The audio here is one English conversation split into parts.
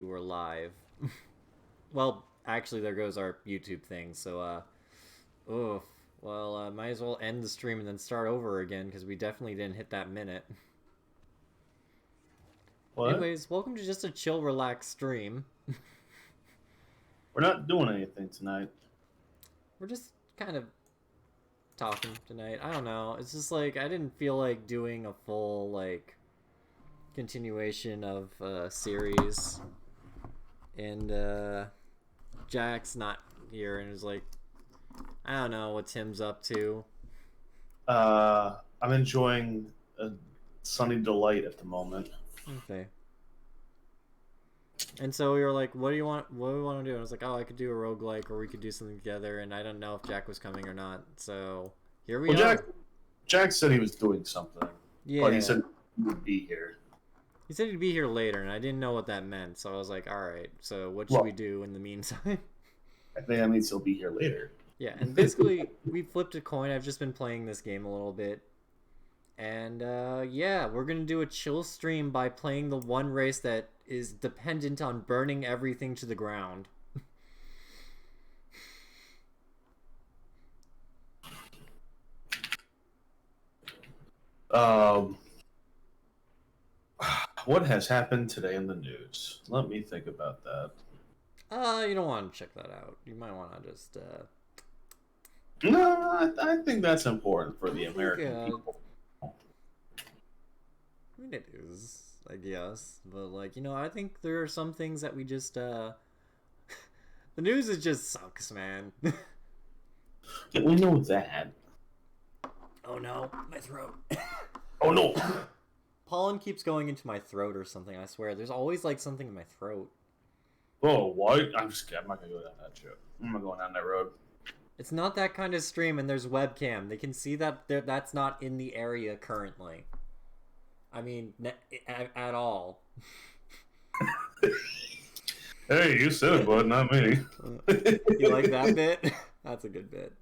We're live. Well, actually, there goes our YouTube thing. So, oof. Well, might as well end the stream and then start over again because we definitely didn't hit that minute. What? Anyways, welcome to just a chill, relaxed stream. We're not doing anything tonight. We're just kind of talking tonight. I don't know. It's just like I didn't feel like doing a full like continuation of series, and Jack's not here, and is like, I don't know what Tim's up to. I'm enjoying a sunny delight at the moment. Okay. And so we were like, what do you want? What do we want to do? And I was like, oh, I could do a roguelike, or we could do something together. And I don't know if Jack was coming or not. So here we are. Jack said he was doing something. Yeah. But he said he would be here. He said he'd be here later, and I didn't know what that meant. So I was like, all right. So what should we do in the meantime? I think that means he'll be here later. Yeah, and basically we flipped a coin. I've just been playing this game a little bit. And yeah, we're going to do a chill stream by playing the one race that is dependent on burning everything to the ground. What has happened today in the news? Let me think about that. You don't want to check that out. You might want to just No, I think that's important for the American people. I mean, it is, I guess, but like, I think there are some things that we just the news is just sucks, man. Yeah, we know that. Oh no, my throat. Oh no. Pollen keeps going into my throat or something, I swear. There's always like something in my throat. Oh, what? I'm just kidding. I'm not gonna go down that shit. I'm not going down that road. It's not that kind of stream, and there's webcam. They can see that that's not in the area currently. I mean, at all. Hey, you said it, bud, not me. You like that bit? That's a good bit.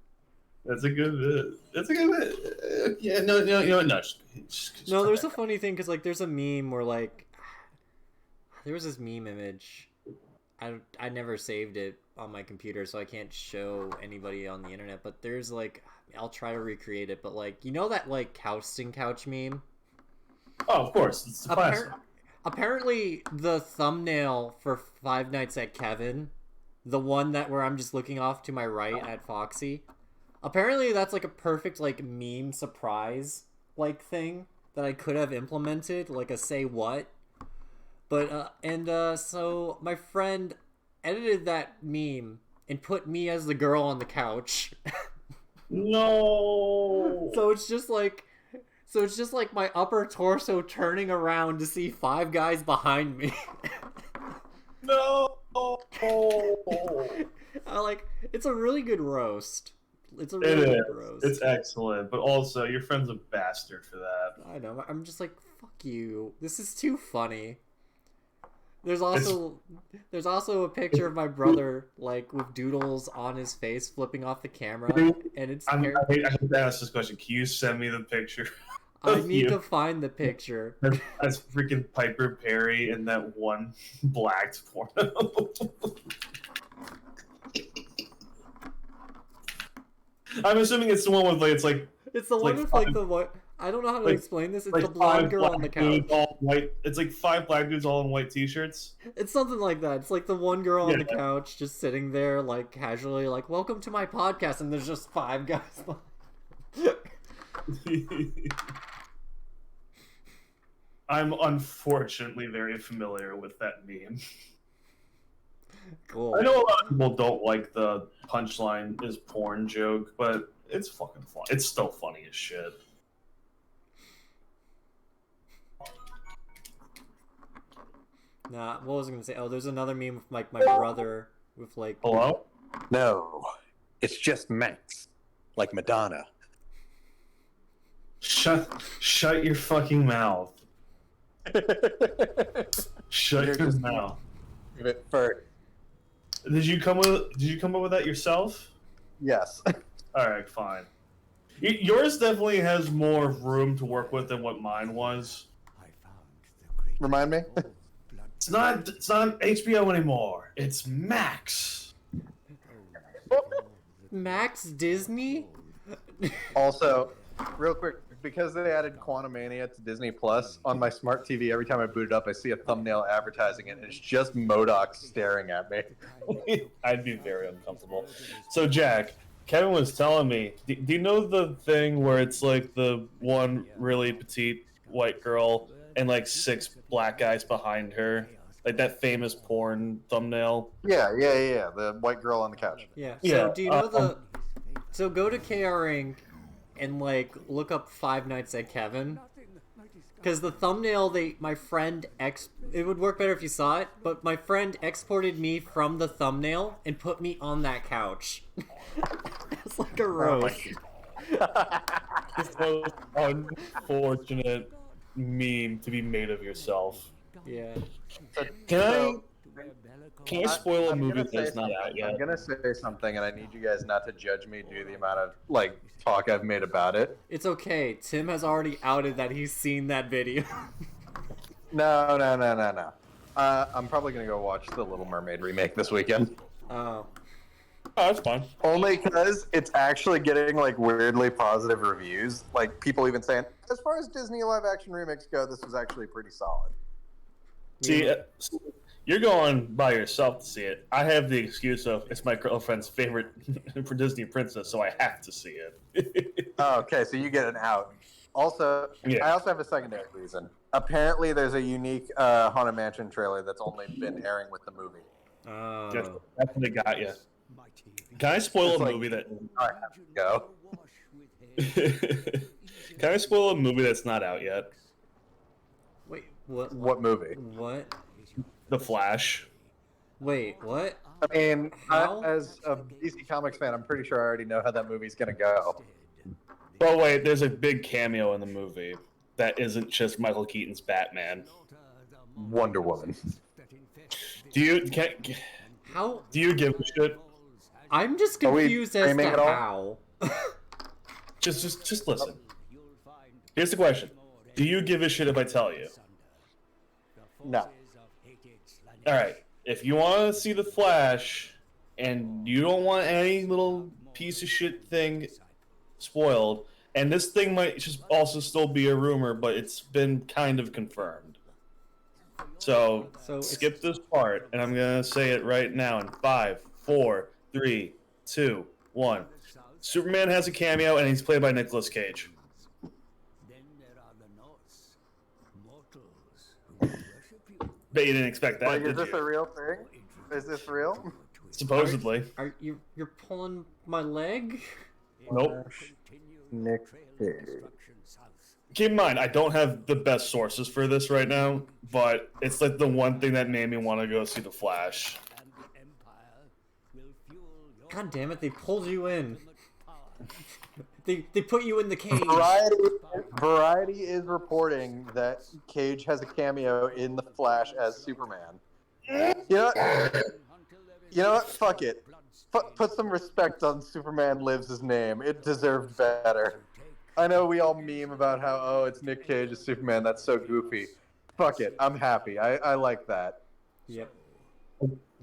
That's a good bit. That's a good bit. Yeah, no, No, there's a funny thing, because, like, there's a meme where, like, there was this meme image. I never saved it on my computer, so I can't show anybody on the internet, but there's, like, I'll try to recreate it, but, like, you know that, like, Couching Couch meme? Oh, of course. It's the classic. Apparently, the thumbnail for Five Nights at Kevin, the one where I'm just looking off to my right at Foxy, apparently that's, like, a perfect, like, meme surprise, like, thing that I could have implemented, like a say what. But, so my friend edited that meme and put me as the girl on the couch. No. So it's just like my upper torso turning around to see five guys behind me. No. It's a really good roast. It's a It really is. good roast. It's excellent, but also your friend's a bastard for that. I know. I'm just like, fuck you. This is too funny. There's also a picture of my brother like with doodles on his face flipping off the camera, and it's. I have to ask this question. Can you send me the picture? I need to find the picture. That's freaking Piper Perry in that one blacked porno. I'm assuming it's the one with It's the one with like the what? I don't know how to explain this. It's like the blonde girl on the couch. All white. It's like five black dudes all in white t-shirts. It's something like that. It's like the one girl on the couch just sitting there like casually like, welcome to my podcast, and there's just five guys. I'm unfortunately very familiar with that meme. Cool. I know a lot of people don't like the punchline is porn joke, but it's fucking fun. It's still funny as shit. Nah, what was I gonna say? Oh, there's another meme with like my brother with like. Hello? No, it's just Max, like Madonna. Shut your fucking mouth. Shut your mouth. Give it for. Did you come up with that yourself? Yes. All right, fine. Yours definitely has more room to work with than what mine was. Remind me. It's not HBO anymore. It's Max. Max Disney? Also, real quick, because they added Quantumania to Disney Plus, on my smart TV, every time I boot it up, I see a thumbnail advertising it, and it's just MODOK staring at me. I'd be very uncomfortable. So, Jack, Kevin was telling me, do you know the thing where it's like the one really petite white girl and like 6 black guys behind her? Like that famous porn thumbnail? Yeah. The white girl on the couch. Yeah. So Yeah, do you know the? So go to KR Inc. and like look up Five Nights at Kevin, because the thumbnail my friend it would work better if you saw it, but my friend exported me from the thumbnail and put me on that couch. It's like a roast. It's the most unfortunate meme to be made of yourself. Yeah. Can I spoil a I'm movie gonna that's say not something. out yet? I'm gonna say something, and I need you guys not to judge me due to the amount of like talk I've made about it. It's okay. Tim has already outed that he's seen that video. No. I'm probably gonna go watch the Little Mermaid remake this weekend. Oh. Oh, that's fine. Only because it's actually getting like weirdly positive reviews. Like people even saying, as far as Disney live action remakes go, this was actually pretty solid. See, you're going by yourself to see it. I have the excuse of it's my girlfriend's favorite for Disney princess, so I have to see it. Oh, okay, so you get an out. Also, Yeah. I also have a secondary reason. Apparently, there's a unique Haunted Mansion trailer that's only been airing with the movie. Oh. That's what they got you. Can I spoil It's a like- movie that? I have to go. Can I spoil a movie that's not out yet? Wait. What? What movie? What? The Flash. Wait. What? I mean, How? as a DC Comics fan, I'm pretty sure I already know how that movie's gonna go. Oh wait, there's a big cameo in the movie that isn't just Michael Keaton's Batman. Wonder Woman. Do you How? give a shit? I'm just Are we confused as streaming to at all? how. Just listen. Here's the question: do you give a shit if I tell you? No. All right. If you want to see the Flash, and you don't want any little piece of shit thing spoiled, and this thing might just also still be a rumor, but it's been kind of confirmed. So it's- skip this part, and I'm gonna say it right now in 5, 4, 3, 2, 1. Superman has a cameo, and he's played by Nicolas Cage. Bet you didn't expect that, Like, is did this you? a real thing? Is this real? Supposedly. Are you're pulling my leg? Nope. Nick Cage. Keep in mind, I don't have the best sources for this right now, but it's like the one thing that made me want to go see The Flash. God damn it! They pulled you in. They put you in the cage. Variety is reporting that Cage has a cameo in The Flash as Superman. You know what? Fuck it. Put some respect on Superman Lives' name. It deserved better. I know we all meme about how, oh, it's Nick Cage as Superman. That's so goofy. Fuck it. I'm happy. I like that. Yep.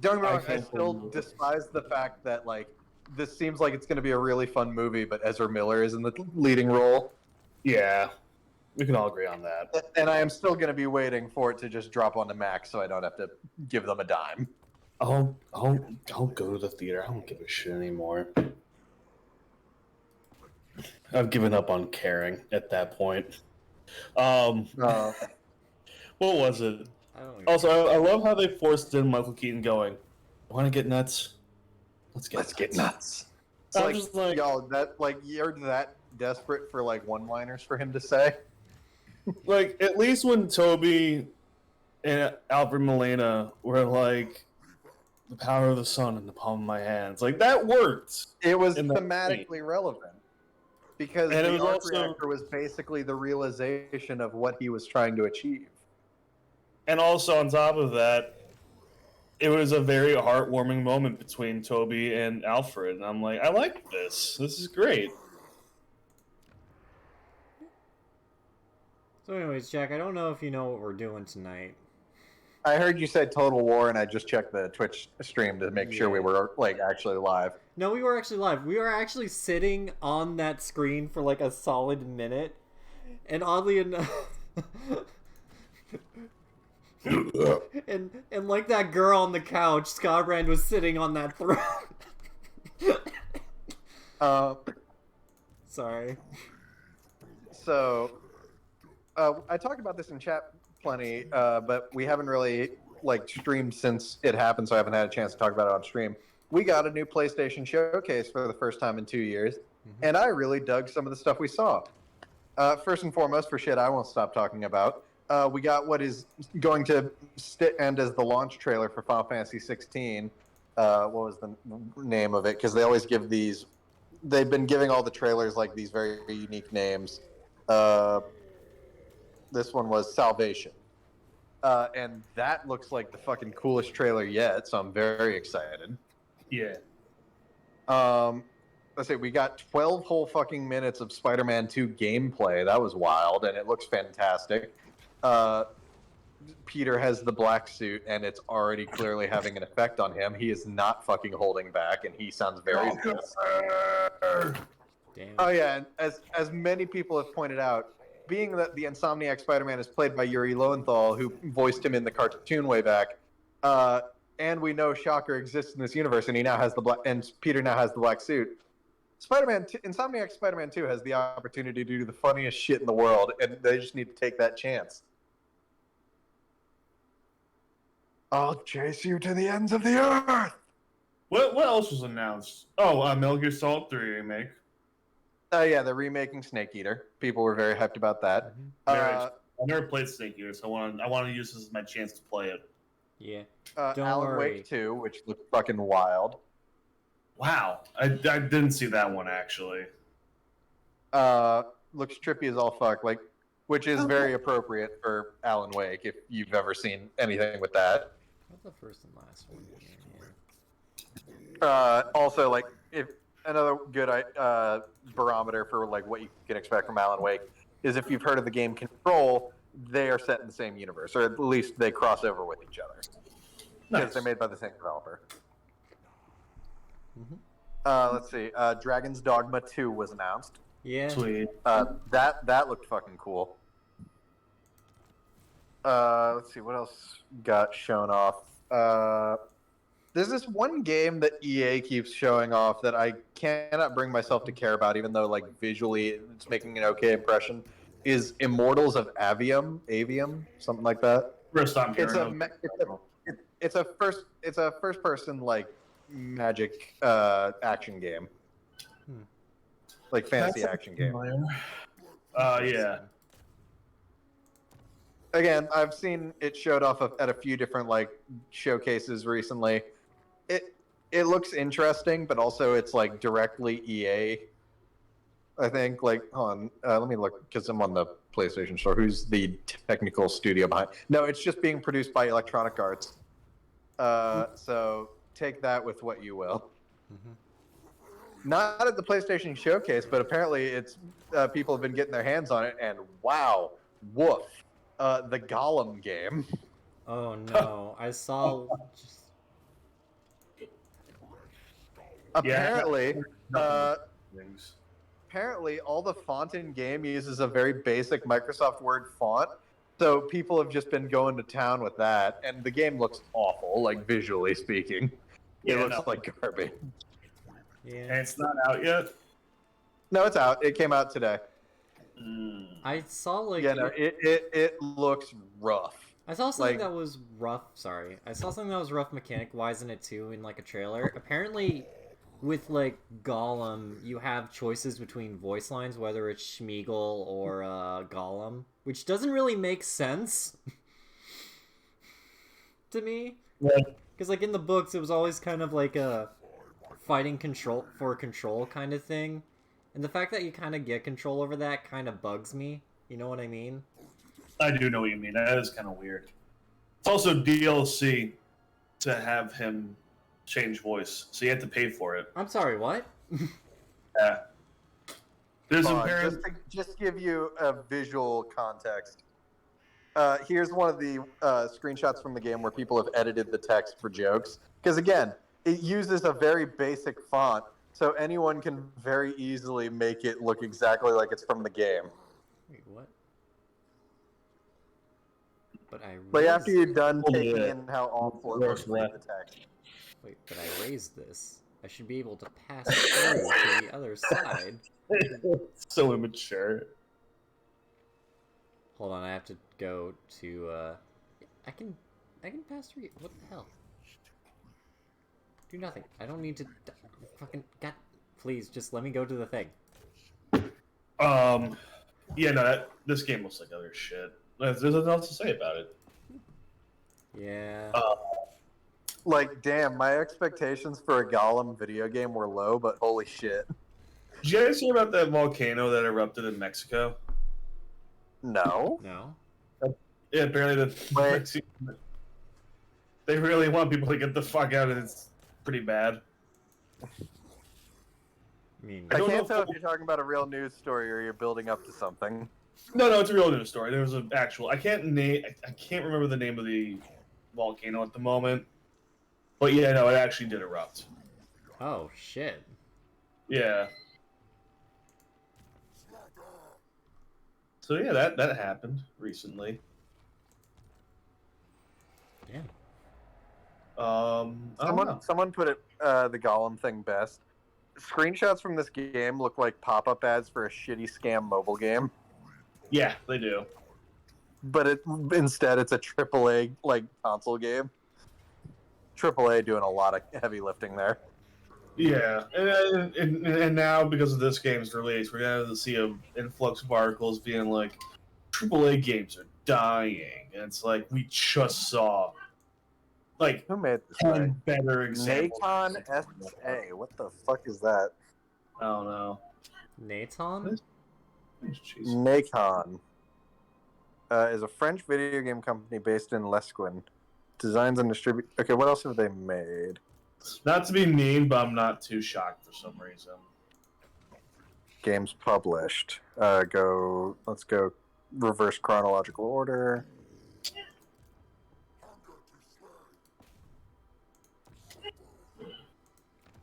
Don't get me wrong, I can't still believe it. despise the fact that, like, this seems like it's going to be a really fun movie, but Ezra Miller is in the leading role. Yeah, we can all agree on that. And I am still going to be waiting for it to just drop onto Max so I don't have to give them a dime. I'll go to the theater. I don't give a shit anymore. I've given up on caring at that point. What was it? I don't know. Also, I love how they forced in Michael Keaton going, "Want to get nuts? Let's get nuts. It's I'm like, just like- y'all, that, like, you're that desperate for, like, one-liners for him to say? Like, at least when Toby and Alfred Molina were like, the power of the sun in the palm of my hands. Like, that worked. It was In that thematically relevant. Because And it the was arc also- reactor was basically the realization of what he was trying to achieve. And also, on top of that, it was a very heartwarming moment between Toby and Alfred. And I'm like, I like this. This is great. So, anyways, Jack, I don't know if you know what we're doing tonight. I heard you said Total War, and I just checked the Twitch stream to make sure we were like actually live. No, we were actually live. We were actually sitting on that screen for like a solid minute, and oddly enough, and like that girl on the couch, Scarbrand was sitting on that throne. Sorry. So, I talked about this in chat plenty, but we haven't really like streamed since it happened, so I haven't had a chance to talk about it on stream. We got a new PlayStation Showcase for the first time in 2 years, and I really dug some of the stuff we saw. First and foremost, for shit I won't stop talking about, we got what is going to end as the launch trailer for Final Fantasy 16. What was the name of it? Because they always give these. They've been giving all the trailers like these very unique names. This one was Salvation. And that looks like the fucking coolest trailer yet, so I'm very excited. Yeah. Let's see, we got 12 whole fucking minutes of Spider-Man 2 gameplay. That was wild, and it looks fantastic. Peter has the black suit, and it's already clearly having an effect on him. He is not fucking holding back, and he sounds very pissed. Damn. Oh yeah, and as many people have pointed out, being that the Insomniac Spider-Man is played by Yuri Lowenthal, who voiced him in the cartoon way back, and we know Shocker exists in this universe, and he now has the black, and Peter now has the black suit. Insomniac Spider-Man 2 has the opportunity to do the funniest shit in the world, and they just need to take that chance. I'll chase you to the ends of the earth. What else was announced? Oh, Metal Gear Solid 3 remake. Yeah, they're remaking Snake Eater. People were very hyped about that. I've never played Snake Eater, so I want to use this as my chance to play it. Yeah. Don't Alan worry. Wake 2, which looked fucking wild. Wow, I didn't see that one actually. Looks trippy as all fuck, like, which is very appropriate for Alan Wake if you've ever seen anything with that. What's the first and last one here? Also, like, if another good barometer for like what you can expect from Alan Wake is if you've heard of the game Control, they are set in the same universe, or at least they cross over with each other because they're made by the same developer. Let's see. Dragon's Dogma 2 was announced. Yeah. Sweet. That looked fucking cool. Let's see what else got shown off. There's this one game that EA keeps showing off that I cannot bring myself to care about, even though like visually it's making an okay impression. Is Immortals of Avium, something like that. First time It's hearing of it's a first person like magic action game, like fantasy action game. Yeah. Again, I've seen it showed off at a few different like showcases recently. It looks interesting, but also it's like directly EA. I think like hold on, let me look because I'm on the PlayStation Store. Who's the technical studio behind? No, it's just being produced by Electronic Arts. So take that with what you will. Not at the PlayStation Showcase, but apparently it's people have been getting their hands on it, and wow, woof. The Gollum game. Oh no, I saw. Just... Apparently, things. apparently, all the font in game uses a very basic Microsoft Word font. So people have just been going to town with that, and the game looks awful, like visually speaking. It looks like garbage. Yeah. And it's not out yet. No, it's out. It came out today. I saw like. Yeah, no, it looks rough. I saw something like- that was rough. Sorry, I saw something that was rough mechanic-wise in it too, in like a trailer. Apparently, with like Gollum, you have choices between voice lines, whether it's Schmeagol or Gollum, which doesn't really make sense to me. Because like in the books, it was always kind of like a fighting control kind of thing, and the fact that you kind of get control over that kind of bugs me. You know what I mean? I do know what you mean. That is kind of weird. It's also DLC to have him change voice, so you have to pay for it. I'm sorry, what? Yeah. There's Hold on, apparent. just to give you a visual context. Here's one of the screenshots from the game where people have edited the text for jokes. Because again, it uses a very basic font, so anyone can very easily make it look exactly like it's from the game. Wait, what? But I But raised... after you're done Oh, taking yeah. in how awful it looks, read the text. Wait, but I raised this. I should be able to pass through to the other side. So immature. Hold on, I have to go to, I can pass through. What the hell? Do nothing. I don't need to... Fucking... God... Please, just let me go to the thing. Yeah, no, this game looks like other shit. There's nothing else to say about it. Yeah. Like, damn, my expectations for a Gollum video game were low, but holy shit. Did you guys hear about that volcano that erupted in Mexico? No? No? Yeah, apparently Wait. they really want people to get the fuck out, and it's pretty bad. I mean... I don't can't know tell if- if you're talking about a real news story or you're building up to something. No, it's a real news story. There was an actual. I can't remember the name of the volcano at the moment. But yeah, no, it actually did erupt. Oh, shit. Yeah. So yeah, that happened recently. Yeah. I don't know. Someone put it the Gollum thing best. Screenshots from this game look like pop-up ads for a shitty scam mobile game, Yeah, they do. but instead it's a AAA like console game. AAA doing a lot of heavy lifting there. Yeah, and now because of this game's release, we're gonna see an influx of articles being like, AAA games are dying, and it's like we just saw like Who made this 10 thing? better examples. Nacon SA. What the fuck is that? I don't know. Naton? Jeez. Nacon is a French video game company based in Lesquin. Designs and distribute. Okay, what else have they made? Not to be mean, but I'm not too shocked for some reason. Games published. Let's go reverse chronological order.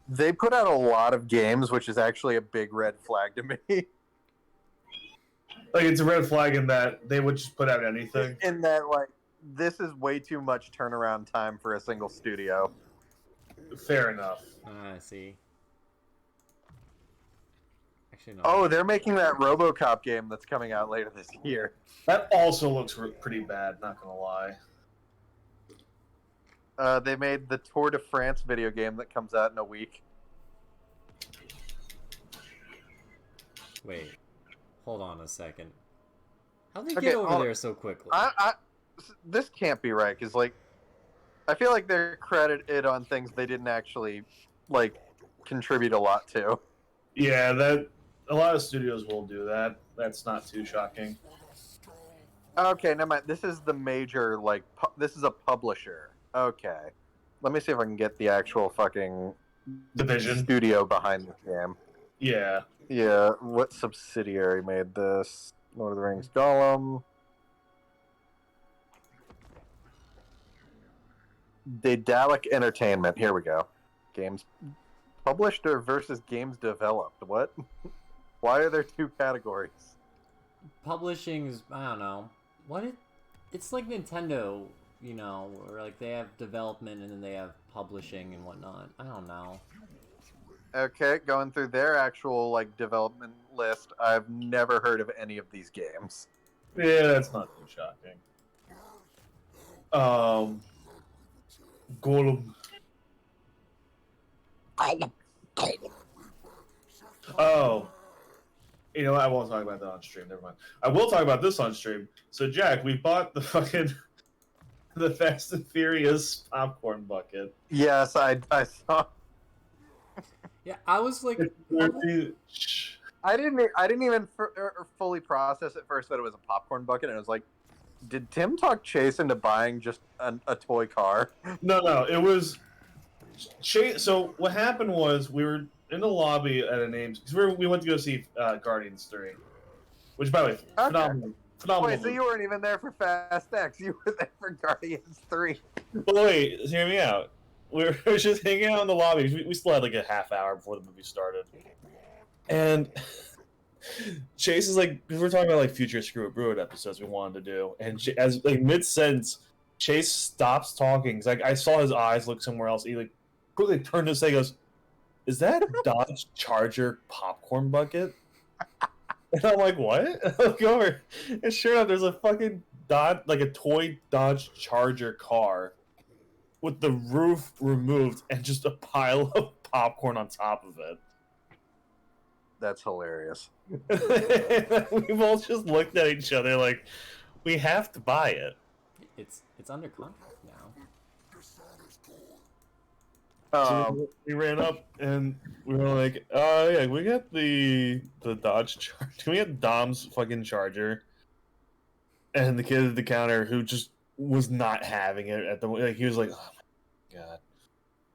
They put out a lot of games, which is actually a big red flag to me. Like, it's a red flag in that they would just put out anything. In that, like, this is way too much turnaround time for a single studio. Fair enough. I see. Actually, no. Oh, they're making that RoboCop game that's coming out later this year. That also looks pretty bad, not gonna lie. They made the Tour de France video game that comes out in a week. Wait. Hold on a second. How'd they Okay, get over hold on. there so quickly? This can't be right, because, like, I feel like they're credited on things they didn't actually, like, contribute a lot to. Yeah, that a lot of studios will do that. That's not too shocking. Okay, never mind. This is the major, like, this is a publisher. Okay. Let me see if I can get the actual fucking Division. studio behind this game. Yeah. Yeah, what subsidiary made this? Lord of the Rings Gollum. Daedalic Entertainment. Here we go. Games published or versus games developed. What? Why are there two categories? Publishing's, I don't know. It's like Nintendo, you know, where like they have development and then they have publishing and whatnot. I don't know. Okay, going through their actual like development list, I've never heard of any of these games. Yeah, that's not too shocking. Gollum. Oh. You know what? I won't talk about that on stream. Never mind. I will talk about this on stream. So, Jack, we bought the fucking the Fast and Furious popcorn bucket. Yes, I saw. Yeah, I was like, I didn't even fully process at first that it was a popcorn bucket, and I was like, did Tim talk Chase into buying just a toy car? No, it was Chase. So what happened was we were in the lobby at a name because we went to go see Guardians 3, which by the way, Phenomenal Wait, so movie. you weren't even there for Fast X. You were there for Guardians 3. Well, wait, hear me out. We were just hanging out in the lobby. We still had like a half hour before the movie started. And Chase is like, because we're talking about like future Screw It Brew It episodes we wanted to do. And as like mid sentence, Chase stops talking. Like I saw his eyes look somewhere else. He like quickly turned to his head and goes, "Is that a Dodge Charger popcorn bucket?" And I'm like, "What?" And I look over, and sure enough, there's a fucking Dodge, like a toy Dodge Charger car with the roof removed and just a pile of popcorn on top of it. That's hilarious. We've all just looked at each other like, we have to buy it. It's under contract now. So we ran up and we were like, yeah, we got the Dodge Charger. Can we get Dom's fucking Charger?" And the kid at the counter who just was not having it at the like, he was like, "Oh my god."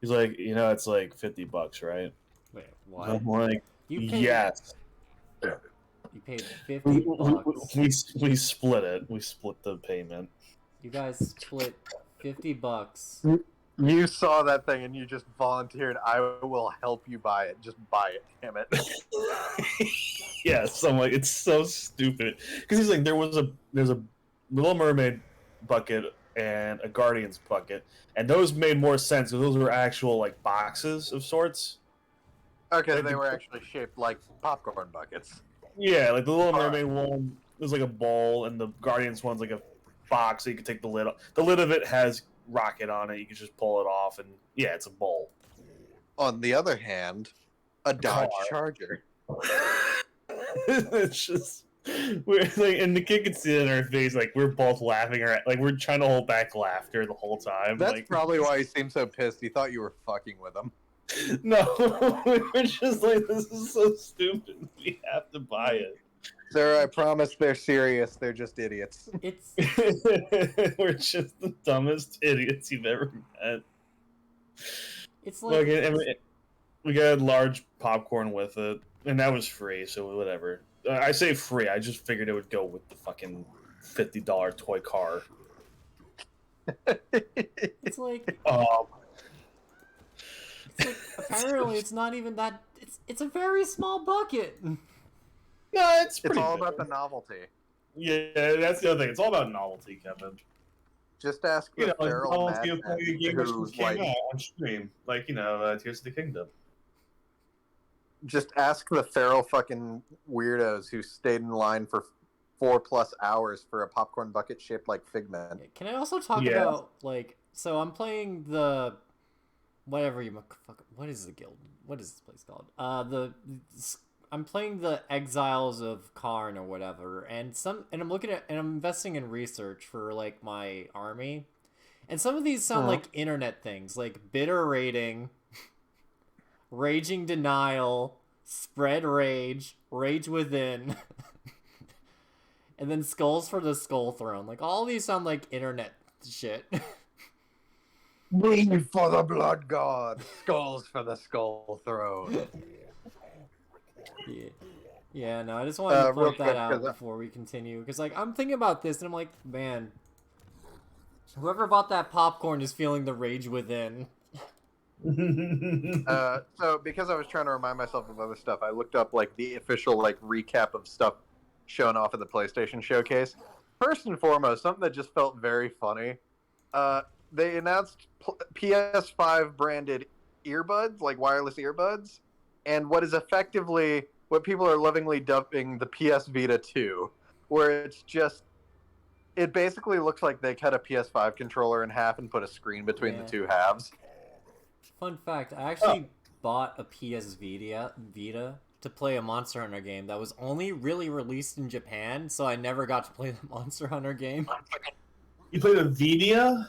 He's like, it's like $50, right? Wait, what? I'm like, You paid, yes. You paid $50. We split it. We split the payment. You guys split $50. You saw that thing and you just volunteered. I will help you buy it. Just buy it, damn it. Yes, I'm like, it's so stupid. Because he's like, there's a Little Mermaid bucket and a Guardians bucket, and those made more sense because those were actual like boxes of sorts. Okay, they were actually shaped like popcorn buckets. Yeah, like the Little Mermaid one was like a bowl, and the Guardians one's like a box, so you can take the lid off. The lid of it has rocket on it. You can just pull it off, and yeah, it's a bowl. On the other hand, a Dodge Charger. It's just we're like, and the kid could see it in our face, like we're both laughing, or like we're trying to hold back laughter the whole time. That's like, probably why he seemed so pissed. He thought you were fucking with him. No, we were just like, this is so stupid. We have to buy it. Sir, I promise they're serious. They're just idiots. It's We're just the dumbest idiots you've ever met. it's like Like, and we got large popcorn with it, and that was free, so whatever. I say free. I just figured it would go with the fucking $50 toy car. it's like It's apparently it's not even that. It's a very small bucket. No, it's It's pretty all big. about the novelty. Yeah, that's the other thing. It's all about novelty, Kevin. Just ask the Like feral novelty of madman playing a game that who's just came like, out on stream. Like, Tears of the Kingdom. just ask the feral fucking weirdos who stayed in line for 4+ hours for a popcorn bucket shaped like Figment. Can I also talk Yeah. about like so I'm playing the whatever you what is the guild? What is this place called? I'm playing the Exiles of Karn or whatever, and I'm looking at and I'm investing in research for like my army, and some of these sound like internet things, like bitter rating, raging denial, spread rage, rage within, and then skulls for the skull throne. Like all these sound like internet shit. Bleed for the blood god. Skulls for the skull throne. Yeah, no, I just wanted to real point that quick, out 'cause before we continue. Because, like, I'm thinking about this, and I'm like, man, whoever bought that popcorn is feeling the rage within. So because I was trying to remind myself of other stuff, I looked up like the official like recap of stuff shown off at the PlayStation Showcase. First and foremost, something that just felt very funny. They announced PS5 branded earbuds, like wireless earbuds, and what is effectively what people are lovingly dubbing the PS Vita 2, where it basically looks like they cut a PS5 controller in half and put a screen between the two halves. Fun fact, I actually bought a PS Vita to play a Monster Hunter game that was only really released in Japan, so I never got to play the Monster Hunter game. You played a Vidia?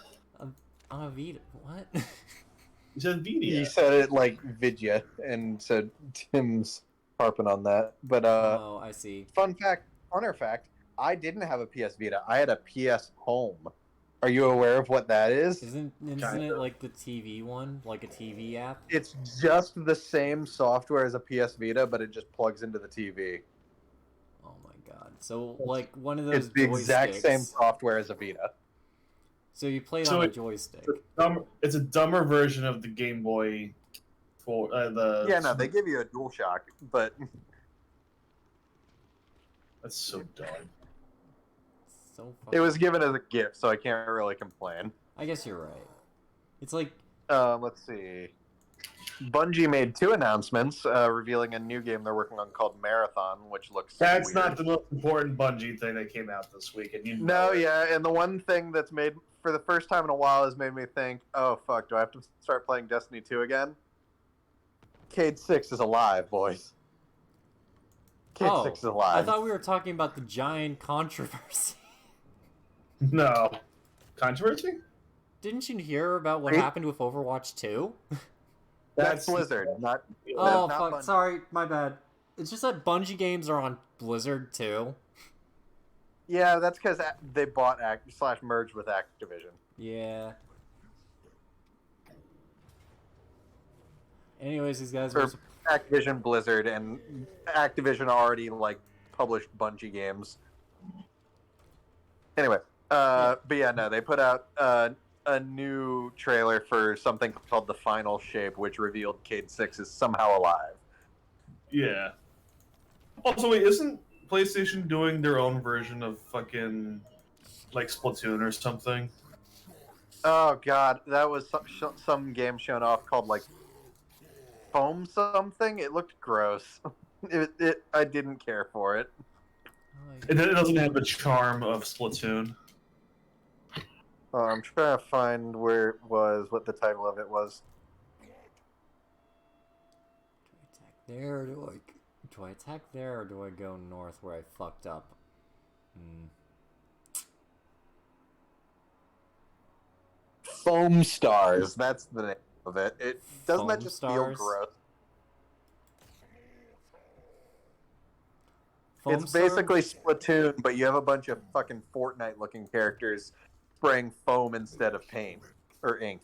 On a Vita, what? You said Vidia. You said it like Vidya, and so Tim's harping on that. But Oh, I see. fun fact, honor fact, I didn't have a PS Vita. I had a PS Home. Are you aware of what that is? Isn't it like the TV one, like a TV app? It's just the same software as a PS Vita, but it just plugs into the TV. Oh my god. So like one of those It's the exact joysticks. same software as a Vita. So you played So on a it- joystick. It's a dumber version of the Game Boy. For the Yeah, no, they give you a DualShock, but That's so dumb. So it was fucking- given as a gift, so I can't really complain. I guess you're right. It's like Let's see. Bungie made 2 announcements revealing a new game they're working on called Marathon, which looks That's weird. not the most important Bungie thing that came out this week, and you know No, it. yeah, and the one thing that's made for the first time in a while has made me think, oh fuck, do I have to start playing Destiny 2 again? Cade 6 is alive, boys. Cade 6 is I alive. thought we were talking about the giant controversy. No controversy. Didn't you hear about what Right? happened with Overwatch 2? That's Blizzard, not Oh not fuck! Bungie. Sorry, my bad. It's just that Bungie games are on Blizzard too. Yeah, that's because they bought / merged with Activision. Yeah. Anyways, these guys Or- were. Activision Blizzard, and Activision already like published Bungie games. Anyway, but yeah, no, they put out a new trailer for something called The Final Shape, which revealed Cade 6 is somehow alive. Yeah. Also, wait, isn't PlayStation doing their own version of fucking like Splatoon or something? Oh god, that was some game shown off called like Foam something. It looked gross. I didn't care for it. It doesn't have the charm of Splatoon. I'm trying to find where it was, what the title of it was. Do I attack there? Do I attack there, or do I go north where I fucked up? Foam Stars. That's the name of it. It doesn't that Foam just Stars? feel gross? Foam It's Star? basically Splatoon, but you have a bunch of fucking Fortnite-looking characters spraying foam instead of paint or ink.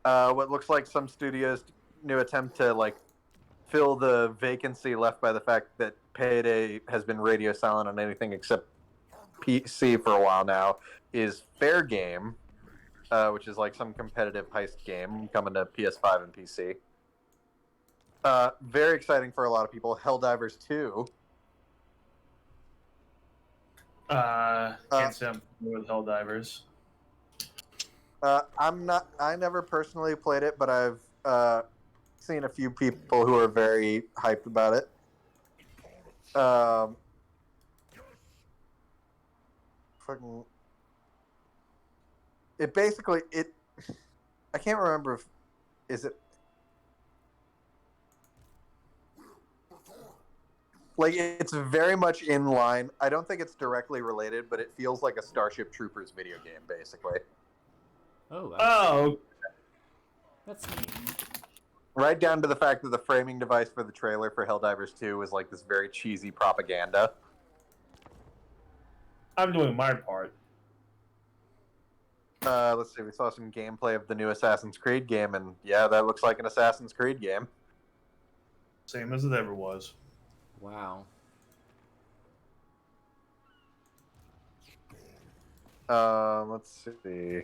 What looks like some studios' new attempt to like fill the vacancy left by the fact that Payday has been radio silent on anything except PC for a while now is Fair Game, which is like some competitive heist game coming to PS5 and PC. Very exciting for a lot of people. Helldivers 2. Can't say I'm familiar with Helldivers. I never personally played it, but I've seen a few people who are very hyped about it. Fucking. It basically I can't remember if is it like it's very much in line. I don't think it's directly related, but it feels like a Starship Troopers video game, basically. Oh, Oh, that's neat. Right down to the fact that the framing device for the trailer for Helldivers 2 was like this very cheesy propaganda. I'm doing my part. Let's see, we saw some gameplay of the new Assassin's Creed game, and yeah, that looks like an Assassin's Creed game. Same as it ever was. Wow. Let's see.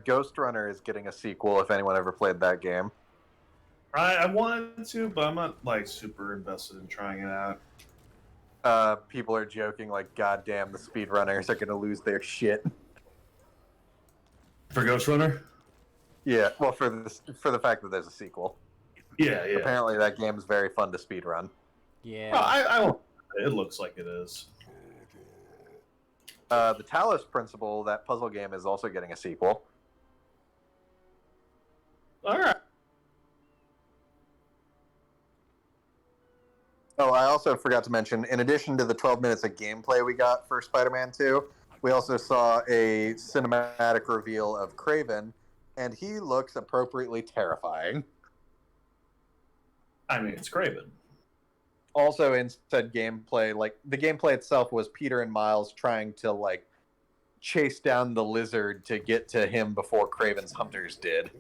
Ghost Runner is getting a sequel if anyone ever played that game. I wanted to, but I'm not like super invested in trying it out. People are joking like, God damn, the speedrunners are gonna lose their shit. For Ghost Runner? Yeah, well, for the fact that there's a sequel. Yeah. Apparently, that game is very fun to speedrun. Yeah. Well, I won't. It looks like it is. The Talos Principle, that puzzle game, is also getting a sequel. All right. Oh, I also forgot to mention, in addition to the 12 minutes of gameplay we got for Spider-Man 2, we also saw a cinematic reveal of Kraven, and he looks appropriately terrifying. I mean, it's Kraven. Also in said gameplay, like, the gameplay itself was Peter and Miles trying to, like, chase down the lizard to get to him before Kraven's hunters did.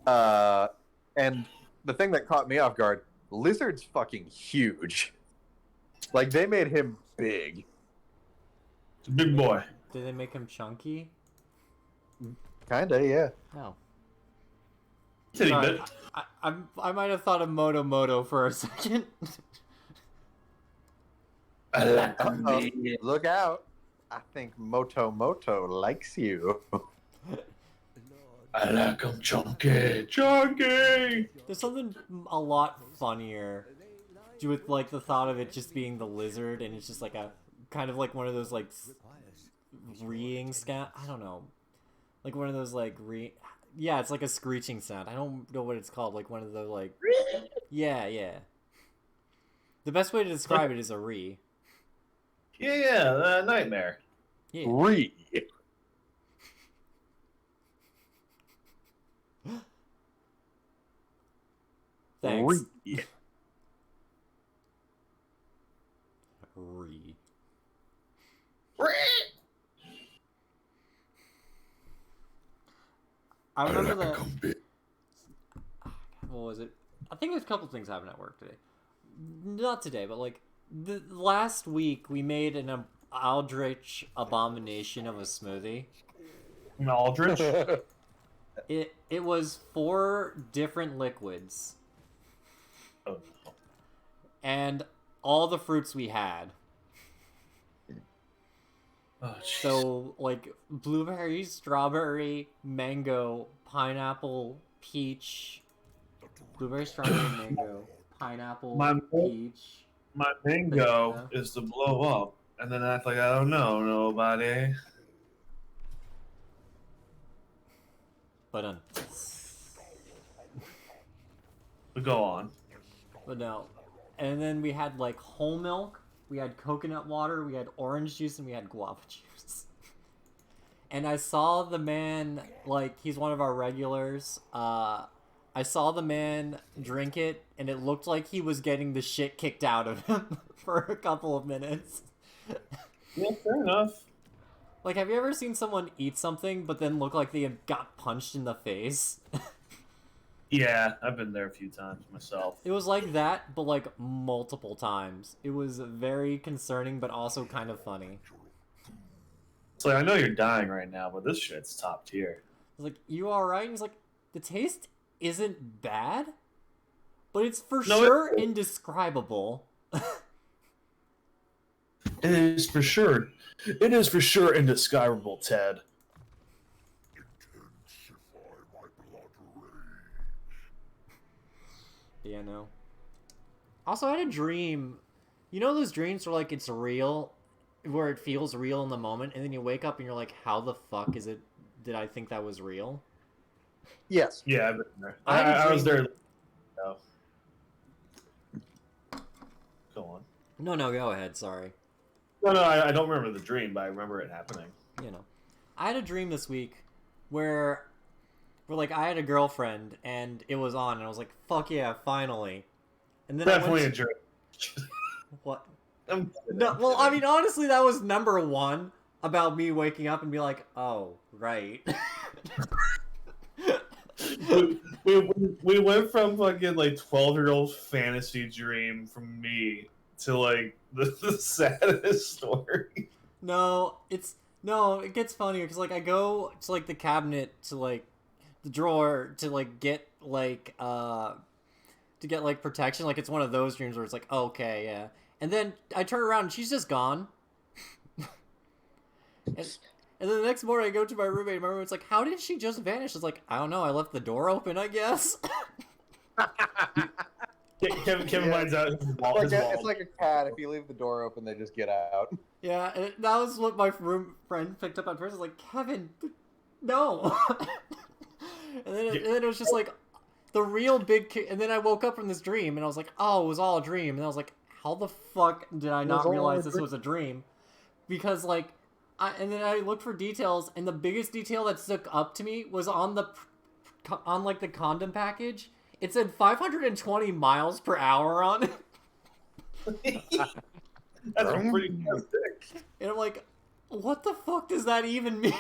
And the thing that caught me off guard, Lizard's fucking huge. Like, they made him big. It's a big boy. Did they make him chunky? Kinda, yeah. No. Titty Sorry, bit. I might have thought of Moto for a second. I like Uh-oh. Look out. I think Moto likes you. I like him chunky. Chunky! There's something a lot funnier with like the thought of it just being the lizard, and it's just like a kind of like one of those like reeing sound. I don't know, like one of those like yeah, it's like a screeching sound. I don't know what it's called. Like one of the like yeah. The best way to describe it is a re. Yeah, nightmare. Yeah. Re. Thanks. Re. Re. I remember that. What was it? I think there's a couple things happened at work today. Not today, but like the last week we made an Aldrich abomination of a smoothie. An Aldrich? It was 4 different liquids Oh. and all the fruits we had. Oh, jeez. So like blueberry, strawberry, mango, pineapple, peach, blueberry, strawberry, mango, pineapple, peach. My bingo is to blow up and then act like I don't know nobody. But Go on. But no. And then we had like whole milk, we had coconut water, we had orange juice, and we had guava juice. And I saw the man, like, he's one of our regulars. I saw the man drink it, and it looked like he was getting the shit kicked out of him for a couple of minutes. Yeah, fair enough. Like, have you ever seen someone eat something, but then look like they got punched in the face? Yeah, I've been there a few times myself. It was like that, but like multiple times. It was very concerning, but also kind of funny. It's like, I know you're dying right now, but this shit's top tier. I was like, you alright? And he's like, the taste isn't bad, but it's for sure indescribable. It is for sure. It is for sure indescribable, Ted. Yeah, no. Also, I had a dream. You know those dreams where, like, it's real, where it feels real in the moment, and then you wake up and you're like, how the fuck is it, did I think that was real? Yes. Yeah, I've been there. I I was there. No. Go on. No, go ahead, sorry. No, I don't remember the dream, but I remember it happening. You know. I had a dream this week where like, I had a girlfriend, and it was on, and I was like, fuck yeah, finally. And then Definitely I a went dream. What? I'm kidding, No, I'm well, I kidding. mean, honestly, that was number 1 about me waking up and be like, oh, right. we went from fucking like 12-year-old fantasy dream from me to like the saddest story. No, it gets funnier because like I go to like the cabinet to like the drawer to like get like protection. Like it's one of those dreams where it's like, okay, yeah. And then I turn around and she's just gone. And then the next morning I go to my roommate and my roommate's like, how did she just vanish? It's like, I don't know, I left the door open, I guess. Kevin finds out his wall. It's like a cat. If you leave the door open, they just get out. Yeah, and that was what my friend picked up at first. I was like, Kevin, no. and then it was just like the real big. And then I woke up from this dream, and I was like, oh, it was all a dream. And I was like, how the fuck did I not realize this was a dream? Because like, and then I looked for details, and the biggest detail that stuck up to me was on the condom package. It said 520 miles per hour on it. That's a pretty good dick. And I'm like, what the fuck does that even mean?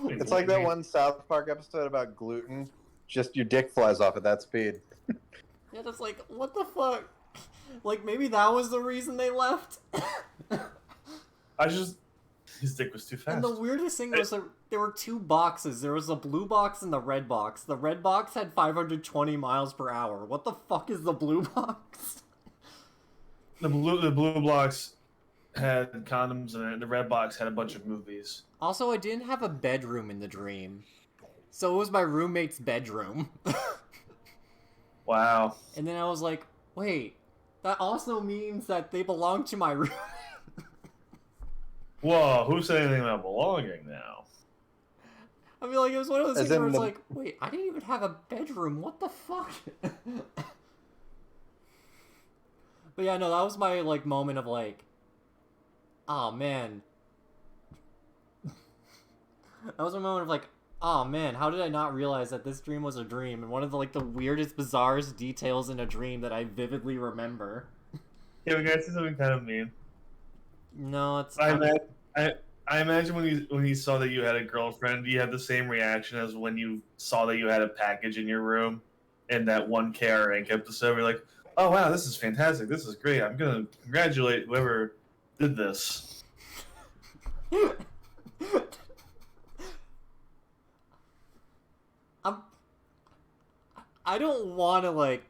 It's like that one South Park episode about gluten Just your dick flies off at that speed. Yeah, just like, what the fuck? Like, maybe that was the reason they left? His dick was too fast. And the weirdest thing was that there were two boxes. There was a blue box and the red box. The red box had 520 miles per hour. What the fuck is the blue box? The blue box had condoms in it. The red box had a bunch of movies. Also, I didn't have a bedroom in the dream. So it was my roommate's bedroom. Wow. And then I was like, wait, that also means that they belong to my room. Whoa, who said anything about belonging now? I mean, like, it was one of those As things where in it's the- like, wait, I didn't even have a bedroom. What the fuck? But yeah, no, that was my, like, moment of, like, oh, man. That was a moment of, like, oh, man, how did I not realize that this dream was a dream? And one of the, like, the weirdest, bizarrest details in a dream that I vividly remember. Yeah, we got to see something kind of mean. No, it's... I imagine when you saw that you had a girlfriend, you had the same reaction as when you saw that you had a package in your room in that one KRank episode. You're like, oh wow, this is fantastic. This is great. I'm gonna congratulate whoever did this. I don't want to, like,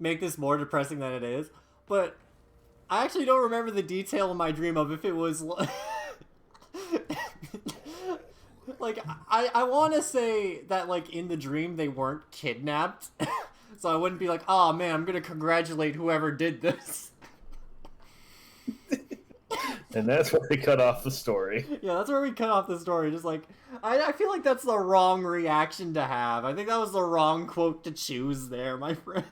make this more depressing than it is, but I actually don't remember the detail in my dream of if it was... like, I want to say that, like, in the dream they weren't kidnapped, so I wouldn't be like, oh man, I'm gonna congratulate whoever did this. And that's where they cut off the story. Yeah, that's where we cut off the story. Just like, I feel like that's the wrong reaction to have. I think that was the wrong quote to choose there, my friend.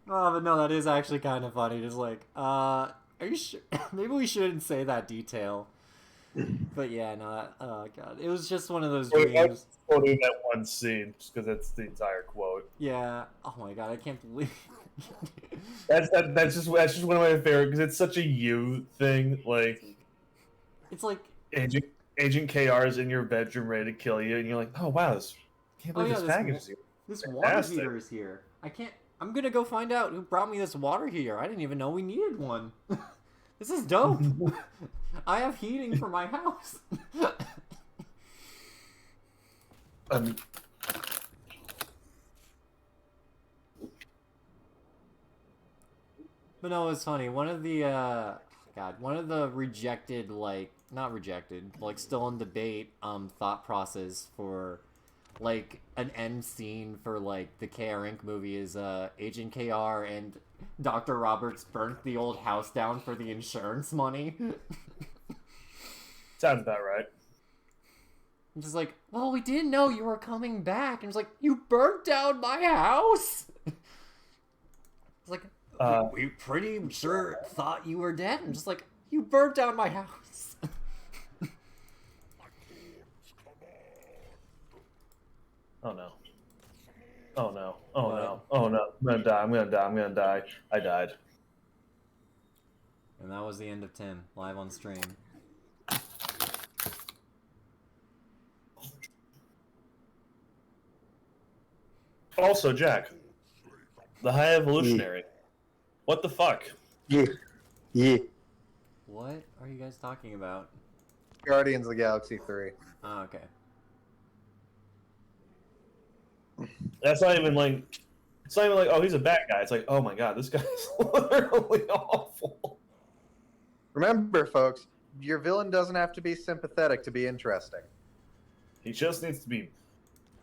Oh, but no, that is actually kind of funny. Just like, are you sure? Maybe we shouldn't say that detail. But yeah, no, that, oh god. It was just one of those dreams. Quoting that one scene, just because that's the entire quote. Yeah. Oh my god, I can't believe... That's just one of my favorite, because it's such a you thing. Like, It's like... Agent KR is in your bedroom ready to kill you, and you're like, oh wow, can't believe this package is here. This water Fantastic. heater is here. I'm gonna go find out who brought me this water heater. I didn't even know we needed one. This is dope. I have heating for my house. But no, it's funny. One of the rejected, like, not rejected, like, still in debate, thought process for, like, an end scene for, like, the KR Inc. movie is, Agent KR and Dr. Roberts burnt the old house down for the insurance money. Sounds about right. I'm just like, well, we didn't know you were coming back. And it's like, you burnt down my house? It's like, we pretty sure thought you were dead. I'm just like, you burnt down my house. Oh no. Oh no. Oh no. Oh no. I'm gonna die. I'm gonna die. I'm gonna die. I died. And that was the end of Tim, live on stream. Also, Jack, the High Evolutionary. What the fuck? Yeah. What are you guys talking about? Guardians of the Galaxy 3. Oh, okay. That's not even like. It's not even like, oh, he's a bad guy. It's like, oh my god, this guy's literally awful. Remember, folks, your villain doesn't have to be sympathetic to be interesting. He just needs to be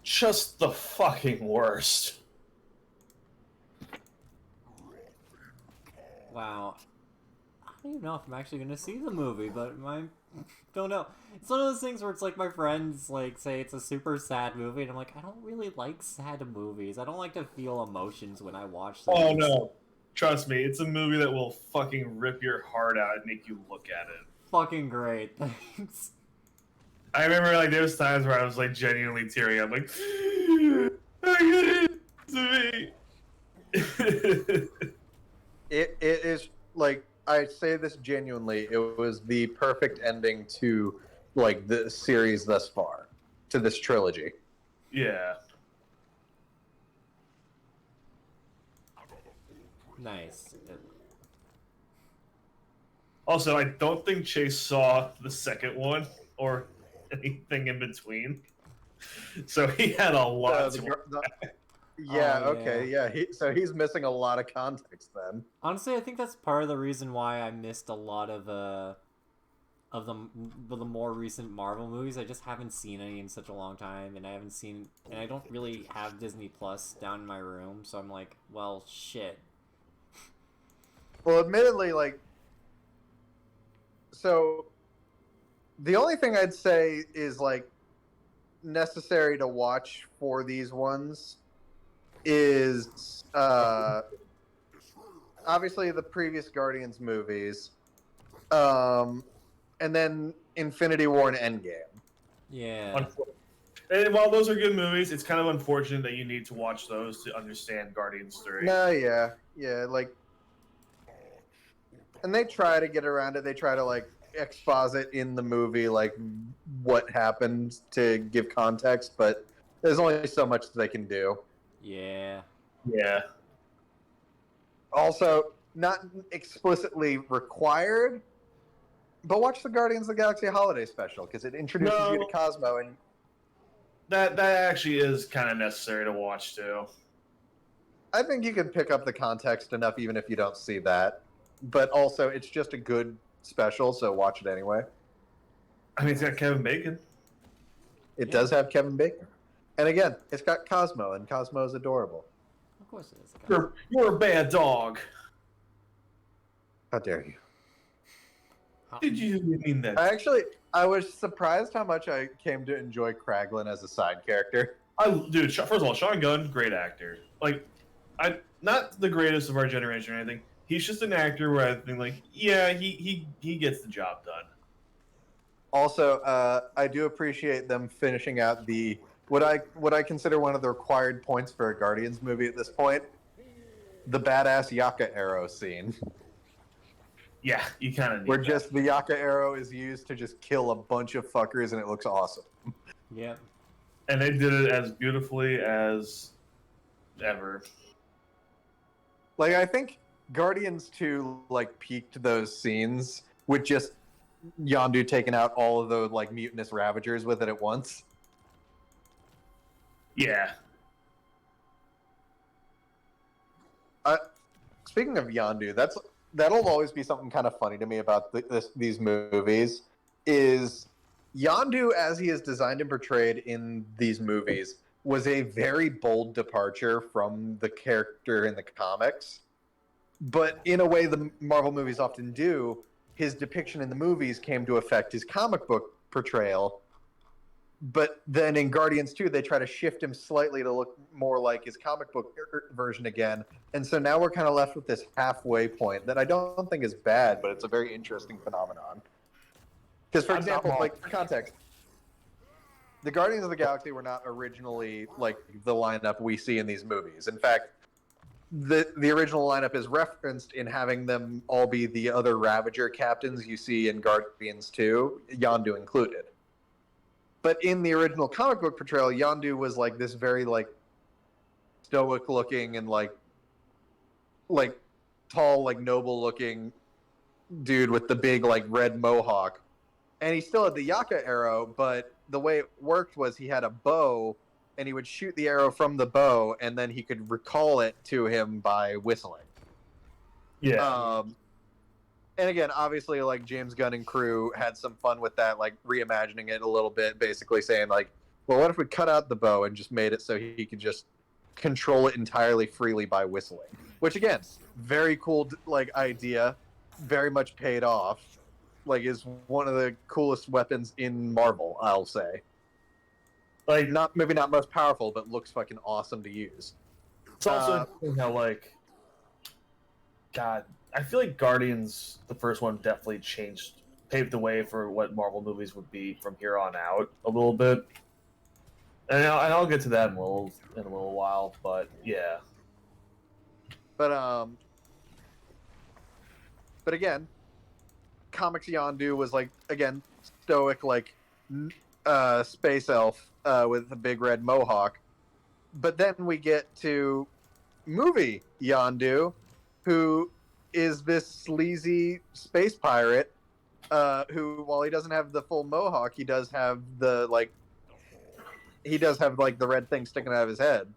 just the fucking worst. Wow. I don't even know if I'm actually gonna see the movie, but don't know. It's one of those things where it's like my friends like say it's a super sad movie, and I'm like, I don't really like sad movies. I don't like to feel emotions when I watch them. Oh no. Trust me, it's a movie that will fucking rip your heart out and make you look at it. Fucking great, thanks. I remember like there was times where I was like genuinely tearing up, like, I get it to me. It is, like, I say this genuinely, it was the perfect ending to like the series thus far, to this trilogy. Yeah. Nice. Also, I don't think Chase saw the second one or anything in between, so he had a lot. Yeah. Oh, Okay. Yeah. So he's missing a lot of context then. Honestly, I think that's part of the reason why I missed a lot of the more recent Marvel movies. I just haven't seen any in such a long time, and I don't really have Disney Plus down in my room, so I'm like, well, shit. Well, admittedly, like, so the only thing I'd say is like necessary to watch for these ones is obviously the previous Guardians movies, and then Infinity War and Endgame. Yeah. And while those are good movies, it's kind of unfortunate that you need to watch those to understand Guardians 3. No, yeah, like, and they try to get around it. They try to like exposit in the movie like what happened to give context, but there's only so much they can do. Yeah. Yeah. Also, not explicitly required, but watch the Guardians of the Galaxy Holiday Special because it introduces you to Cosmo, and that actually is kind of necessary to watch too. I think you can pick up the context enough even if you don't see that. But also, it's just a good special, so watch it anyway. I mean, it's got Kevin Bacon. It does have Kevin Bacon, and again, it's got Cosmo, and Cosmo is adorable. Of course it is. You're a bad dog. How dare you? Did you mean that? I was surprised how much I came to enjoy Kraglin as a side character. Dude, first of all, Sean Gunn, great actor. Like, not the greatest of our generation or anything. He's just an actor where I think, like, yeah, he gets the job done. Also, I do appreciate them finishing out the what I consider one of the required points for a Guardians movie at this point, the badass Yaka arrow scene. Yeah, you kind of need where that. just the Yaka arrow is used to just kill a bunch of fuckers, and it looks awesome. Yep. And they did it as beautifully as ever. Like, I think Guardians 2 like peaked those scenes with just Yondu taking out all of the like mutinous Ravagers with it at once. Yeah. Speaking of Yondu, that'll always be something kind of funny to me about these movies. Is Yondu, as he is designed and portrayed in these movies, was a very bold departure from the character in the comics. But in a way the Marvel movies often do, his depiction in the movies came to affect his comic book portrayal. But then in Guardians 2, they try to shift him slightly to look more like his comic book version again. And so now we're kind of left with this halfway point that I don't think is bad, but it's a very interesting phenomenon. Because, for example, like, for context, the Guardians of the Galaxy were not originally like the lineup we see in these movies. In fact, the original lineup is referenced in having them all be the other Ravager captains you see in Guardians 2, Yondu included. But in the original comic book portrayal, Yondu was like this very like stoic looking and like tall, like noble looking dude with the big like red mohawk. And he still had the Yaka arrow, but the way it worked was he had a bow and he would shoot the arrow from the bow and then he could recall it to him by whistling. Yeah. And again, obviously, like, James Gunn and crew had some fun with that, like, reimagining it a little bit, basically saying, like, well, what if we cut out the bow and just made it so he could just control it entirely freely by whistling? Which, again, very cool, like, idea, very much paid off. Like, is one of the coolest weapons in Marvel, I'll say. Like, maybe not most powerful, but looks fucking awesome to use. It's also interesting how, like, God, I feel like Guardians, the first one, definitely paved the way for what Marvel movies would be from here on out a little bit. And I'll get to that in a little while, but yeah. But again, comics Yondu was like, again, stoic, like space elf with a big red mohawk. But then we get to movie Yondu, who is this sleazy space pirate who, while he doesn't have the full mohawk, he does have the the red thing sticking out of his head.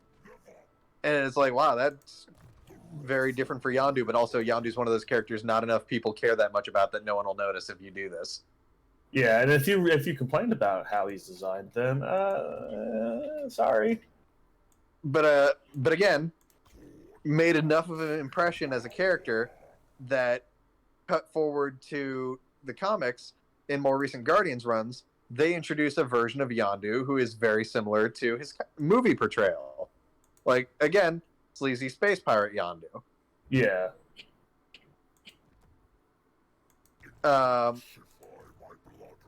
And it's like, wow, that's very different for Yondu, but also Yondu's one of those characters not enough people care that much about that no one will notice if you do this. Yeah, and if you complained about how he's designed, then sorry. But again, made enough of an impression as a character that cut forward to the comics in more recent Guardians runs, they introduce a version of Yondu who is very similar to his movie portrayal. Like, again, sleazy space pirate Yondu. Yeah.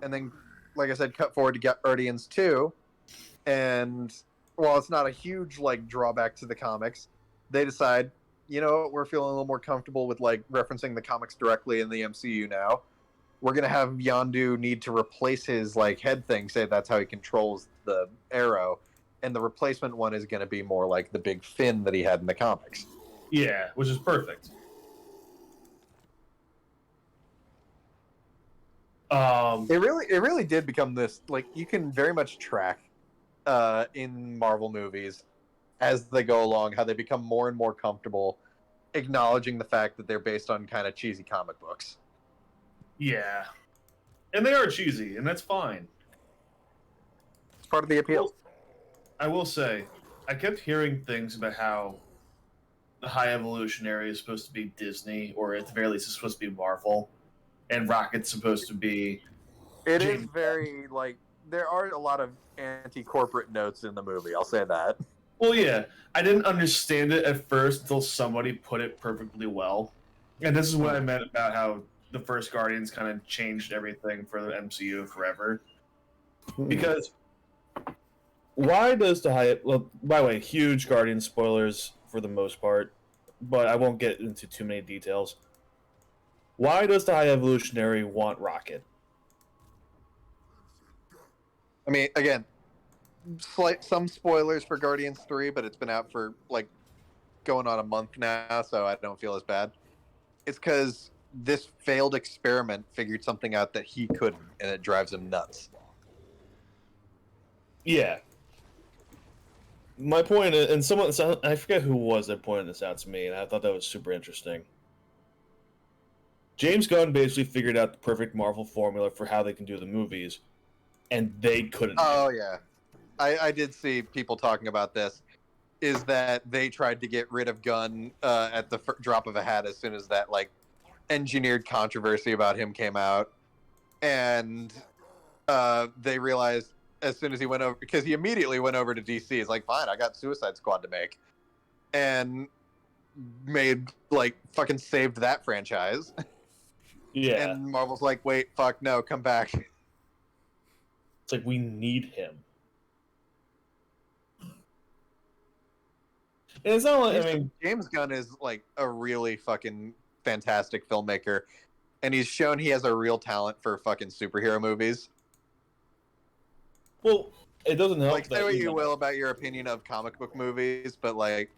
And then, like I said, cut forward to Guardians 2, and while it's not a huge like drawback to the comics, they decide, you know, we're feeling a little more comfortable with like referencing the comics directly in the MCU now. We're gonna have Yondu need to replace his like head thing, say that's how he controls the arrow, and the replacement one is gonna be more like the big fin that he had in the comics. Yeah, which is perfect. It really did become this, like, you can very much track in Marvel movies as they go along how they become more and more comfortable acknowledging the fact that they're based on kind of cheesy comic books. Yeah. And they are cheesy, and that's fine. It's part of the appeal. I will say, I kept hearing things about how the High Evolutionary is supposed to be Disney, or at the very least, it's supposed to be Marvel, and Rocket's supposed to be. It is very, like, there are a lot of anti-corporate notes in the movie, I'll say that. Well, yeah, I didn't understand it at first until somebody put it perfectly well. And this is what I meant about how the first Guardians kind of changed everything for the MCU forever. Because why does the High... Well, by the way, huge Guardian spoilers for the most part, but I won't get into too many details. Why does the High Evolutionary want Rocket? I mean, again, some spoilers for Guardians 3, but it's been out for, like, going on a month now, so I don't feel as bad. It's because this failed experiment figured something out that he couldn't, and it drives him nuts. Yeah. My point, and someone, I forget who was that pointed this out to me, and I thought that was super interesting. James Gunn basically figured out the perfect Marvel formula for how they can do the movies, and they couldn't. Oh, yeah. I did see people talking about this, is that they tried to get rid of Gunn at the drop of a hat as soon as that, like, engineered controversy about him came out. And they realized as soon as he went over, because he immediately went over to DC, he's like, fine, I got Suicide Squad to make. And made, like, fucking saved that franchise. Yeah. And Marvel's like, wait, fuck, no, come back. It's like, we need him. And it's not like, I mean, James Gunn is like a really fucking fantastic filmmaker, and he's shown he has a real talent for fucking superhero movies. well, it doesn't help. Like, say what you will about your opinion of comic book movies, but like,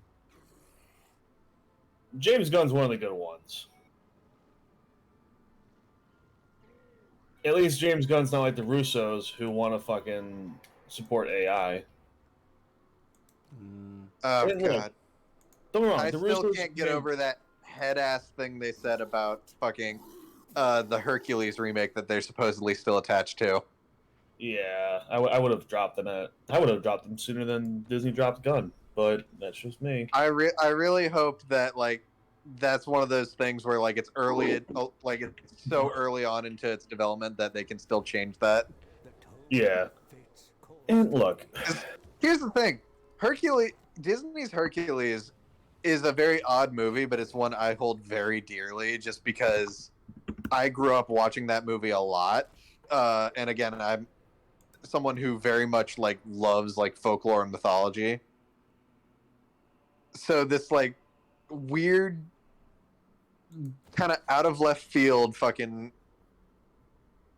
James Gunn's one of the good ones. At least James Gunn's not like the Russos who want to fucking support AI. oh Yeah, god, Don't get me wrong, I the still Russos can't get over that head ass thing they said about fucking the Hercules remake that they're supposedly still attached to. Yeah, I would have dropped them I would have dropped them sooner than Disney dropped Gun, but that's just me. I really hope that like that's one of those things where like it's early, like it's so early on into its development that they can still change that. Yeah. And look, Here's the thing, Disney's Hercules is a very odd movie, but it's one I hold very dearly just because I grew up watching that movie a lot. And again, I'm someone who very much like loves like folklore and mythology. So this like weird kind of out of left field fucking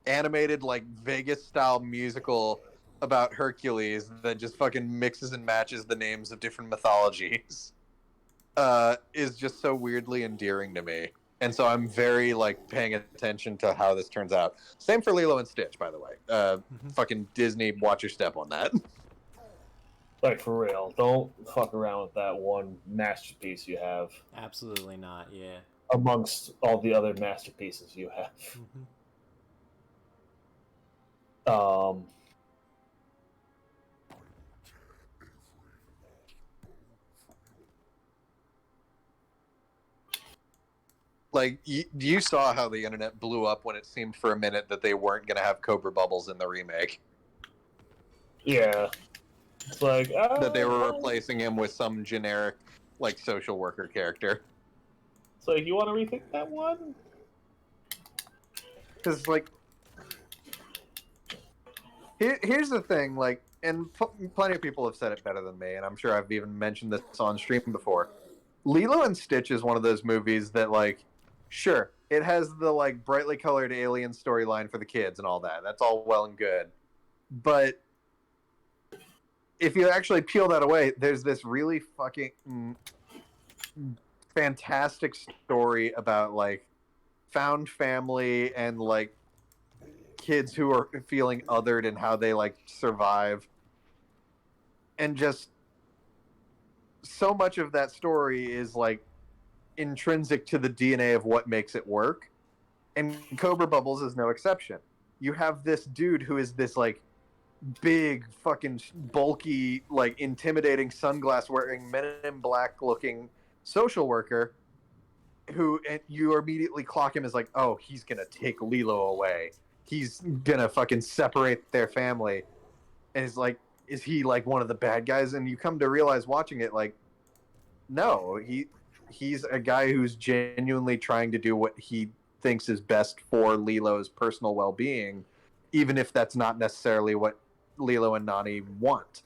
animated like Vegas style musical about Hercules that just fucking mixes and matches the names of different mythologies is just so weirdly endearing to me. And so I'm very like paying attention to how this turns out. Same for Lilo and Stitch, by the way. Fucking Disney, watch your step on that. Like, for real, don't fuck around with that one masterpiece you have Absolutely not. Yeah. amongst all the other masterpieces you have. Um, Like you saw how the internet blew up when it seemed for a minute that they weren't going to have Cobra Bubbles in the remake. yeah. It's like, That they were replacing him with some generic like social worker character. It's like, you want to rethink that one? Because like, here's the thing, like, and plenty of people have said it better than me, and I'm sure I've even mentioned this on stream before. Lilo and Stitch is one of those movies that, like, sure, it has the like brightly colored alien storyline for the kids and all that. That's all well and good, but if you actually peel that away, there's this really fucking fantastic story about like found family and like kids who are feeling othered and how they like survive, and just so much of that story is like intrinsic to the DNA of what makes it work, and Cobra Bubbles is no exception. You have this dude who is this like big fucking bulky like intimidating sunglass wearing Men in Black looking social worker who, and you immediately clock him as like, oh, he's gonna take Lilo away, he's gonna fucking separate their family, and it's like, is he like one of the bad guys? And you come to realize watching it, like, no, he's a guy who's genuinely trying to do what he thinks is best for Lilo's personal well-being, even if that's not necessarily what Lilo and Nani want.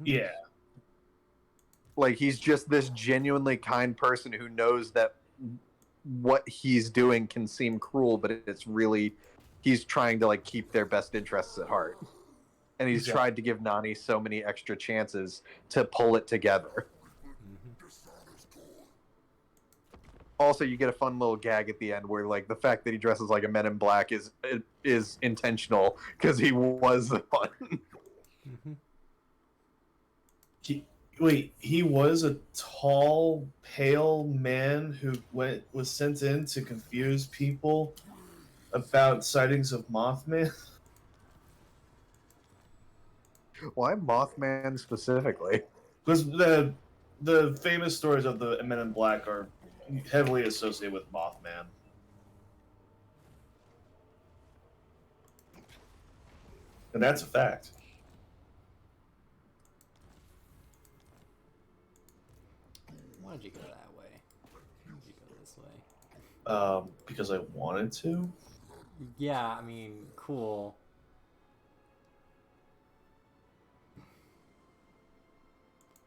Yeah. Like, he's just this genuinely kind person who knows that what he's doing can seem cruel, but it's really, he's trying to like keep their best interests at heart. And he's tried to give Nani so many extra chances to pull it together. Also, you get a fun little gag at the end where, like, the fact that he dresses like a Men in Black is intentional because he was the one. He was a tall, pale man who was sent in to confuse people about sightings of Mothman. Why Mothman specifically? Because the famous stories of the Men in Black are heavily associated with Mothman. And that's a fact. Why'd you go that way? Why'd you go this way? Because I wanted to. Yeah, I mean, cool.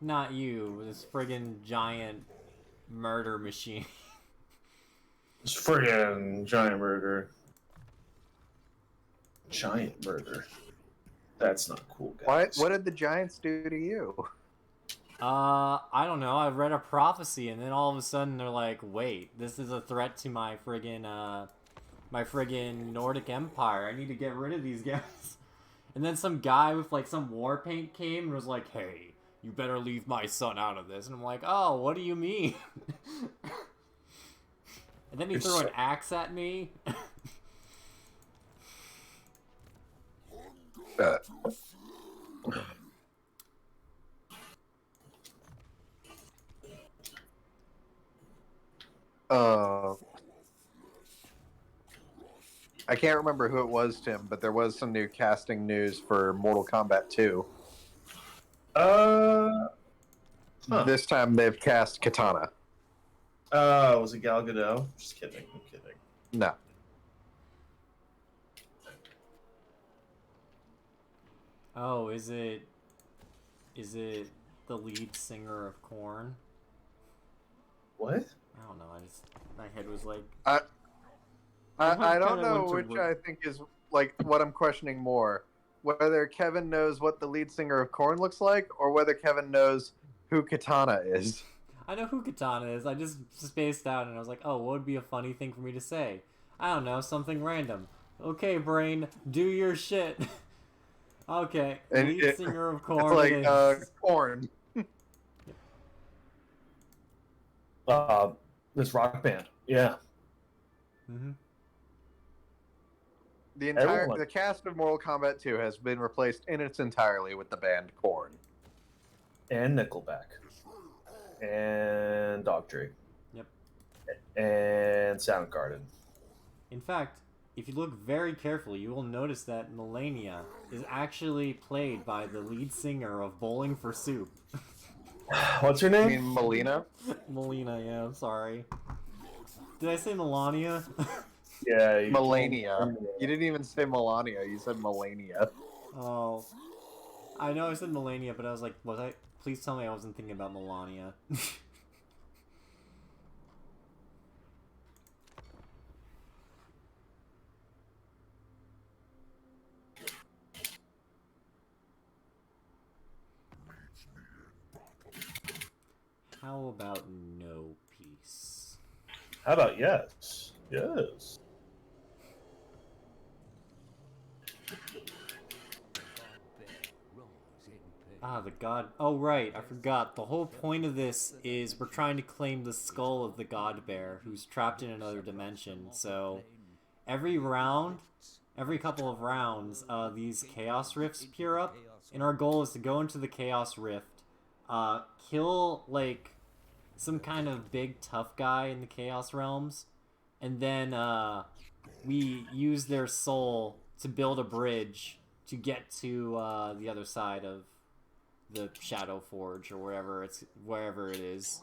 Not you, this friggin' giant murder machine. It's friggin' giant murder. Giant murder. That's not cool, guys. What did the Giants do to you? I don't know. I read a prophecy, and then all of a sudden they're like, "Wait, this is a threat to my friggin' Nordic Empire. I need to get rid of these guys." And then some guy with like some war paint came and was like, "Hey, you better leave my son out of this." And I'm like, "Oh, what do you mean?" And then he threw an axe at me. I can't remember who it was, Tim, but there was some new casting news for Mortal Kombat 2. This time they've cast Katana. Was it Gal Gadot? Just kidding. I'm kidding. No. Oh, is it the lead singer of Korn? What? I don't know. My head was like, I don't kinda know went to which I think is like what I'm questioning more, whether Kevin knows what the lead singer of Korn looks like, or whether Kevin knows who Katana is. I know who Katana is. I just spaced out and I was like, oh, what would be a funny thing for me to say? I don't know, something random. Okay, brain, do your shit. Okay, And lead singer of Korn. It's like Korn. This rock band. Yeah. Mm-hmm. The cast of Mortal Kombat 2 has been replaced in its entirely with the band Korn. And Nickelback. And Dogtree. Yep. And Soundgarden. In fact, if you look very carefully, you will notice that Melania is actually played by the lead singer of Bowling for Soup. What's her I name? mean, Melina? Melina, yeah, I'm sorry. Did I say Melania? Yeah. Melania. You didn't even say Melania, you said Melania. Oh. I know I said Melania, but I was like, was I? Please tell me I wasn't thinking about Melania. How about no peace? How about yes? Yes. Ah, the god. Oh, right, I forgot. The whole point of this is we're trying to claim the skull of the god bear, who's trapped in another dimension. So, every round, every couple of rounds, these chaos rifts appear up, and our goal is to go into the chaos rift, kill, like, some kind of big tough guy in the chaos realms, and then, we use their soul to build a bridge to get to, the other side of the Shadow Forge, or wherever it is.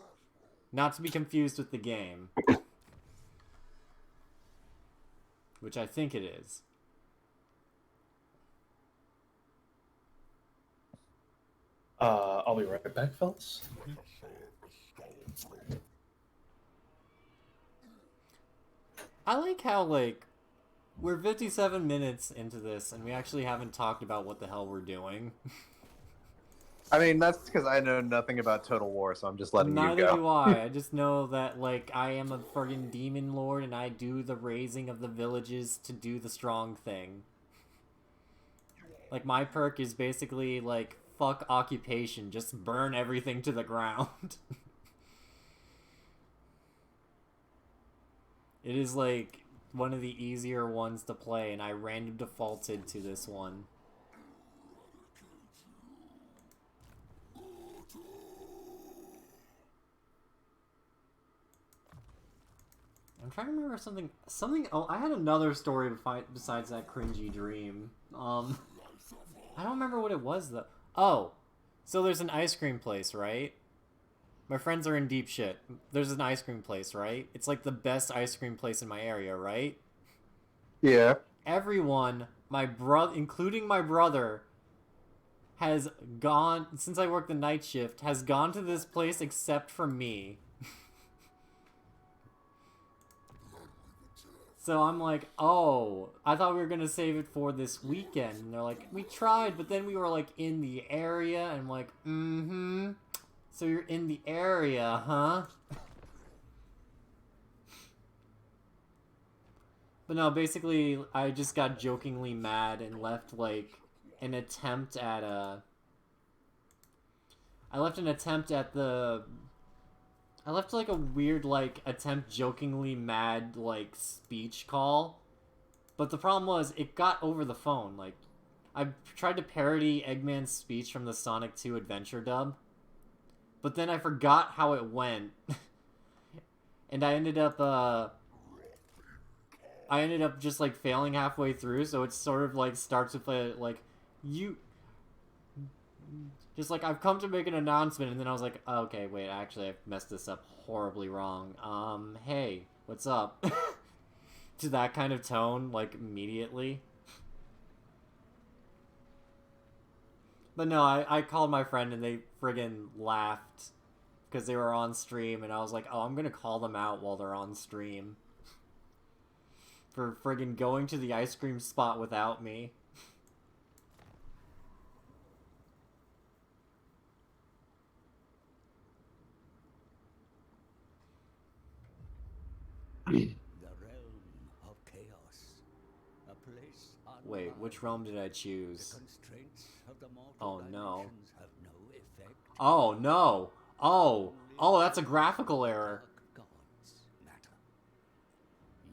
Not to be confused with the game. Which I think it is. I'll be right back, fellas. I like how, like, we're 57 minutes into this, and we actually haven't talked about what the hell we're doing. I mean, that's because I know nothing about Total War, so I'm just letting Neither you go. do I. I just know that, like, I am a friggin' demon lord, and I do the raising of the villages to do the strong thing. Like, my perk is basically, like, fuck occupation, just burn everything to the ground. It is, like, one of the easier ones to play, and I random defaulted to this one. I'm trying to remember something. Oh, I had another story besides that cringy dream. I don't remember what it was though. Oh, so there's an ice cream place, right? My friends are in deep shit. There's an ice cream place, right? It's like the best ice cream place in my area, right? Yeah. Everyone, including my brother, has gone, since I work the night shift, has gone to this place except for me. So I'm like, oh, I thought we were going to save it for this weekend. And they're like, we tried, but then we were, like, in the area. And I'm like, mm-hmm. So you're in the area, huh? But no, basically, I just got jokingly mad and left, like, an attempt at a... I left like a weird, like, attempt jokingly mad, like, speech call. But the problem was, it got over the phone. Like, I tried to parody Eggman's speech from the Sonic 2 Adventure dub. But then I forgot how it went. And I ended up just, like, failing halfway through. So it sort of, like, starts with, like, just like, I've come to make an announcement, and then I was like, oh, okay, wait, actually, I've messed this up horribly wrong. Hey, what's up? To that kind of tone, like, immediately. But no, I called my friend, and they friggin' laughed, because they were on stream, and I was like, oh, I'm gonna call them out while they're on stream. for friggin' going to the ice cream spot without me. Wait, which realm did I choose? Oh no. Oh no! Oh! Oh, that's a graphical error.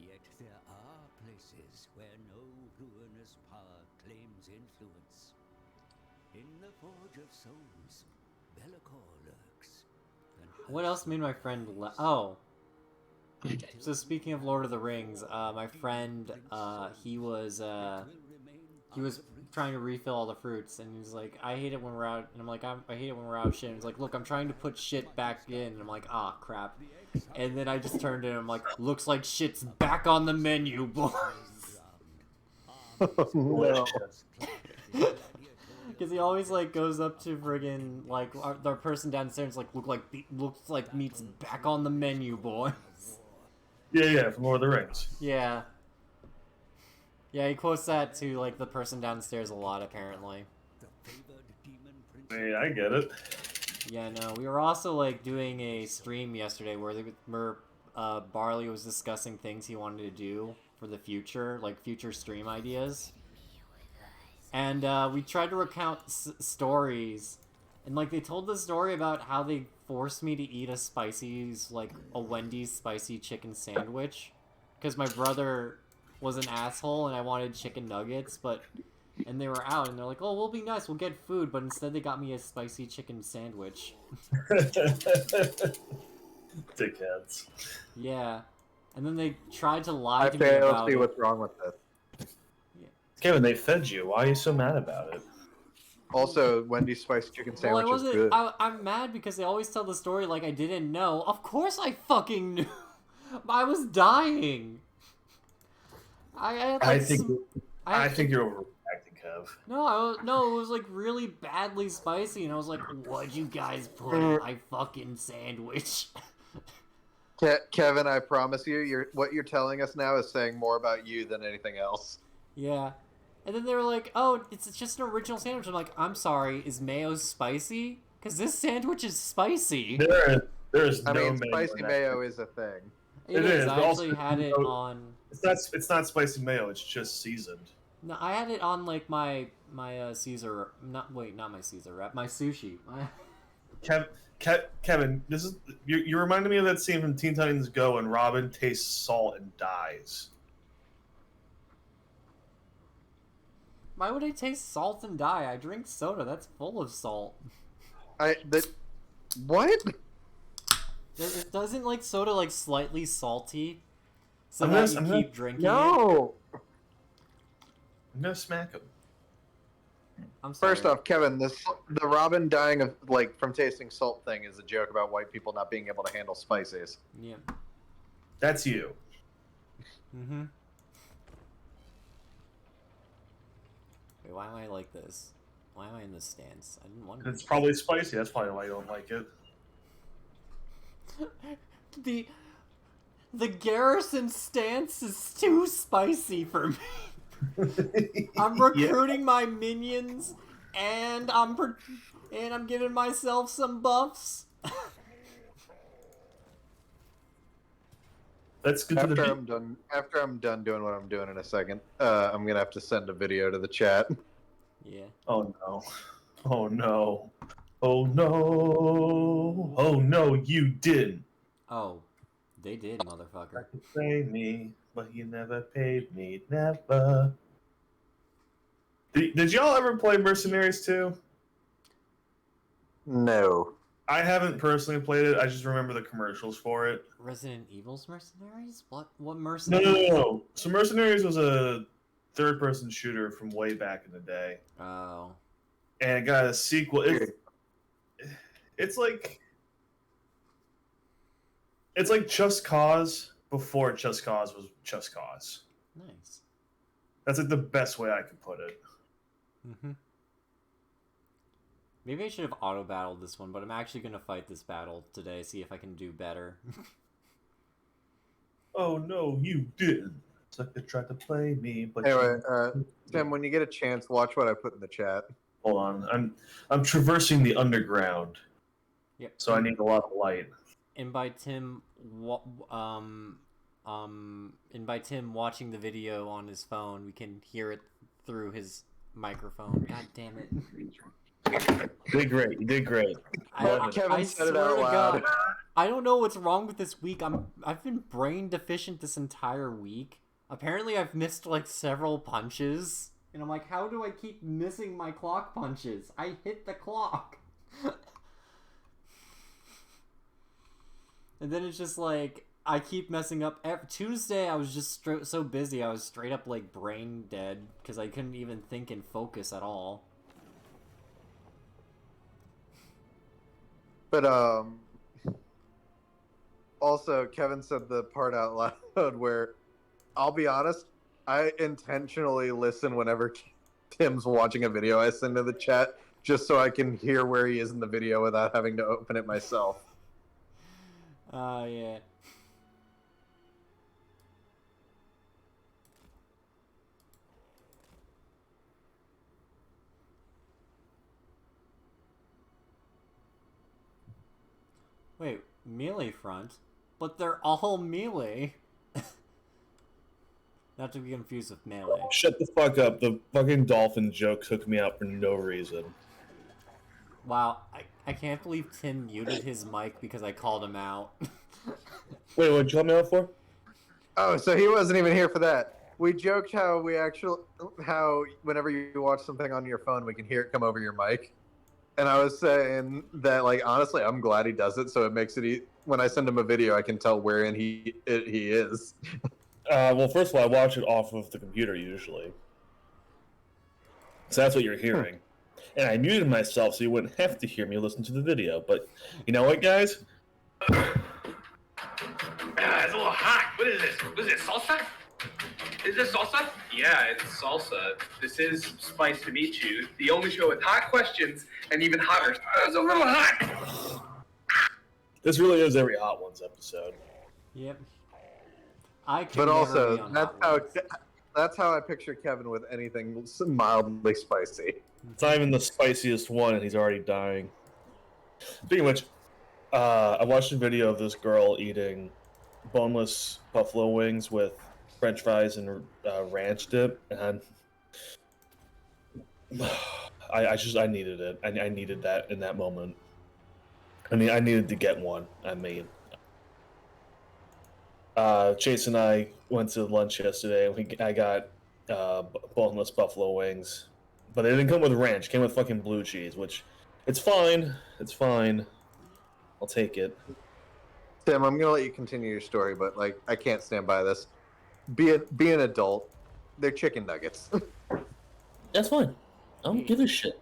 Yet there are places where no ruinous power claims influence. In the Forge of Souls, Be'lakor lurks. What else made my friend oh. So speaking of Lord of the Rings, my friend, he was trying to refill all the fruits, and he's like, I hate it when we're out, and I'm like, I hate it when we're out of shit, and he's like, look, I'm trying to put shit back in, and I'm like, ah, crap. And then I just turned to him, I'm like, looks like shit's back on the menu, boys. No. Because he always, like, goes up to friggin', like, the person downstairs, like, looks like meat's back on the menu, boys. Yeah, from Lord of the Rings. Yeah. Yeah, he quotes that to, like, the person downstairs a lot, apparently. Hey, I get it. Yeah, no, we were also, like, doing a stream yesterday where Barley was discussing things he wanted to do for the future, like, future stream ideas. And, we tried to recount stories, and, like, they told the story about how they forced me to eat a Wendy's spicy chicken sandwich, because my brother was an asshole and I wanted chicken nuggets, and they were out, and they're like, oh, we'll be nice, we'll get food, but instead they got me a spicy chicken sandwich. Dickheads. Yeah. And then they tried to lie I to me fail to about see it. what's wrong with this. Kevin, they fed you. Why are you so mad about it? Also, Wendy's spicy chicken Well, sandwich is good. I'm mad because they always tell the story like I didn't know. Of course I fucking knew. I was dying. I had, like, I think you're overreacting, Kev. No, it was like really badly spicy, and I was like, "What'd you guys put in my fucking sandwich?" Kevin, I promise you, what you're telling us now is saying more about you than anything else. Yeah, and then they were like, "Oh, it's just an original sandwich." I'm like, "I'm sorry, is mayo spicy? Because this sandwich is spicy." There is I no mean, mayo spicy in that mayo thing. is a thing. It is. but I also, actually had it on. It's not spicy mayo. It's just seasoned. No, I had it on like my Caesar. Not my Caesar wrap. My sushi. Kevin, this is you reminded me of that scene from Teen Titans Go when Robin tastes salt and dies. Why would I taste salt and die? I drink soda. That's full of salt. What? Doesn't like soda like slightly salty? So I'm that gonna- you I'm keep drinking it? No. I'm gonna smack him. I'm sorry. First off, Kevin, the Robin dying of from tasting salt thing is a joke about white people not being able to handle spices. Yeah. That's you. Mm-hmm. Wait, why am I like this? Why am I in this stance? I didn't want to. It's probably spicy. That's probably why you don't like it. The Garrison stance is too spicy for me. I'm recruiting my minions, and I'm giving myself some buffs. That's good After I'm done doing what I'm doing in a second, I'm gonna have to send a video to the chat. Yeah. Oh no. Oh no. Oh no. Oh no, you didn't. Oh, they did, motherfucker. You pay me, but you never paid me. Never. Did y'all ever play Mercenaries 2? No. I haven't personally played it. I just remember the commercials for it. Resident Evil's Mercenaries? What No. Mercenaries? So Mercenaries was a third-person shooter from way back in the day. Oh. And it got a sequel. It's like Just Cause before Just Cause was Just Cause. Nice. That's like the best way I could put it. Mm-hmm. Maybe I should have auto-battled this one, but I'm actually going to fight this battle today, see if I can do better. Oh no, you didn't. Sucker tried to play me, but Anyway, Tim, when you get a chance, watch what I put in the chat. hold on. I'm traversing the underground, Yep. so I need a lot of light. Invite Tim. Invite Tim watching the video on his phone. We can hear it through his microphone. God damn it! You did great. You did great. Kevin said it swear out to loud. God, I don't know what's wrong with this week. I've been brain deficient this entire week. Apparently, I've missed like several punches, and I'm like, how do I keep missing my clock punches? I hit the clock. And then it's just like I keep messing up. Tuesday, I was just so busy. I was straight up like brain dead because I couldn't even think and focus at all. But also Kevin said the part out loud where, I'll be honest, I intentionally listen whenever Tim's watching a video I send to the chat just so I can hear where he is in the video without having to open it myself. Yeah. Wait, melee front? But they're all melee. Not to be confused with melee. Shut the fuck up. The fucking dolphin joke took me out for no reason. Wow, I can't believe Tim muted his mic because I called him out. Wait, what'd you call me out for? Oh, so he wasn't even here for that. We joked how whenever you watch something on your phone, we can hear it come over your mic. And I was saying that, like, honestly, I'm glad he does it, so it makes it when I send him a video, I can tell wherein he is. Well, first of all, I watch it off of the computer usually. So that's what you're hearing. And I muted myself so you wouldn't have to hear me listen to the video. But you know what, guys? It's a little hot. What is this? What is it, salsa? Is this salsa? Yeah, it's salsa. This is Spice to Meet You, the only show with hot questions and even hotter. It's a little hot. This really is every Hot Ones episode. Yep. I can But never also, be on that's Hot Ones. that's how I picture Kevin with anything mildly spicy. It's not even the spiciest one, and he's already dying. Speaking of which, I watched a video of this girl eating boneless buffalo wings with French fries and ranch dip, and I needed it. I needed that in that moment. I mean, I needed to get one. Chase and I went to lunch yesterday, and I got boneless buffalo wings, but they didn't come with ranch. It came with fucking blue cheese, which it's fine. It's fine. I'll take it. Tim, I'm gonna let you continue your story, but like I can't stand by this. Be an adult. They're chicken nuggets. That's fine. I don't give a shit.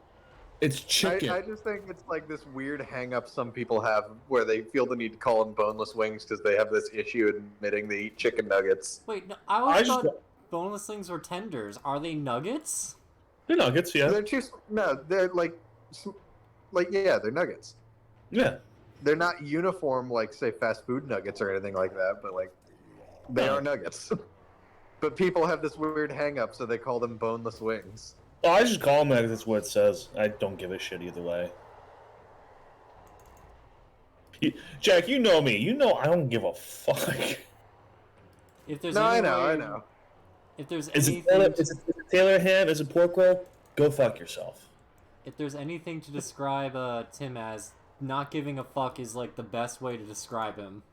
It's chicken. I just think it's like this weird hang up some people have where they feel the need to call them boneless wings because they have this issue admitting they eat chicken nuggets. Wait, no, I always just- thought boneless things were tenders. Are they nuggets? They're nuggets, yeah. They're just they're like yeah, they're nuggets. Yeah. They're not uniform like say fast food nuggets or anything like that, but like they No. are nuggets. But people have this weird hang up, so they call them boneless wings. Well, I just call them that. That's what it says. I don't give a shit either way. Jack, you know me. You know I don't give a fuck. If there's No, I any know, way- I know. If there's Is it, anything, is it Taylor ham? Is it pork roll? Go fuck yourself. if there's anything to describe Tim as, not giving a fuck is like the best way to describe him.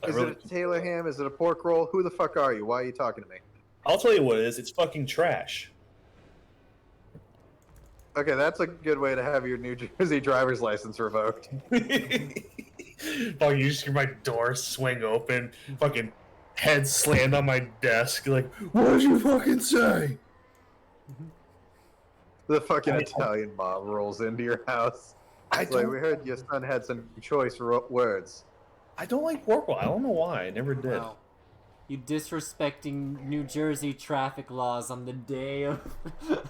Is it a Taylor ham? Is it a pork roll? Who the fuck are you? Why are you talking to me? I'll tell you what it is. It's fucking trash. Okay, that's a good way to have your New Jersey driver's license revoked. Fuck, you just hear my door swing open, fucking head slammed on my desk. Like, what did you fucking say? The fucking Italian mob rolls into your house. It's like, we heard your son had some choice words. I don't like pork roll. I don't know why. I never did. Wow. You disrespecting New Jersey traffic laws on the day of.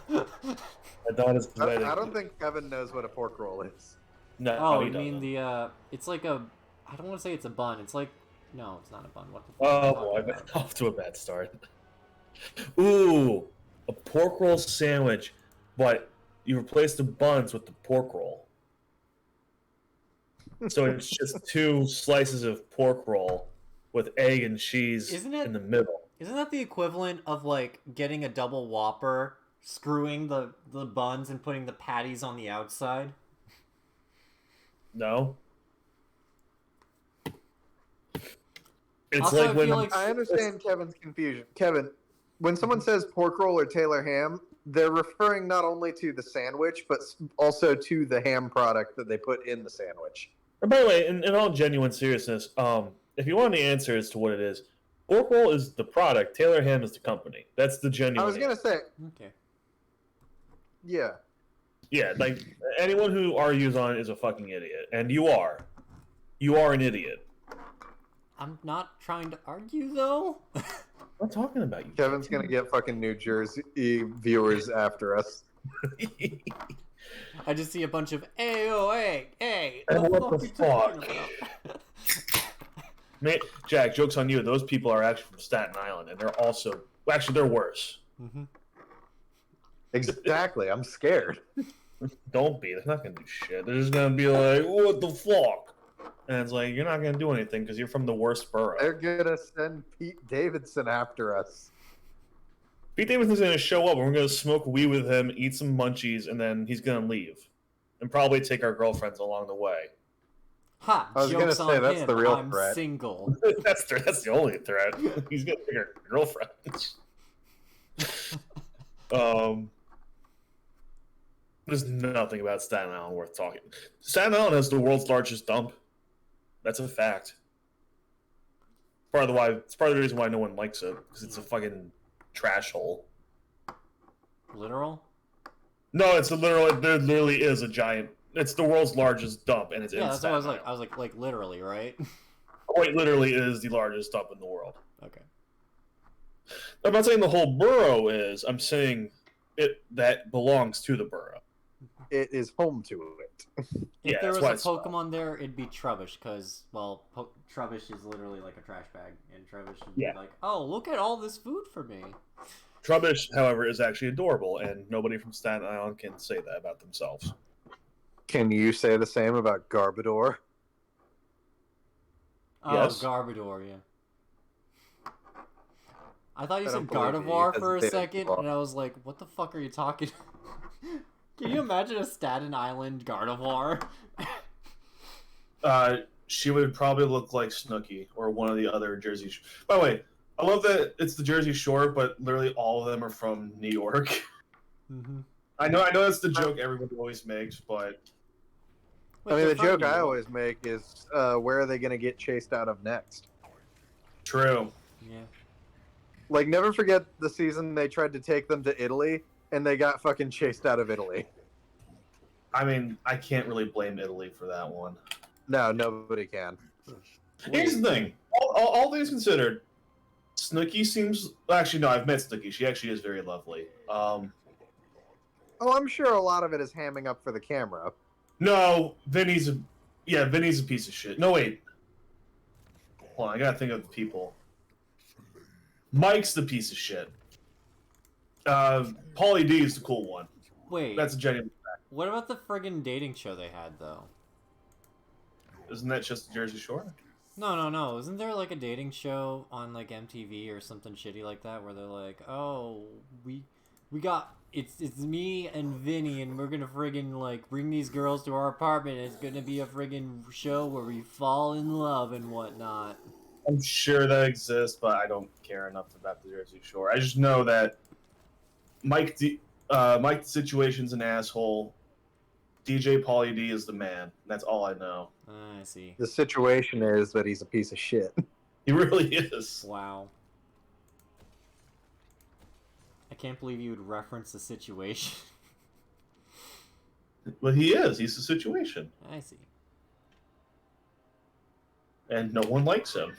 I thought it's pathetic. I don't think Kevin knows what a pork roll is. No, Oh, he you mean doesn't. it's like a, I don't want to say it's a bun. It's like No, it's not a bun. What the fuck? Oh am I boy, talking about? off to a bad start. Ooh, a pork roll sandwich, but you replace the buns with the pork roll. So it's just 2 slices of pork roll with egg and cheese Isn't it- in the middle. Isn't that the equivalent of like getting a double Whopper, screwing the buns, and putting the patties on the outside? No. It's Also, I like when feel like- I understand Kevin's confusion. Kevin, when someone says pork roll or Taylor ham, they're referring not only to the sandwich, but also to the ham product that they put in the sandwich. And by the way, in all genuine seriousness, if you want the answer as to what it is, pork roll is the product. Taylor ham is the company. That's the genuine. I was going to say, Okay. yeah. Yeah, like anyone who argues on it is a fucking idiot, and you are. You are an idiot. I'm not trying to argue though. I'm talking about you. Kevin's going to get fucking New Jersey viewers after us. I just see a bunch of hey, And what are the you talking about? Man, Jack, joke's on you. Those people are actually from Staten Island, and they're also actually they're worse. Mm-hmm. Exactly. I'm scared. Don't be. They're not gonna do shit. They're just gonna be like, "What the fuck?" And it's like you're not gonna do anything because you're from the worst borough. They're going to send Pete Davidson after us. Pete Davidson's gonna show up, and we're gonna smoke weed with him, eat some munchies, and then he's gonna leave, and probably take our girlfriends along the way. Ha! I was gonna Joke's say, on that's him. the real I'm threat. single. that's the only threat. He's gonna take our girlfriends. There's nothing about Staten Island worth talking. Staten Island has the world's largest dump. That's a fact. It's part of the reason why no one likes it because it's a fucking trash hole. Literal? No, there literally is a giant. It's the world's largest dump, and it's Yeah, in that's what I Staten was like. I was like literally, right? Quite literally is the largest dump in the world. Okay. I'm not saying the whole borough is. I'm saying that belongs to the borough. It is home to it. If Yeah, there that's was why a it's Pokemon there, it'd be Trubbish, because, well, Trubbish is literally like a trash bag, and Trubbish would Yeah. be like, oh, look at all this food for me. Trubbish, however, is actually adorable, and nobody from Staten Island can say that about themselves. Can you say the same about Garbodor? Oh, Yes. Garbodor, yeah. I thought you I said don't believe you. Gardevoir for a Hesitated second, too long. and I was like, what the fuck are you talking Can you imagine a Staten Island Gardevoir? She would probably look like Snooki or one of the other Jersey. By the way, I love that it's the Jersey Shore, but literally all of them are from New York. Mm-hmm. I know that's the joke everybody always makes, but I mean, the joke I always make is, where are they going to get chased out of next? true. Yeah. Like, never forget the season they tried to take them to Italy, and they got fucking chased out of Italy. I mean, I can't really blame Italy for that one. No, nobody can. Here's the thing: all things considered, Snooki seems. Actually, no, I've met Snooki. She actually is very lovely. Oh, I'm sure a lot of it is hamming up for the camera. No, Vinny's a piece of shit. No, wait. Hold on, I gotta think of the people. Mike's the piece of shit. Pauly D is the cool one. Wait, That's a genuine. what about the friggin' dating show they had, though? Isn't that just Jersey Shore? No. Isn't there like a dating show on like MTV or something shitty like that where they're like, oh, we got it's me and Vinny and we're gonna friggin' like bring these girls to our apartment and it's gonna be a friggin' show where we fall in love and whatnot. I'm sure that exists, but I don't care enough about the Jersey Shore. I just know that Mike the Situation's an asshole. DJ Pauly D is the man. That's all I know. I see. The situation is that he's a piece of shit. He really is. Wow. I can't believe you would reference the situation. But he is. He's the Situation. I see. And no one likes him.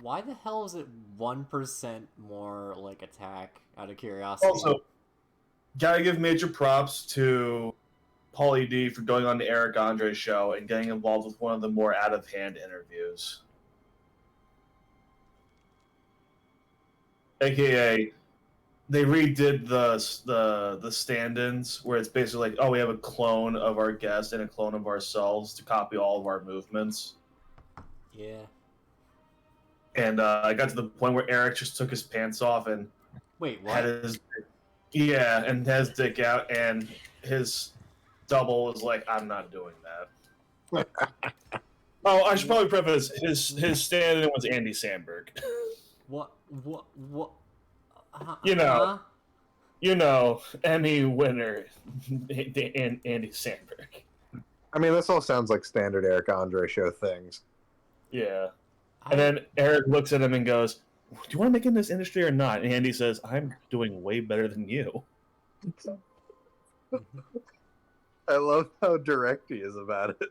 Why the hell is it 1% more like attack out of curiosity? Also, gotta give major props to Pauly D for going on the Eric Andre show and getting involved with one of the more out of hand interviews. AKA, they redid the stand-ins where it's basically like, oh, we have a clone of our guest and a clone of ourselves to copy all of our movements. Yeah. And I got to the point where Eric just took his pants off and Wait, had what? his and had his dick out, and his double was like, I'm not doing that. Oh, I should probably preface his stand-in was Andy Samberg. What? You know. Huh? You know, Emmy winner, Andy Samberg. I mean, this all sounds like standard Eric Andre show things. Yeah. And then Eric looks at him and goes, do you want to make it in this industry or not? And Andy says, I'm doing way better than you. I love how direct he is about it.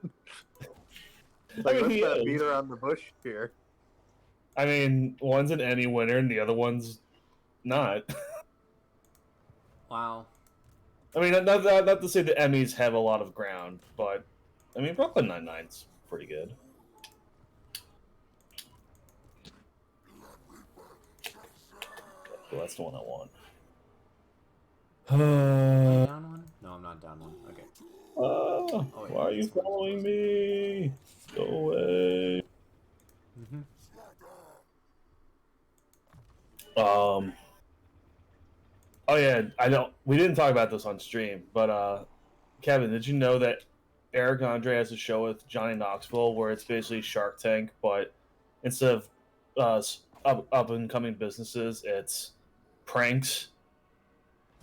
Like, I mean, let's he not is. beat around the bush here. I mean, one's an Emmy winner and the other one's not. Wow. I mean, not to say the Emmys have a lot of ground, but I mean, Brooklyn Nine-Nine's pretty good. Well, that's the one I want. Down one? No, I'm not down one. Okay. Why are you following me? Go away. Mm-hmm. Oh yeah, I don't. We didn't talk about this on stream, but Kevin, did you know that Eric Andre has a show with Johnny Knoxville where it's basically Shark Tank, but instead of up and coming businesses, it's pranks.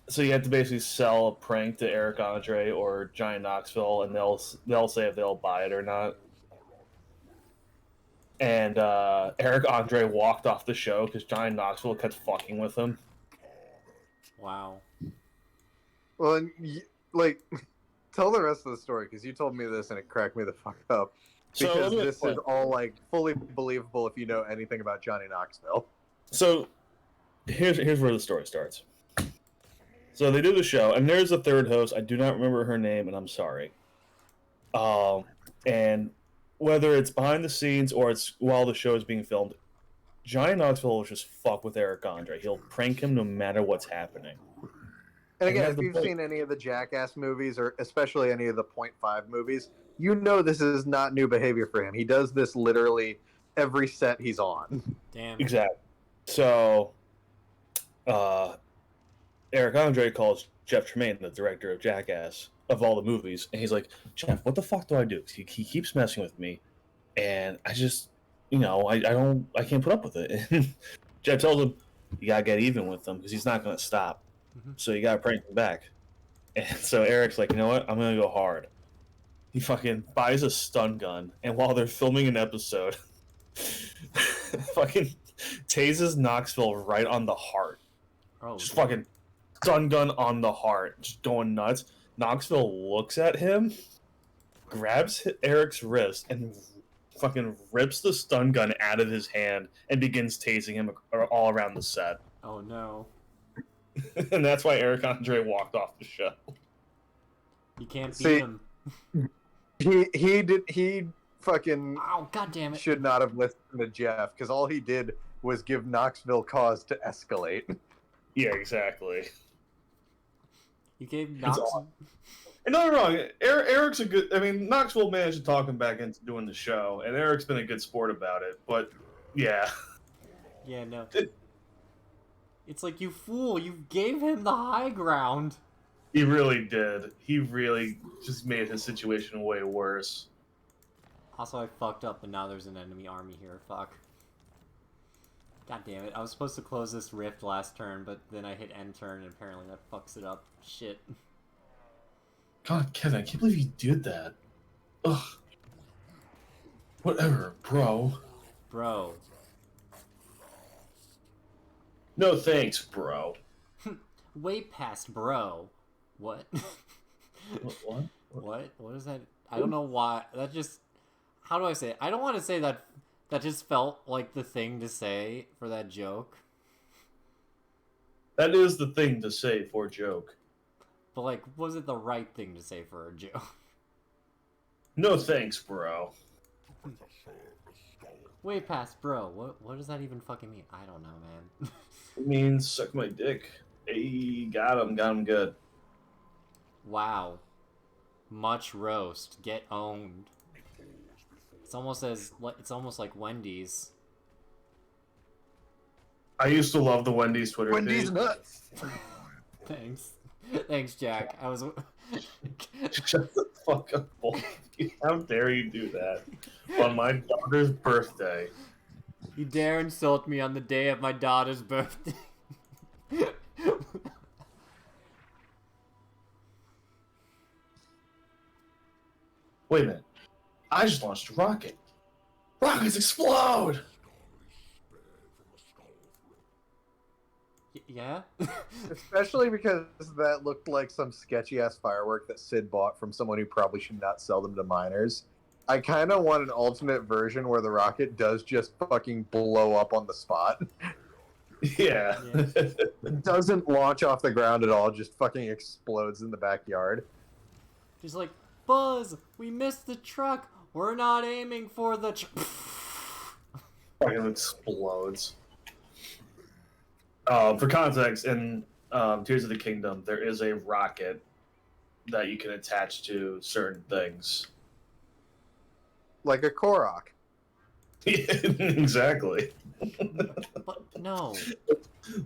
So you have to basically sell a prank to Eric Andre or Johnny Knoxville, and they'll say if they'll buy it or not. And Eric Andre walked off the show because Johnny Knoxville kept fucking with him. Wow. Well, and like, tell the rest of the story, because you told me this and it cracked me the fuck up. Because this is all, like, fully believable if you know anything about Johnny Knoxville. So here's where the story starts. So they do the show, and there's a third host. I do not remember her name, and I'm sorry. And whether it's behind the scenes or it's while the show is being filmed, Johnny Knoxville will just fuck with Eric Andre. He'll prank him no matter what's happening. And again, that's if the you've point. seen any of the Jackass movies, or especially any of the .5 movies, you know this is not new behavior for him. He does this literally every set he's on. Damn. Exactly. So, Eric Andre calls Jeff Tremaine, the director of Jackass, of all the movies, and he's like, Jeff, what the fuck do I do? 'Cause he keeps messing with me, and I just, I can't put up with it. And Jeff tells him, you gotta get even with him because he's not gonna stop. Mhm. So you gotta prank him back. And so Eric's like, you know what? I'm gonna go hard. He fucking buys a stun gun, and while they're filming an episode, fucking tases Knoxville right on the heart. Oh, Just damn. fucking stun gun on the heart, just going nuts. Knoxville looks at him, grabs Eric's wrist, and fucking rips the stun gun out of his hand and begins tasing him all around the set. Oh no. And that's why Eric Andre walked off the show. You can't beat See- him. He fucking Oh, god damn it. should not have listened to Jeff, because all he did was give Knoxville cause to escalate. Yeah, exactly. You gave Knox. awesome. And don't get me wrong, Eric's a good. I mean, Knoxville managed to talk him back into doing the show, and Eric's been a good sport about it. But yeah, Yeah, no. It's like, you fool, you gave him the high ground. he really did. He really just made his situation way worse. Also, I fucked up and now there's an enemy army here. Fuck. God damn it. I was supposed to close this rift last turn, but then I hit end turn and apparently that fucks it up. Shit. God, Kevin, I can't believe you did that. Ugh. Whatever, bro. Bro. No thanks, bro. Way past bro. What? What? What? What is that? I don't know why. That just... How do I say it? I don't want to say that... That just felt like the thing to say for that joke. That is the thing to say for a joke. But, like, was it the right thing to say for a joke? No thanks, bro. Way past bro. What does that even fucking mean? I don't know, man. It means suck my dick. Hey, got him good. Wow. Much roast. Get owned. It's almost like Wendy's. I used to love the Wendy's Twitter Wendy's feed. nuts. Thanks. Thanks, Jack. I was Shut the fuck up, both of you. How dare you do that on my daughter's birthday? You dare insult me on the day of my daughter's birthday. Wait a minute. I just launched a rocket. Rockets explode! Yeah? Especially because that looked like some sketchy ass firework that Sid bought from someone who probably should not sell them to minors. I kind of want an alternate version where the rocket does just fucking blow up on the spot. Yeah. It doesn't launch off the ground at all, just fucking explodes in the backyard. Just like, Buzz, we missed the truck. We're not aiming for the Fucking explodes. For context, in Tears of the Kingdom, there is a rocket that you can attach to certain things. Like a Korok. Exactly. But no.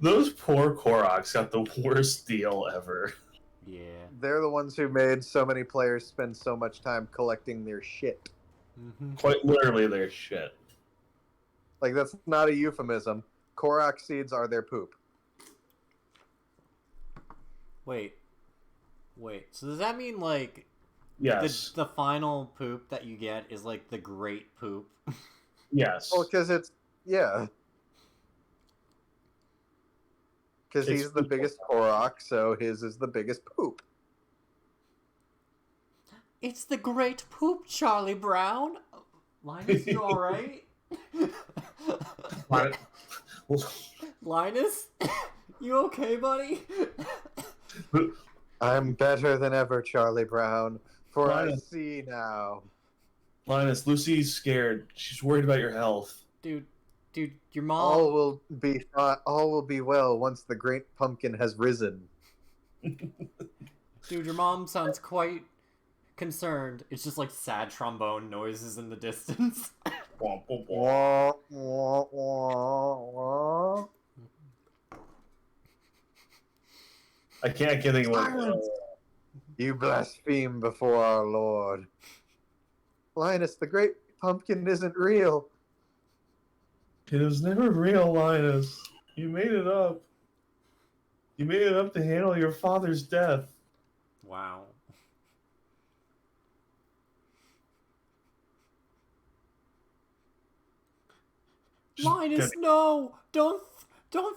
Those poor Koroks got the worst deal ever. Yeah. They're the ones who made so many players spend so much time collecting their shit. Mm-hmm. Quite literally their shit. Like, that's not a euphemism. Korok seeds are their poop. Wait. So does that mean, like, Yes. the final poop that you get is, like, the great poop? Yes. Well, because it's... Yeah. Because It's he's the biggest Korok, so his is the biggest poop. It's the great poop, Charlie Brown. Linus, you alright? What? Linus? You okay, buddy? I'm better than ever, Charlie Brown, for I Linus. see now. Linus, Lucy's scared. She's worried about your health. Dude, your mom... All will be well once the great pumpkin has risen. Dude, your mom sounds quite concerned. It's just like sad trombone noises in the distance. Womp, womp, womp. Wah, wah, wah, wah. I can't think of what. Silence. You blaspheme before our Lord. Linus, the great pumpkin isn't real. It was never real, Linus. You made it up. You made it up to handle your father's death. Wow. Linus, no! Don't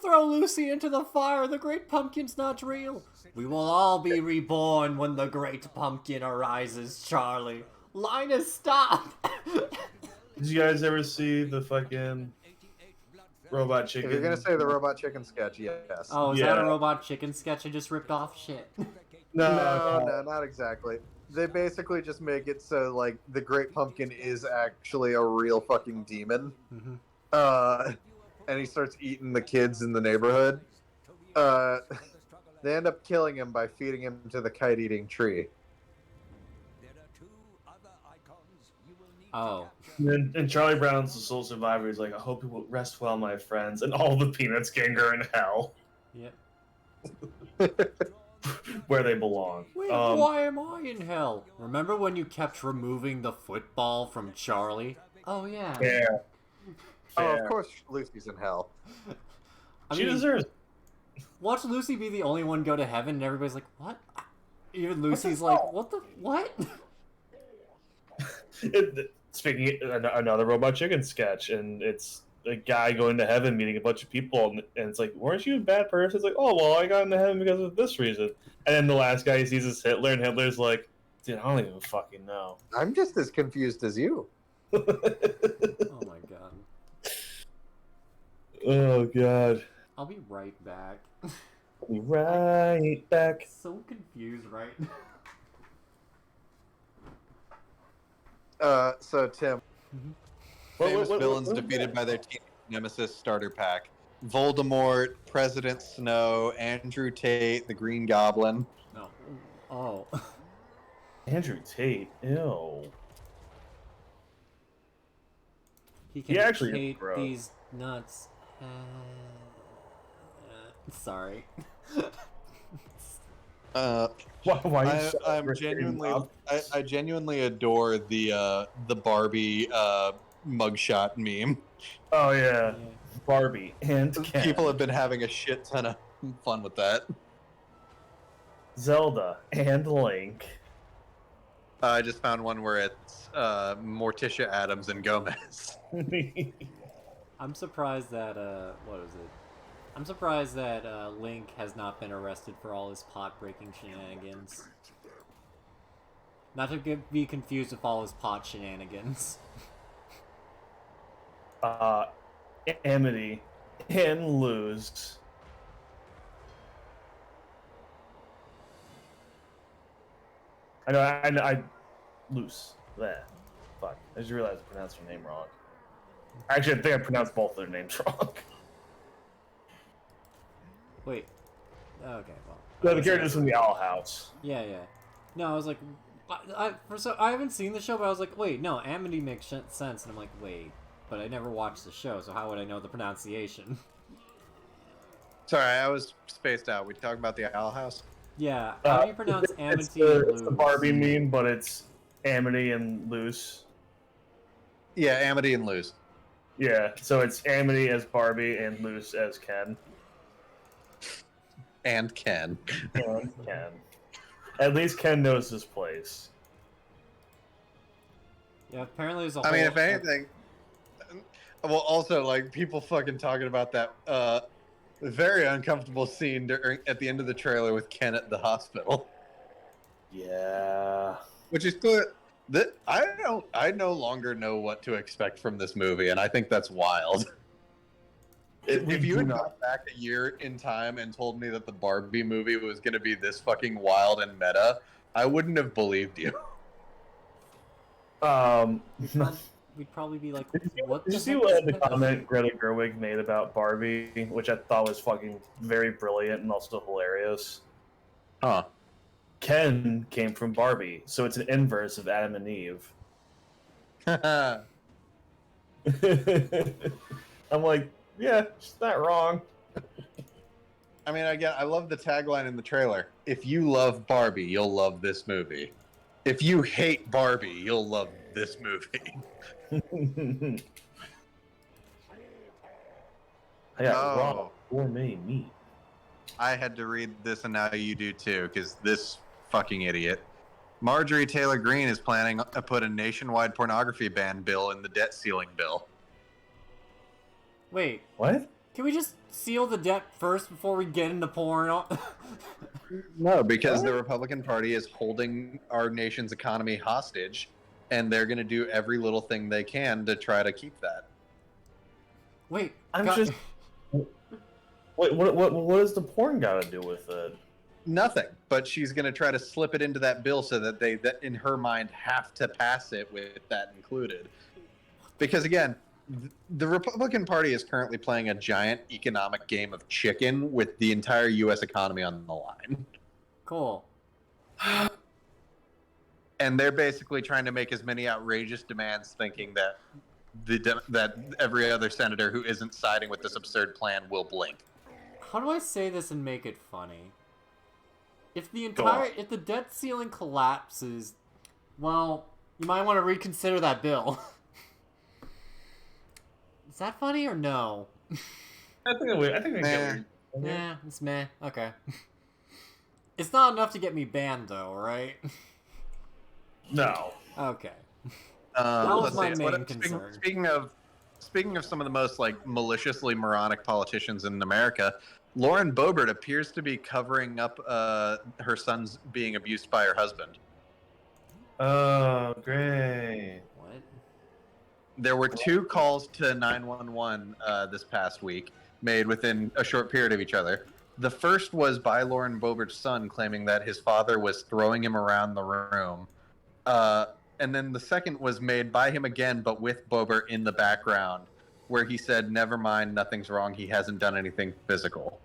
throw Lucy into the fire. The great pumpkin's not real. We will all be reborn when the great pumpkin arises, Charlie. Linus, stop! Did you guys ever see the fucking Robot Chicken? If you're gonna say the Robot Chicken sketch, yes. Oh, is that a Yeah. Robot Chicken sketch I just ripped off? Shit. No, not exactly. They basically just make it so, like, the Great Pumpkin is actually a real fucking demon. Mhm. And he starts eating the kids in the neighborhood. They end up killing him by feeding him to the kite-eating tree. Oh. And Charlie Brown's the sole survivor. He's like, I hope you will rest well, my friends. And all the Peanuts gang are in hell, Yep. where they belong. Wait, why am I in hell? Remember when you kept removing the football from Charlie? Oh, yeah. Fair. Oh, Fair. of course Lucy's in hell. I She mean, deserves. watch Lucy be the only one go to heaven, and everybody's like, what? Even Lucy's like, what the... What? Speaking of another Robot Chicken sketch, and it's a guy going to heaven meeting a bunch of people, and it's like, weren't you a bad person? It's like, oh, well, I got into heaven because of this reason. And then the last guy he sees is Hitler, and Hitler's like, dude, I don't even fucking know. I'm just as confused as you. Oh, my God. Oh, God. I'll be right back. I'll be right back. So confused right So Tim, What- famous what- villains what- defeated by their team nemesis starter pack. Voldemort, President Snow, Andrew Tate, the Green Goblin. No. Oh. Andrew Tate. Ew. He can actually is hate gross. these nuts. Sorry. Why I'm genuinely, I genuinely adore the Barbie mugshot meme. Oh yeah, Yeah. Barbie and Ken. People have been having a shit ton of fun with that. Zelda and Link. I just found one where it's Morticia Adams and Gomez. I'm surprised that what is it? I'm surprised that Link has not been arrested for all his pot breaking shenanigans. Not to be confused with all his pot shenanigans. Amity and Luz. I loose that. Fuck. I just realized I pronounced your name wrong. Actually, I think I pronounced both their names wrong. Wait. Okay, well. No, the characters from the Owl House. Yeah. No, I was like, I haven't seen the show, but I was like, wait, no, Amity makes sense, and I'm like, wait, but I never watched the show, so how would I know the pronunciation? Sorry, I was spaced out. We talking about the Owl House? Yeah, how do you pronounce Amity It's and the Luz? Barbie meme, but it's Amity and Luce. Yeah, Amity and Luz. Yeah, so it's Amity as Barbie and Luce as Ken. And Ken. And Ken. At least Ken knows his place. Yeah, apparently there's a whole... I mean, if anything, well, also like people fucking talking about that very uncomfortable scene at the end of the trailer with Ken at the hospital, Yeah. which is good. That I no longer know what to expect from this movie, and I think that's wild. If you had gone back a year in time and told me that the Barbie movie was going to be this fucking wild and meta, I wouldn't have believed you. We'd probably be like, what Did you the see heck what is the this? comment Greta Gerwig made about Barbie, which I thought was fucking very brilliant and also hilarious? Huh. Ken came from Barbie, so it's an inverse of Adam and Eve. I'm like, yeah, she's not wrong. I mean, again, I love the tagline in the trailer. If you love Barbie, you'll love this movie. If you hate Barbie, you'll love this movie. I got Oh. raw gourmet meat. I had to read this, and now you do too, because this fucking idiot. Marjorie Taylor Greene is planning to put a nationwide pornography ban bill in the debt ceiling bill. Wait, What? can we just seal the debt first before we get into porn? No, because the Republican Party is holding our nation's economy hostage, and they're going to do every little thing they can to try to keep that. Wait, I'm God- just. Wait, what does the porn got to do with it? Nothing, but she's going to try to slip it into that bill so that that in her mind have to pass it with that included. Because again, the Republican Party is currently playing a giant economic game of chicken with the entire U.S. economy on the line. Cool. And they're basically trying to make as many outrageous demands, thinking that that every other senator who isn't siding with this absurd plan will blink. How do I say this and make it funny? If the Go on. if the debt ceiling collapses, well, you might want to reconsider that bill. Is that funny or no? I think we Meh. get Nah, it's meh. Okay. It's not enough to get me banned, though, right? No. Okay. That was Let's my see, main concern. Speaking of some of the most like maliciously moronic politicians in America, Lauren Boebert appears to be covering up her son's being abused by her husband. Oh, great. What? There were 2 calls to 911 this past week made within a short period of each other. The first was by Lauren Boebert's son claiming that his father was throwing him around the room. And then the second was made by him again, but with Boebert in the background, where he said, "Never mind, nothing's wrong. He hasn't done anything physical."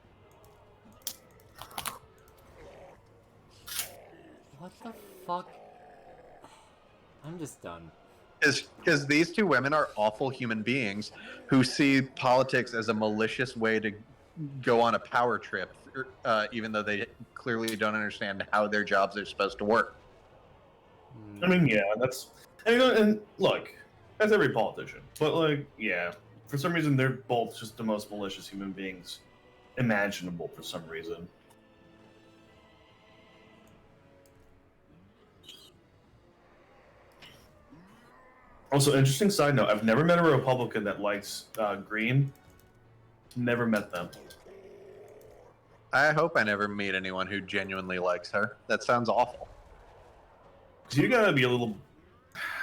What the fuck? I'm just done. Because these two women are awful human beings who see politics as a malicious way to go on a power trip, even though they clearly don't understand how their jobs are supposed to work. I mean, yeah, that's and look, that's every politician. But like, yeah, for some reason they're both just the most malicious human beings imaginable. For some reason. Also, interesting side note: I've never met a Republican that likes Green. Never met them. I hope I never meet anyone who genuinely likes her. That sounds awful. Cause you gotta be a little.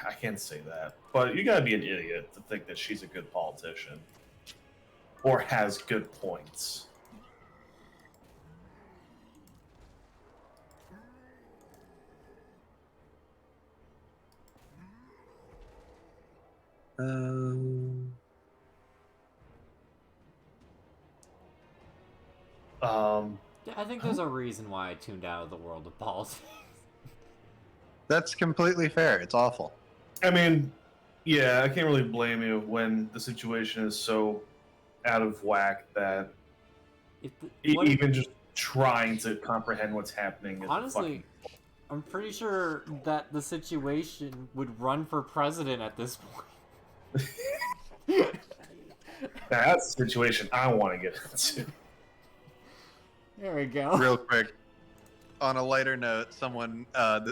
I can't say that, but you gotta be an idiot to think that she's a good politician or has good points. Yeah, I think there's a reason why I tuned out of the world of politics. That's completely fair. It's awful. I mean, yeah, I can't really blame you when the situation is so out of whack that even just trying to comprehend what's happening is honestly, I'm pretty sure that the situation would run for president at this point. that's the situation I want to get into. There we go. Real quick, on a lighter note, someone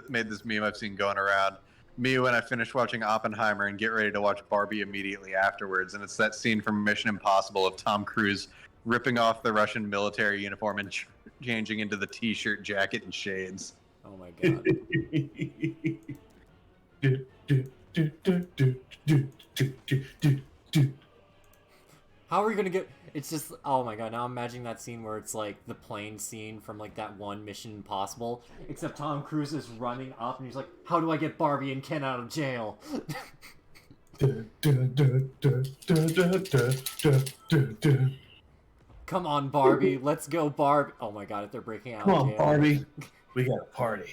made this meme I've seen going around. Me when I finish watching Oppenheimer and get ready to watch Barbie immediately afterwards, and it's that scene from Mission Impossible of Tom Cruise ripping off the Russian military uniform and changing into the t-shirt, jacket, and shades. Oh my god. How are we gonna get... It's just... Oh my god, now I'm imagining that scene where it's like the plane scene from like that one Mission Impossible, except Tom Cruise is running up and he's like, how do I get Barbie and Ken out of jail? Come on, Barbie, let's go, Barbie. Oh my god, if they're breaking out Come of on, jail. Barbie. We got a party.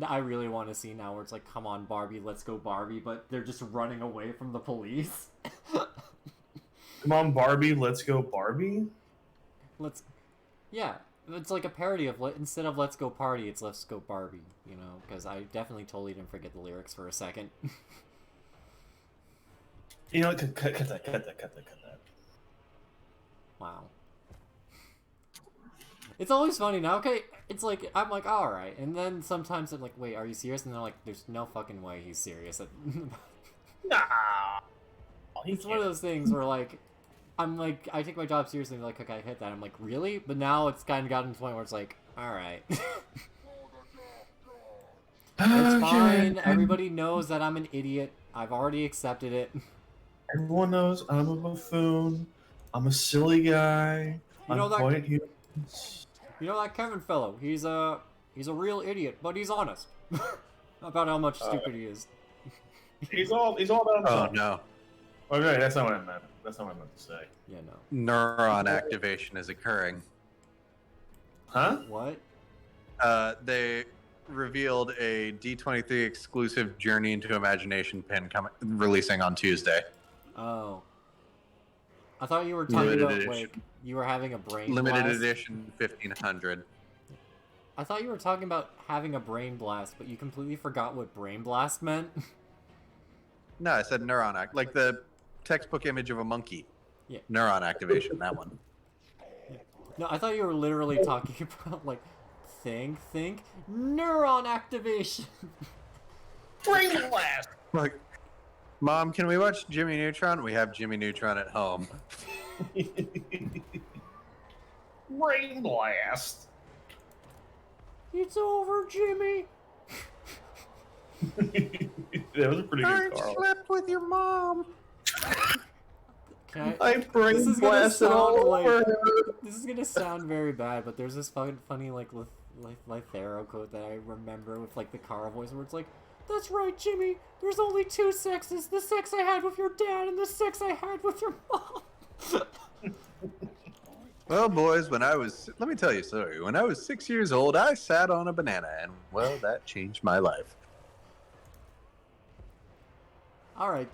I really want to see now where it's like, come on, Barbie, let's go, Barbie, but they're just running away from the police. Come on, Barbie. Let's go, Barbie. Yeah, it's like a parody of instead of Let's Go Party, it's Let's Go Barbie, you know, because I definitely totally didn't forget the lyrics for a second. You know what? Cut that. Wow. It's always funny now, okay? It's like, I'm like, alright, and then sometimes I'm like, wait, are you serious? And they're like, there's no fucking way he's serious. Nah. It's one of those things where, like, I'm like, I take my job seriously, and like, okay, I hit that. I'm like, really? But now it's kind of gotten to the point where it's like, alright. It's fine. Everybody knows that I'm an idiot. I've already accepted it. Everyone knows I'm a buffoon. I'm a silly guy. You know I'm that- quite human. You know that Kevin fellow? He's a real idiot, but he's honest about how much stupid he is. He's all about himself. Oh no. Okay, that's not what I meant. That's not what I meant to say. Yeah, no. Neuron activation is occurring. Huh? What? They revealed a D23 exclusive Journey into Imagination pin releasing on Tuesday. Oh. I thought you were talking Limited about, edition. like, you were having a brain Limited blast. edition 1500. I thought you were talking about having a brain blast, but you completely forgot what brain blast meant. No, I said neuron act, like the textbook image of a monkey. Yeah. Neuron activation, that one. No, I thought you were literally talking about, like, think, neuron activation. Brain blast. Like, Mom, can we watch Jimmy Neutron? We have Jimmy Neutron at home. Brain blast. It's over, Jimmy. That was a pretty good Carl. slept with your mom. Can I brain This is gonna blasted all sound like- over. This is gonna sound very bad, but there's this fucking funny, like, Lithero quote that I remember with, like, the Carl voice where it's like, That's right, Jimmy. There's only two sexes. The sex I had with your dad and the sex I had with your mom. Well, boys, let me tell you a story. When I was 6 years old, I sat on a banana, and, well, that changed my life. All right.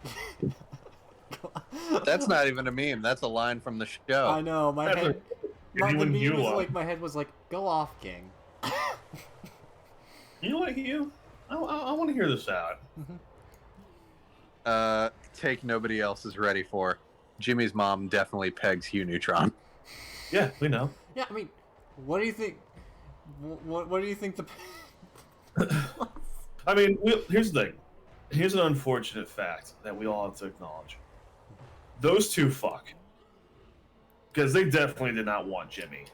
That's not even a meme. That's a line from the show. I know, my That's head... a- the anyone meme you was want. like, my head was like, go off, King. You know what, Hugh? I want to hear this out. Take nobody else is ready for. Jimmy's mom definitely pegs Hugh Neutron. Yeah, we know. Yeah, I mean, what do you think... What do you think the... I mean, here's the thing. Here's an unfortunate fact that we all have to acknowledge. Those two fuck. Because they definitely did not want Jimmy.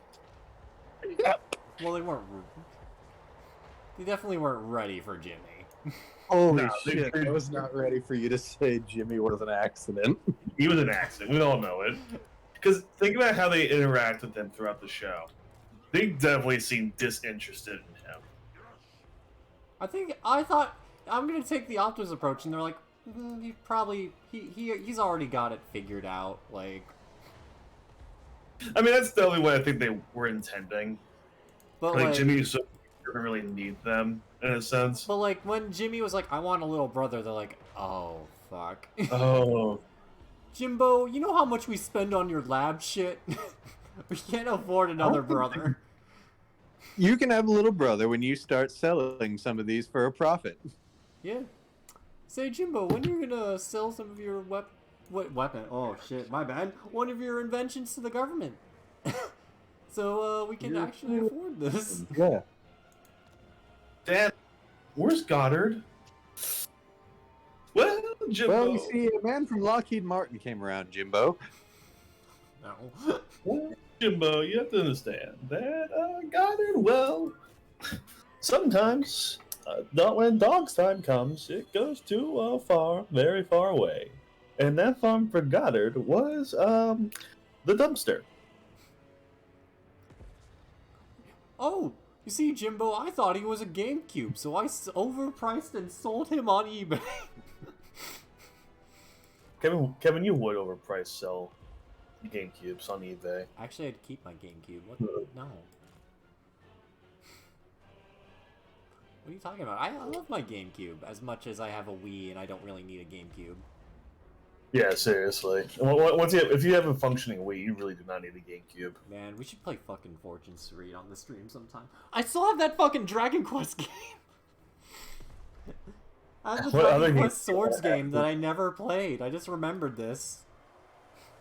Well, they weren't... They definitely weren't ready for Jimmy. Holy No, shit, I was not ready for you to say Jimmy was an accident. He was an accident. We all know it. Because think about how they interact with him throughout the show. They definitely seem disinterested in him. I thought I'm gonna take the Optimus approach, and they're like, he's already got it figured out. Like, I mean, that's definitely what I think they were intending. but Like, like, Jimmy doesn't really need them, in a sense. but like when Jimmy was like, I want a little brother, they're like, oh fuck, Oh. Jimbo, you know how much we spend on your lab shit? We can't afford another brother. You can have a little brother when you start selling some of these for a profit. Yeah. Say, Jimbo, when you gonna sell some of your weapon? Oh shit, my bad. One of your inventions to the government, so we can actually afford this. Yeah. Dad, where's Goddard? Well, Jimbo. Well, you see, a man from Lockheed Martin came around, Jimbo. No. Well, Jimbo, you have to understand that Goddard, well, sometimes when dog's time comes, it goes too far, very far away. And that farm for Goddard was the dumpster. Oh, you see, Jimbo, I thought he was a GameCube, so I overpriced and sold him on eBay. Kevin, you would overprice sell GameCubes on eBay. Actually, I'd keep my GameCube. What? No. What are you talking about? I love my GameCube as much as I have a Wii and I don't really need a GameCube. Yeah, seriously. If you have a functioning Wii, you really do not need a GameCube. Man, we should play fucking Fortune Street on the stream sometime. I still have that fucking Dragon Quest game. I have the What other Dragon games Quest do you wanna Swords game that I never played. I just remembered this.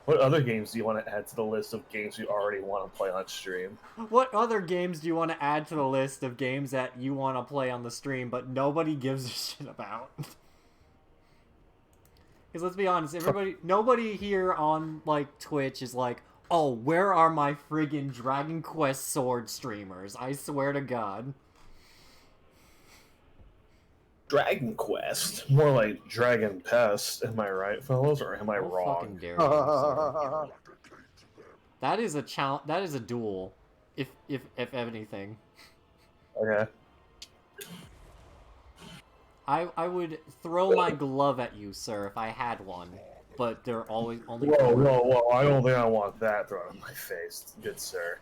What other games do you want to add to the list of games you already want to play on stream? What other games do you want to add to the list of games that you want to play on the stream but nobody gives a shit about? Because let's be honest, nobody here on, like, Twitch is like, oh, where are my friggin' Dragon Quest Sword streamers? I swear to God. Dragon Quest? More like Dragon Pest, am I right, fellas, or am I How wrong? fucking dare you, sir. That is a that is a duel, if anything. Okay. I would throw my glove at you, sir, if I had one. But they're always only. Whoa, I don't think I want that thrown in my face, good sir.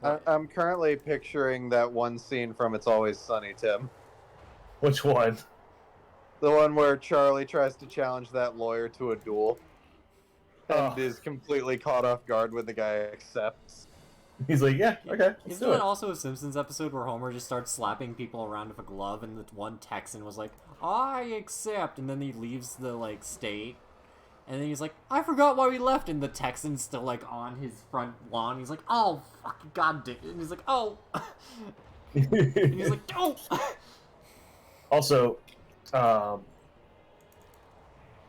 I'm currently picturing that one scene from It's Always Sunny, Tim. Which one? The one where Charlie tries to challenge that lawyer to a duel and Oh. is completely caught off guard when the guy accepts. He's like, yeah, okay, let's Isn't do that it. also a Simpsons episode where Homer just starts slapping people around with a glove, and the one Texan was like, "I accept," and then he leaves the like state, and then he's like, "I forgot why we left," and the Texan's still like on his front lawn. He's like, "Oh, fucking goddamn!" And he's like, "Oh," and he's like, "Don't." Also,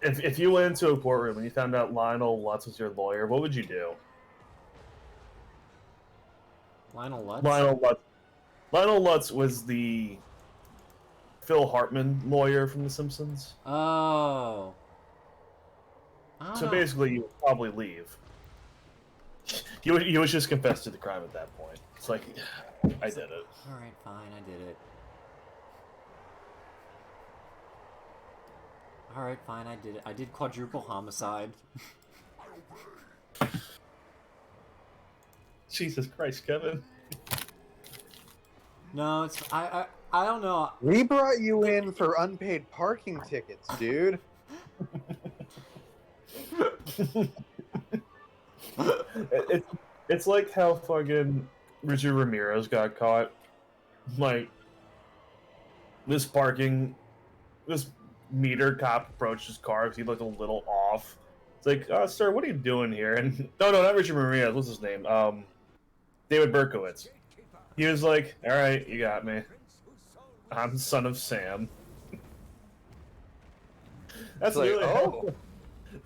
if you went into a courtroom and you found out Lionel Lutz was your lawyer, what would you do? Lionel Lutz. Lionel Lutz was the Phil Hartman lawyer from The Simpsons. Oh. I don't So know. basically, you would probably leave. You would just confess to the crime at that point. It's like, I did it. All right, fine, I did it. Alright, fine, I did it. I did quadruple homicide. Jesus Christ, Kevin. No, it's... I don't know. We brought you in for unpaid parking tickets, dude. It's like how fucking Richard Ramirez got caught. Like, this meter cop approached his car because he looked a little off. It's like, sir, what are you doing here? And no, not Richard Ramirez. What's his name? David Berkowitz. He was like, all right, you got me. I'm Son of Sam. That's It's like, really oh.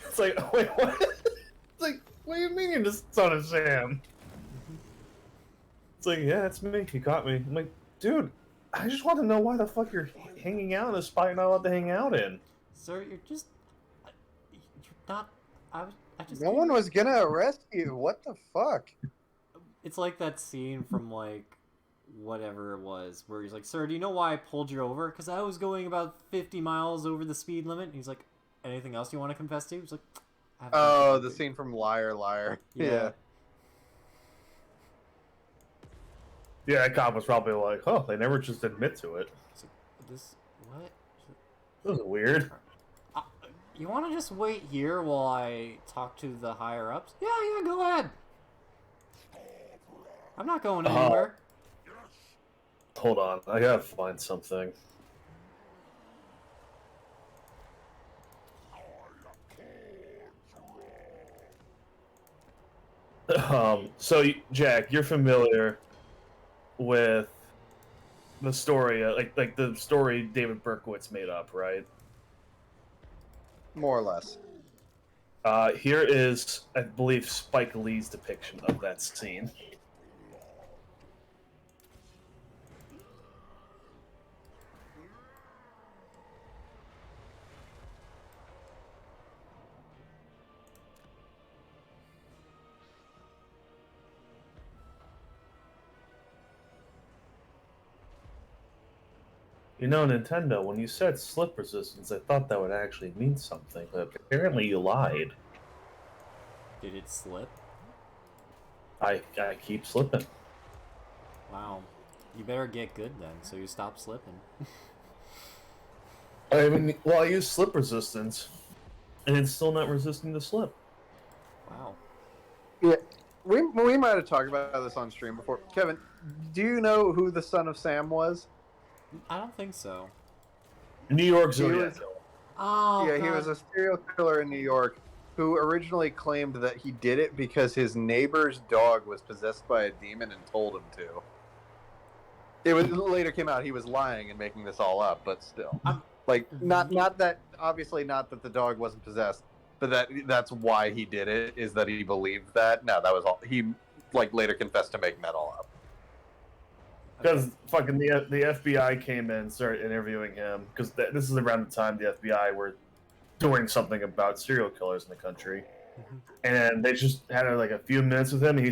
It's like, wait, what? It's like, what do you mean you're the Son of Sam? It's like, yeah, it's me. He caught me. I'm like, dude, I just want to know why the fuck you're hanging out in a spot you're not allowed to hang out in. Sir, you're just... You're not... I just... No one was gonna arrest you. What the fuck? It's like that scene from, like, whatever it was, where he's like, sir, do you know why I pulled you over? Because I was going about 50 miles over the speed limit. And he's like, anything else you want to confess to? He's like, I haven't Oh, confessed the to." scene from Liar Liar. Yeah. Yeah, that cop was probably like, oh, they never just admit to it. It's like, this... What? This is weird. You want to just wait here while I talk to the higher-ups? Yeah, go ahead. I'm not going anywhere. Hold on, I gotta find something. So Jack, you're familiar with the story, like the story David Berkowitz made up, right? More or less. Here is, I believe, Spike Lee's depiction of that scene. You know, Nintendo, when you said slip resistance, I thought that would actually mean something, but apparently you lied. Did it slip? I keep slipping. Wow. You better get good then, so you stop slipping. I mean, well, I use slip resistance, and it's still not resisting the slip. Wow. Yeah, we might have talked about this on stream before. Kevin, do you know who the Son of Sam was? I don't think so. New York He Zodiac was- Killer. Oh, Yeah, he God. was a serial killer in New York who originally claimed that he did it because his neighbor's dog was possessed by a demon and told him to. Later came out he was lying and making this all up, but still. Like, not that, obviously not that the dog wasn't possessed, but that's why he did it, is that he believed that. No, that was all. He, like, later confessed to making that all up. Because fucking the FBI came in and started interviewing him, because this is around the time the FBI were doing something about serial killers in the country. And they just had like a few minutes with him, and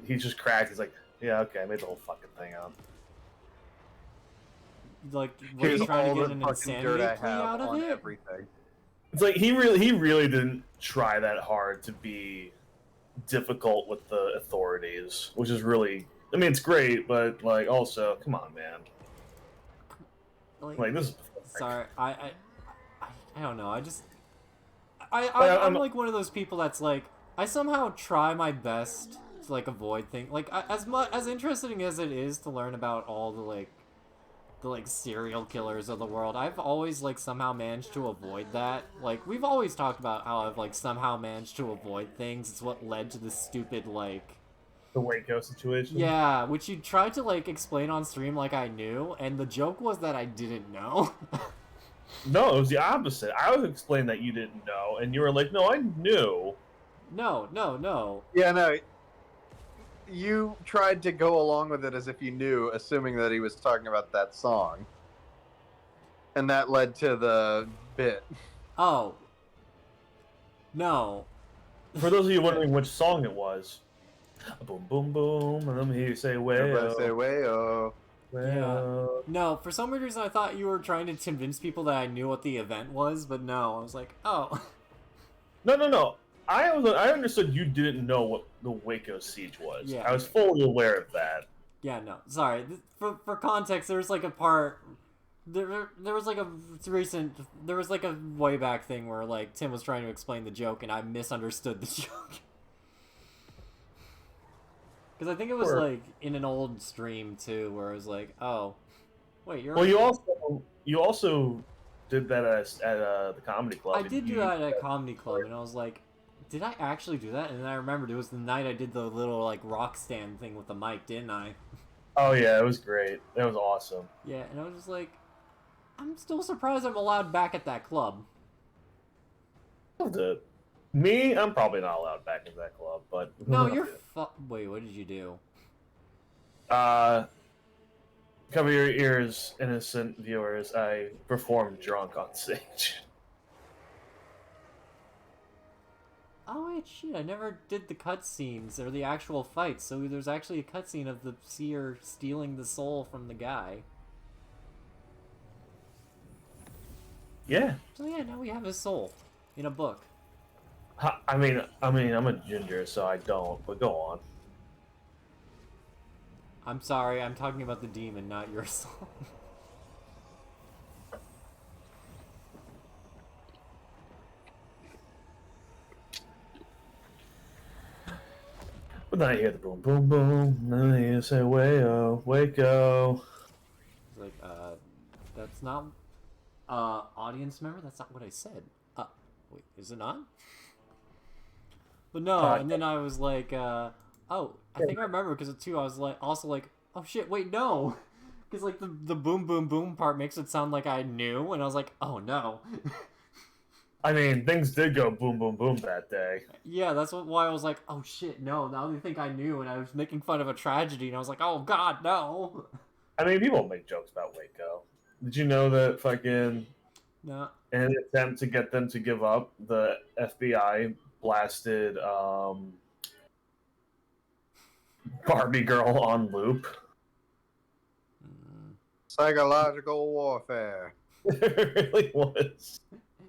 he just cracked. He's like, yeah, okay, I made the whole fucking thing up. Like, Here's was he trying all to the get an fucking insanity dirt I plea have out of on it? everything. It's like he really didn't try that hard to be difficult with the authorities, which is really, I mean, it's great, but like also, come on, man. Like this is Sorry, I don't know. I'm I'm- like one of those people that's like, I somehow try my best to like avoid things. Like as interesting as it is to learn about all the serial killers of the world, I've always like somehow managed to avoid that. Like we've always talked about how I've like somehow managed to avoid things. It's what led to the stupid like. the Waco situation. Yeah, which you tried to like explain on stream like I knew, and the joke was that I didn't know. No, it was the opposite. I was explaining that you didn't know, and you were like, no, I knew. No. Yeah, no. You tried to go along with it as if you knew, assuming that he was talking about that song. And that led to the bit. Oh. No. For those of you wondering which song it was, boom, boom, boom, let me hear you say, Everybody say, way. way, oh. Well, No, for some weird reason I thought you were trying to convince people that I knew what the event was, but no, I was like, oh. no. I understood you didn't know what the Waco siege was. Yeah. I was fully aware of that. Yeah, no, sorry. For context, there was like a part. There was like a recent. There was like a way back thing where like Tim was trying to explain the joke and I misunderstood the joke. Because I think it was Sure. like in an old stream too, where it was like, oh, wait, you're. Well, you also did that at the comedy club. I and did do you- that at a comedy club, and I was like, did I actually do that? And then I remembered it was the night I did the little like rock stand thing with the mic, didn't I? Oh yeah, it was great. That was awesome. Yeah, and I was just like, I'm still surprised I'm allowed back at that club. Loved it. Me, I'm probably not allowed back in that club, but No, you're wait, what did you do? Cover your ears, innocent viewers. I performed drunk on stage. Oh wait, shit, I never did the cutscenes or the actual fights, so there's actually a cutscene of the seer stealing the soul from the guy. Yeah. So yeah, now we have his soul in a book. I mean, I'm a ginger, so I don't. But go on. I'm sorry, I'm talking about the demon, not your soul. But then I hear the boom, boom, boom. And then you say, Waco, Waco. It's like, that's not, audience member? That's not what I said. Wait, is it not? But no, and then I was like, oh, I think I remember, because too, I was like, also like, oh shit, wait, no! Because like, the boom, boom, boom part makes it sound like I knew, and I was like, oh no. I mean, things did go boom, boom, boom that day. Yeah, that's why I was like, oh shit, no, now they think I knew, and I was making fun of a tragedy, and I was like, oh god, no! I mean, people make jokes about Waco. Did you know that fucking, No. in an attempt to get them to give up, the FBI blasted Barbie girl on loop? Psychological warfare. It really was.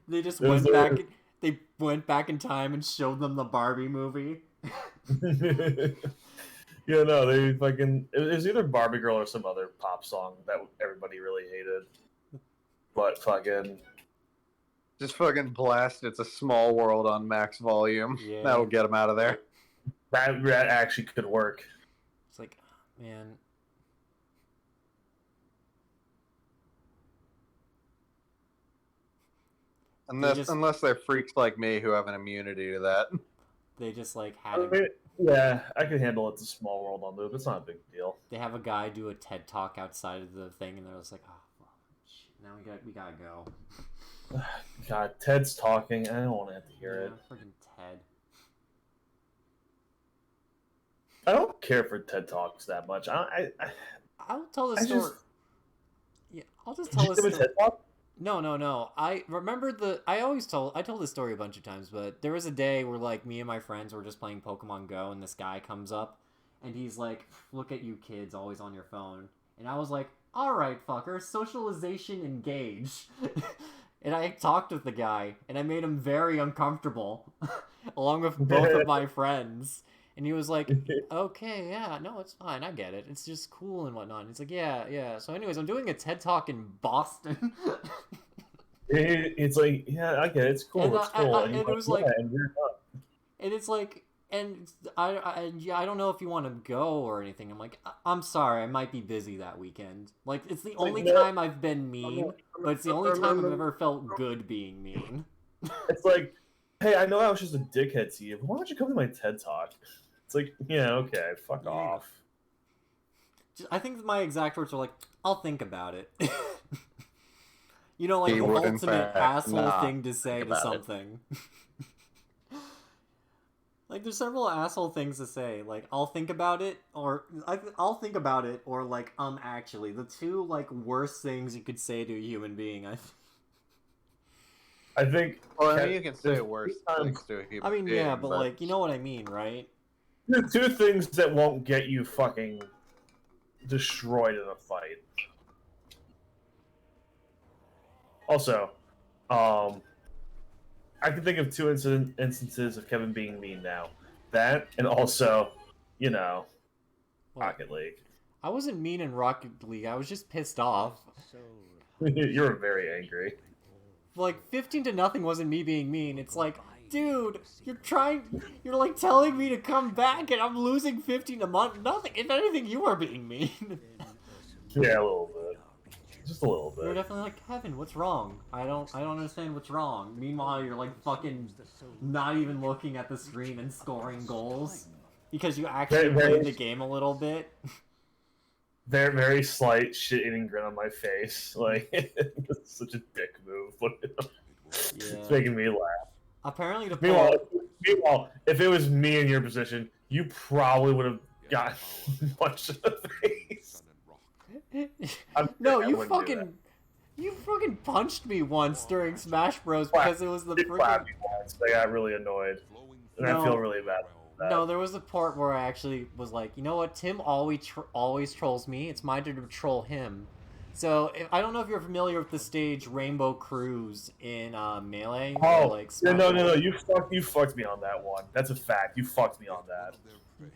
They just It was went back. like- They went back in time and showed them the Barbie movie. Yeah, no, they fucking. It was either Barbie Girl or some other pop song that everybody really hated. But fucking. Just fucking blast It's a Small World on max volume. Yeah. That'll get them out of there. That actually could work. It's like, man. Unless they're freaks like me who have an immunity to that. They just like I had. mean, yeah, I could handle It's a Small World on loop. It's not a big deal. They have a guy do a TED talk outside of the thing, and they're just like, oh, well, shit, now we gotta go. God, Ted's talking. I don't want to have to hear it. Freaking Ted. I don't care for TED Talks that much. I'll tell the I story. just- Yeah, I'll just Did tell you the give a story. TED Talk? No. I remember I told this story a bunch of times, but there was a day where like me and my friends were just playing Pokemon Go, and this guy comes up, and he's like, "Look at you kids, always on your phone." And I was like, "All right, fucker, socialization engage." And I talked with the guy, and I made him very uncomfortable, along with both of my friends. And he was like, okay, yeah, no, it's fine, I get it. It's just cool and whatnot. And he's like, yeah. So anyways, I'm doing a TED Talk in Boston. It's like, yeah, I get it. It's cool. And It's cool. and you're it was like- and you're not. And it's like, and I don't know if you want to go or anything. I'm like, I'm sorry, I might be busy that weekend. Like, it's the only no. time I've been mean, but it's the only time I've ever felt good being mean. It's like, hey, I know I was just a dickhead to you, but why don't you come to my TED Talk? It's like, yeah, okay, fuck Yeah. off. I think my exact words were like, I'll think about it. You know, like He the would, in ultimate fact, asshole not thing to say think to about it. something. Like, there's several asshole things to say. Like, I'll think about it, or I'll think about it, or like, actually, the two like worst things you could say to a human being. I think. Well, I Ken- mean, you can say there's worse two times- things to a human I mean, yeah, being, but like, you know what I mean, right? Two things that won't get you fucking destroyed in a fight. Also, I can think of two instances of Kevin being mean now. That, and also, Rocket League. I wasn't mean in Rocket League. I was just pissed off. You were very angry. Like 15-0 wasn't me being mean. It's like, dude, you're like telling me to come back, and I'm losing 15-0. If anything, you are being mean. Yeah, a little bit. Just a little bit. You're definitely like, Kevin, what's wrong? I don't understand what's wrong. Meanwhile, you're like fucking not even looking at the screen and scoring goals because you actually played the game a little bit. Very, very slight shit-eating grin on my face. Like, it's such a dick move. It's making me laugh. Apparently, Meanwhile, if it was me in your position, you probably would have gotten punched in the face. No, you fucking punched me once during Smash Bros. Because it was the freaking... I got really annoyed, and I feel really bad. No, there was a part where I actually was like, you know what? Tim always trolls me. It's my turn to troll him. So I don't know if you're familiar with the stage Rainbow Cruise in Melee. Oh, like no! You fucked me on that one. That's a fact. You fucked me on that.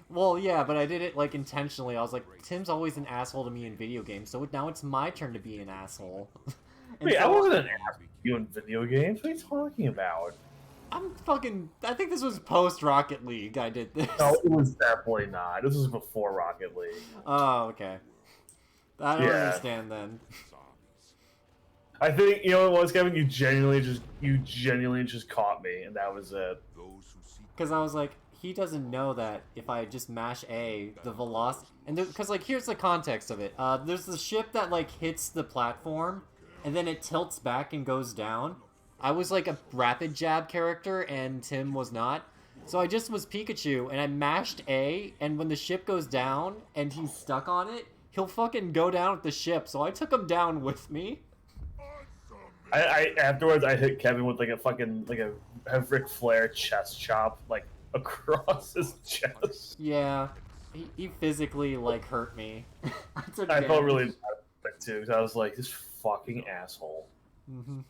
Well, yeah, but I did it like intentionally. I was like, Tim's always an asshole to me in video games, so now it's my turn to be an asshole. Wait, I wasn't an asshole to you in video games. What are you talking about? I think this was post Rocket League. I did this. No, it was definitely not. This was before Rocket League. Oh, okay. I don't understand then. I think you know what it was, Kevin. You genuinely just caught me, and that was it. Because I was like, he doesn't know that if I just mash A, the velocity, and because like here's the context of it. There's the ship that like hits the platform, and then it tilts back and goes down. I was like a rapid jab character, and Tim was not. So I just was Pikachu, and I mashed A, and when the ship goes down, and he's stuck on it, he'll fucking go down with the ship, so I took him down with me. I afterwards, I hit Kevin with like a Ric Flair chest chop, like, across his chest. Yeah, he physically, like, hurt me. I felt really bad about it, too, because I was like, this fucking asshole. Mm-hmm.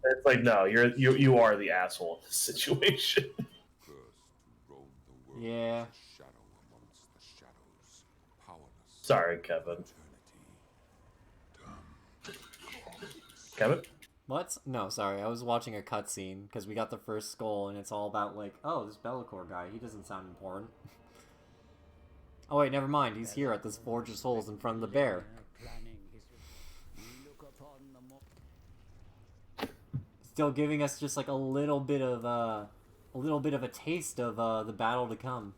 It's like, no, you are the asshole in this situation. Yeah. Sorry, Kevin. Kevin? What? No, sorry. I was watching a cutscene because we got the first skull, and it's all about like, oh, this Be'lakor guy. He doesn't sound important. Oh wait, never mind. He's here at this Forge of Souls in front of the bear. Still giving us just like a little bit of a taste of the battle to come.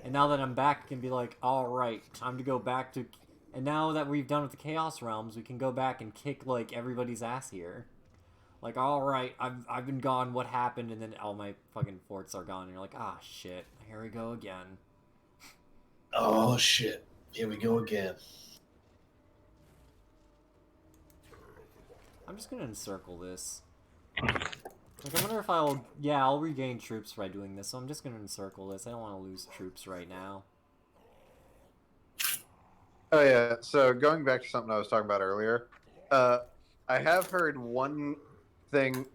And now that I'm back, I can be like, all right, time to go back to. And now that we've done with the Chaos Realms, we can go back and kick like everybody's ass here. Like, all right, I've been gone. What happened? And then all my fucking forts are gone. And you're like, ah, shit. Here we go again. Oh shit! Here we go again. I'm just gonna encircle this. Like, I wonder if I'll regain troops by doing this, so I'm just gonna encircle this. I don't want to lose troops right now. Oh yeah, so going back to something I was talking about earlier, I have heard one thing.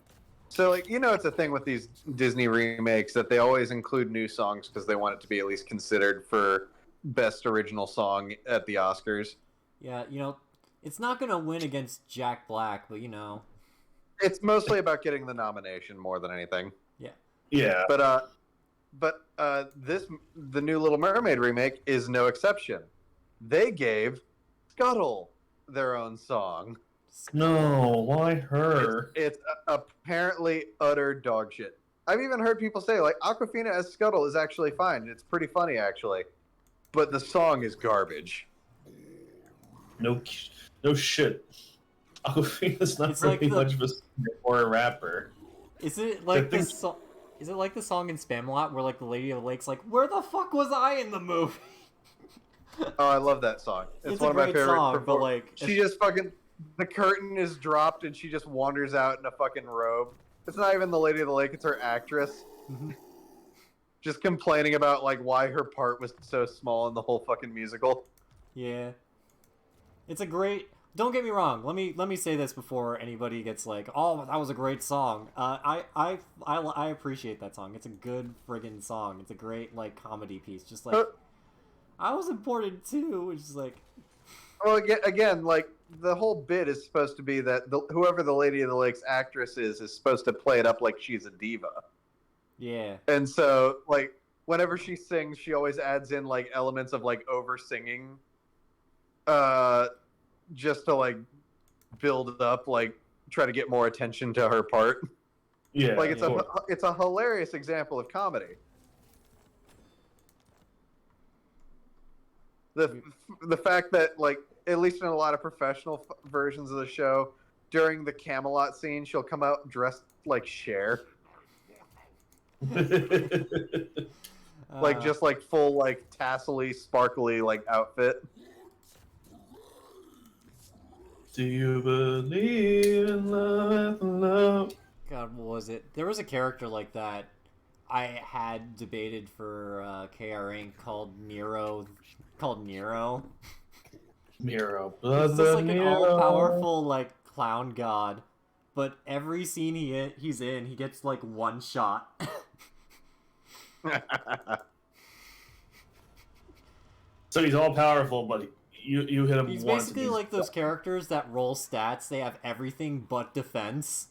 So, like, it's a thing with these Disney remakes that they always include new songs because they want it to be at least considered for Best Original Song at the Oscars. Yeah, it's not gonna win against Jack Black, but It's mostly about getting the nomination more than anything. Yeah. Yeah. But the new Little Mermaid remake is no exception. They gave Scuttle their own song. No, why her? It's apparently utter dog shit. I've even heard people say, like, Awkwafina as Scuttle is actually fine. It's pretty funny, actually. But the song is garbage. No shit. Awkwafina's not It's really like much of a singer or a rapper. Is it like the song? Is it like the song in Spamalot where like the Lady of the Lake's like, "Where the fuck was I in the movie?" Oh, I love that song. It's one a of my great favorite. song, but like she just fucking the curtain is dropped and she just wanders out in a fucking robe. It's not even the Lady of the Lake; it's her actress. Mm-hmm. just complaining about like why her part was so small in the whole fucking musical. Yeah. It's a great. Don't get me wrong. Let me say this before anybody gets like, "Oh, that was a great song." I appreciate that song. It's a good friggin' song. It's a great like comedy piece. Just like I was important too, which is like. Well, again, like the whole bit is supposed to be that whoever the Lady of the Lakes actress is supposed to play it up like she's a diva. Yeah. And so, like, whenever she sings, she always adds in like elements of like over singing, just to like build up, like try to get more attention to her part. Yeah, Like yeah. it's a hilarious example of comedy. The fact that like at least in a lot of professional versions of the show, during the Camelot scene, she'll come out dressed like Cher. Like just like full like tassely, sparkly like outfit. Do you believe in love and love? God, what was it? There was a character like that I had debated for KR Inc. called Nero. Miro. It's just like an all-powerful like clown god, but every scene he's in, he gets like one shot. So he's all powerful, but you hit him He's once. basically like those characters that roll stats. They have everything but defense.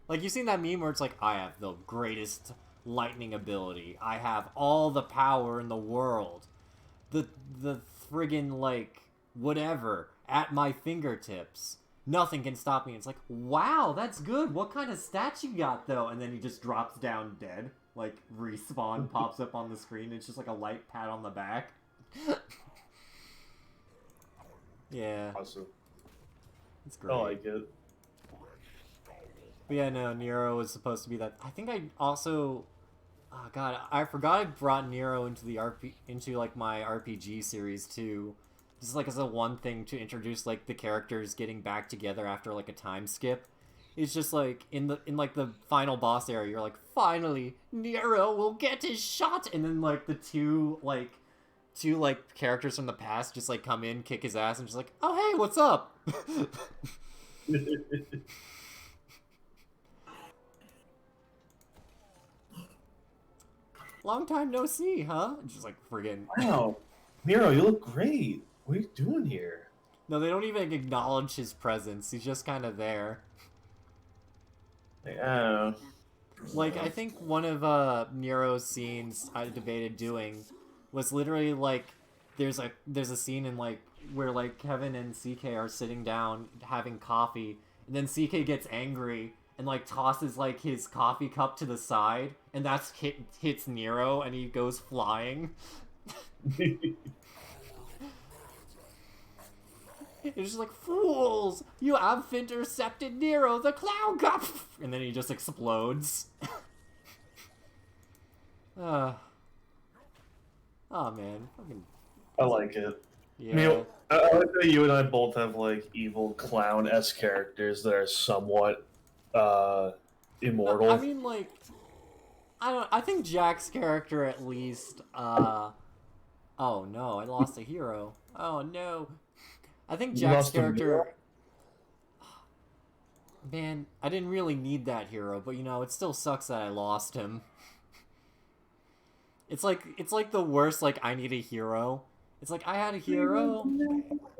Like, you've seen that meme where it's like, I have the greatest lightning ability. I have all the power in the world. The friggin' like whatever at my fingertips. Nothing can stop me. It's like, wow, that's good. What kind of stats you got though? And then he just drops down dead. Like respawn pops up on the screen. It's just like a light pat on the back. Yeah, Awesome. it's great. I like it. But yeah, no, Nero was supposed to be that. I think I also, oh god, I forgot I brought Nero into the into like my RPG series too. Just like as a one thing to introduce like the characters getting back together after like a time skip. It's just like in like the final boss area, you're like, finally, Nero will get his shot, and then like the two characters from the past just like come in, kick his ass, and just like, oh hey, what's up? Long time no see, huh? Just like friggin'. Wow, Miro, you look great. What are you doing here? No, they don't even acknowledge his presence. He's just kind of there. Yeah. Like, I think one of Nero's scenes I debated doing was literally like there's a scene in like where like Kevin and CK are sitting down having coffee, and then CK gets angry and like tosses like his coffee cup to the side, and that's hits Nero and he goes flying. It's just like, fools! You have intercepted Nero, the clown cup! And then he just explodes. Oh man, fucking. I like it. Yeah. I mean, I like that you and I both have like evil clown-esque characters that are somewhat immortal. I mean, like, I think Jack's character at least. Oh no, I lost a hero. Oh no. I think You Jack's lost a character. Man, I didn't really need that hero, but you know, it still sucks that I lost him. It's like the worst. Like, I need a hero. It's like, I had a hero.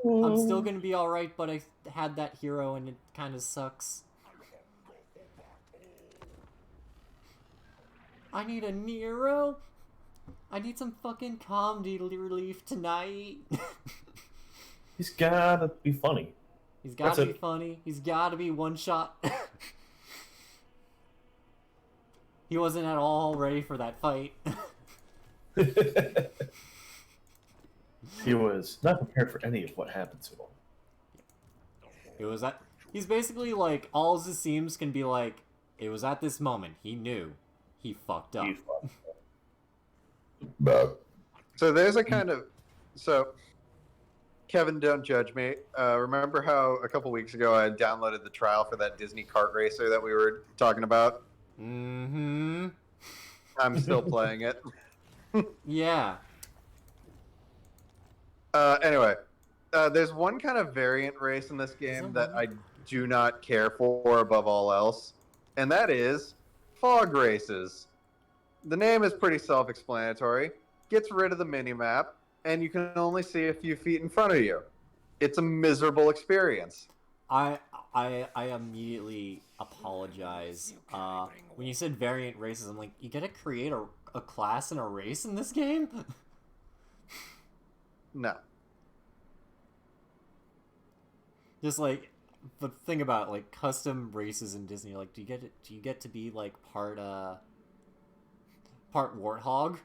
I'm still gonna be all right, but I had that hero, and it kind of sucks. I need a Nero. I need some fucking comedy relief tonight. He's gotta be funny. He's gotta That's be it. funny. He's gotta be one shot. He wasn't at all ready for that fight. He was not prepared for any of what happened to him. It was at. He's basically like, all his seems can be like, it was at this moment he knew he fucked up. He fucked So there's a kind of Kevin, don't judge me. Remember how a couple weeks ago I downloaded the trial for that Disney kart racer that we were talking about? Mm-hmm. I'm still playing it. Yeah. Anyway, there's one kind of variant race in this game that I do not care for above all else, and that is fog races. The name is pretty self-explanatory. Gets rid of the minimap, and you can only see a few feet in front of you. It's a miserable experience. I immediately apologize. When you said variant races, I'm like, you gotta create a class and a race in this game? No. Just like, but think about it, like custom races in Disney. Like, do you get to be like part warthog?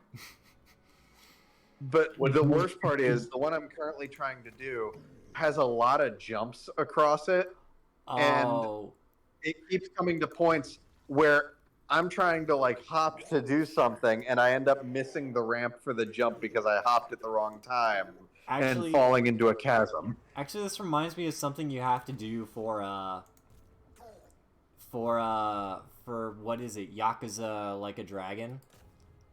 But the worst part is the one I'm currently trying to do has a lot of jumps across it, Oh, it keeps coming to points where I'm trying to like hop to do something and I end up missing the ramp for the jump because I hopped at the wrong time actually, and falling into a chasm. Actually, this reminds me of something you have to do for what is it, Yakuza Like a Dragon?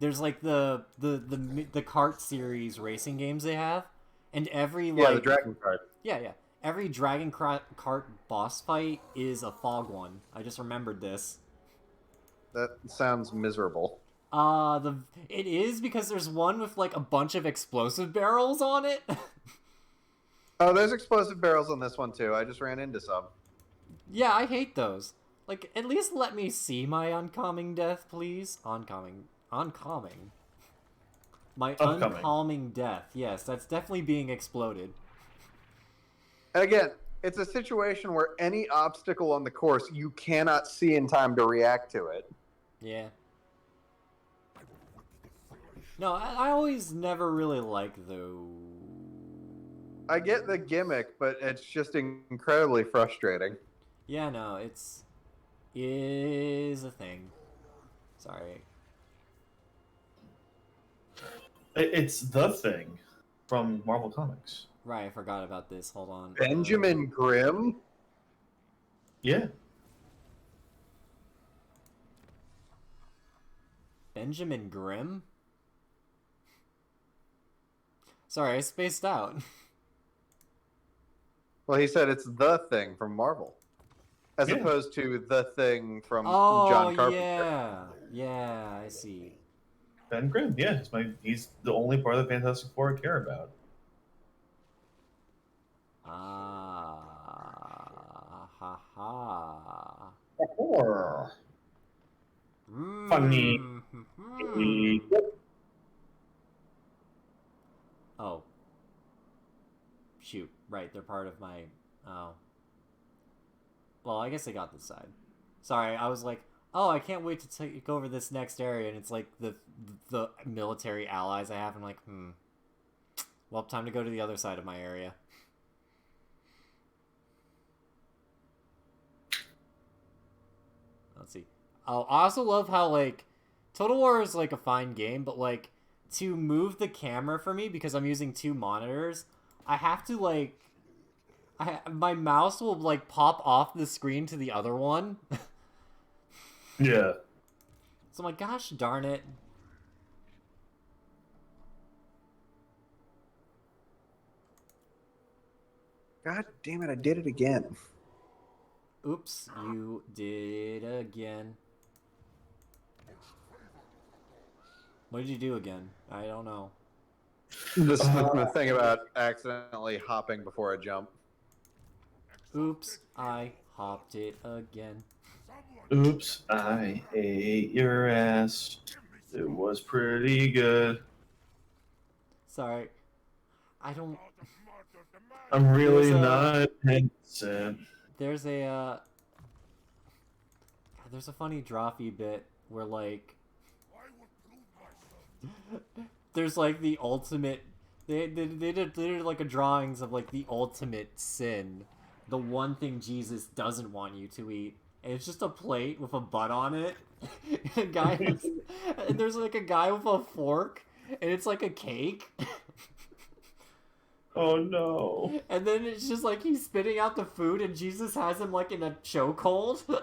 There's like the kart series racing games they have, and every like the dragon card. yeah, every Dragon Kart boss fight is a fog one. I just remembered this. That sounds miserable. It is because there's one with like a bunch of explosive barrels on it. Oh, there's explosive barrels on this one too. I just ran into some. Yeah, I hate those. Like, at least let me see my oncoming death, please. Oncoming. My Upcoming. uncalming death. Yes, that's definitely being exploded. And again, it's a situation where any obstacle on the course you cannot see in time to react to it. Yeah. No, I always never really like those. I get the gimmick, but it's just incredibly frustrating. Yeah, no, is a thing. Sorry. It's the Thing from Marvel Comics. Right, I forgot about this. Hold on. Benjamin Grimm? Yeah. Benjamin Grimm? Sorry, I spaced out. Well, he said it's the Thing from Marvel, as Yeah. opposed to the Thing from Oh, John Carpenter. yeah, I see. Ben Grimm, yeah. He's the only part of the Fantastic Four I care about. Ha ha. Funny. Oh. Shoot. Right, they're part of my... Oh. Well, I guess I got this side. Sorry, I was like, oh, I can't wait to take over this next area, and it's like the military allies I have. I'm like, well, time to go to the other side of my area. Let's see. Oh, I also love how, like, Total War is, like, a fine game, but, like, to move the camera for me, because I'm using two monitors, I have to, like... my mouse will, like, pop off the screen to the other one. Yeah. So I'm like, gosh darn it. God damn it, I did it again. Oops, you did again. What did you do again? I don't know. This is the thing about accidentally hopping before a jump. Oops, I hopped it again. Oops, I ate your ass. It was pretty good. Sorry. I don't... I'm really There's not innocent. There's a, God, there's a funny Drawfee bit where, like... there's, like, the ultimate... They did like, a drawings of, like, the ultimate sin. The one thing Jesus doesn't want you to eat. And it's just a plate with a butt on it. And there's like a guy with a fork, and it's like a cake. Oh no. And then it's just like he's spitting out the food, and Jesus has him like in a chokehold.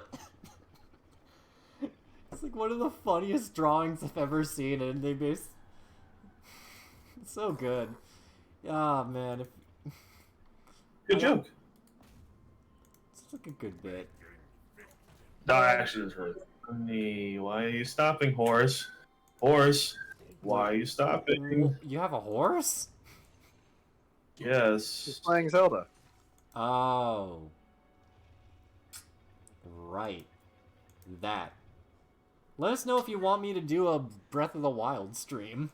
It's like one of the funniest drawings I've ever seen, and they So good. Ah, man. Good joke. It's like a good bit. No, actually, it's really funny. Why are you stopping, horse? Horse, why are you stopping? You have a horse? He's Yes. playing Zelda. Oh. Right. That. Let us know if you want me to do a Breath of the Wild stream.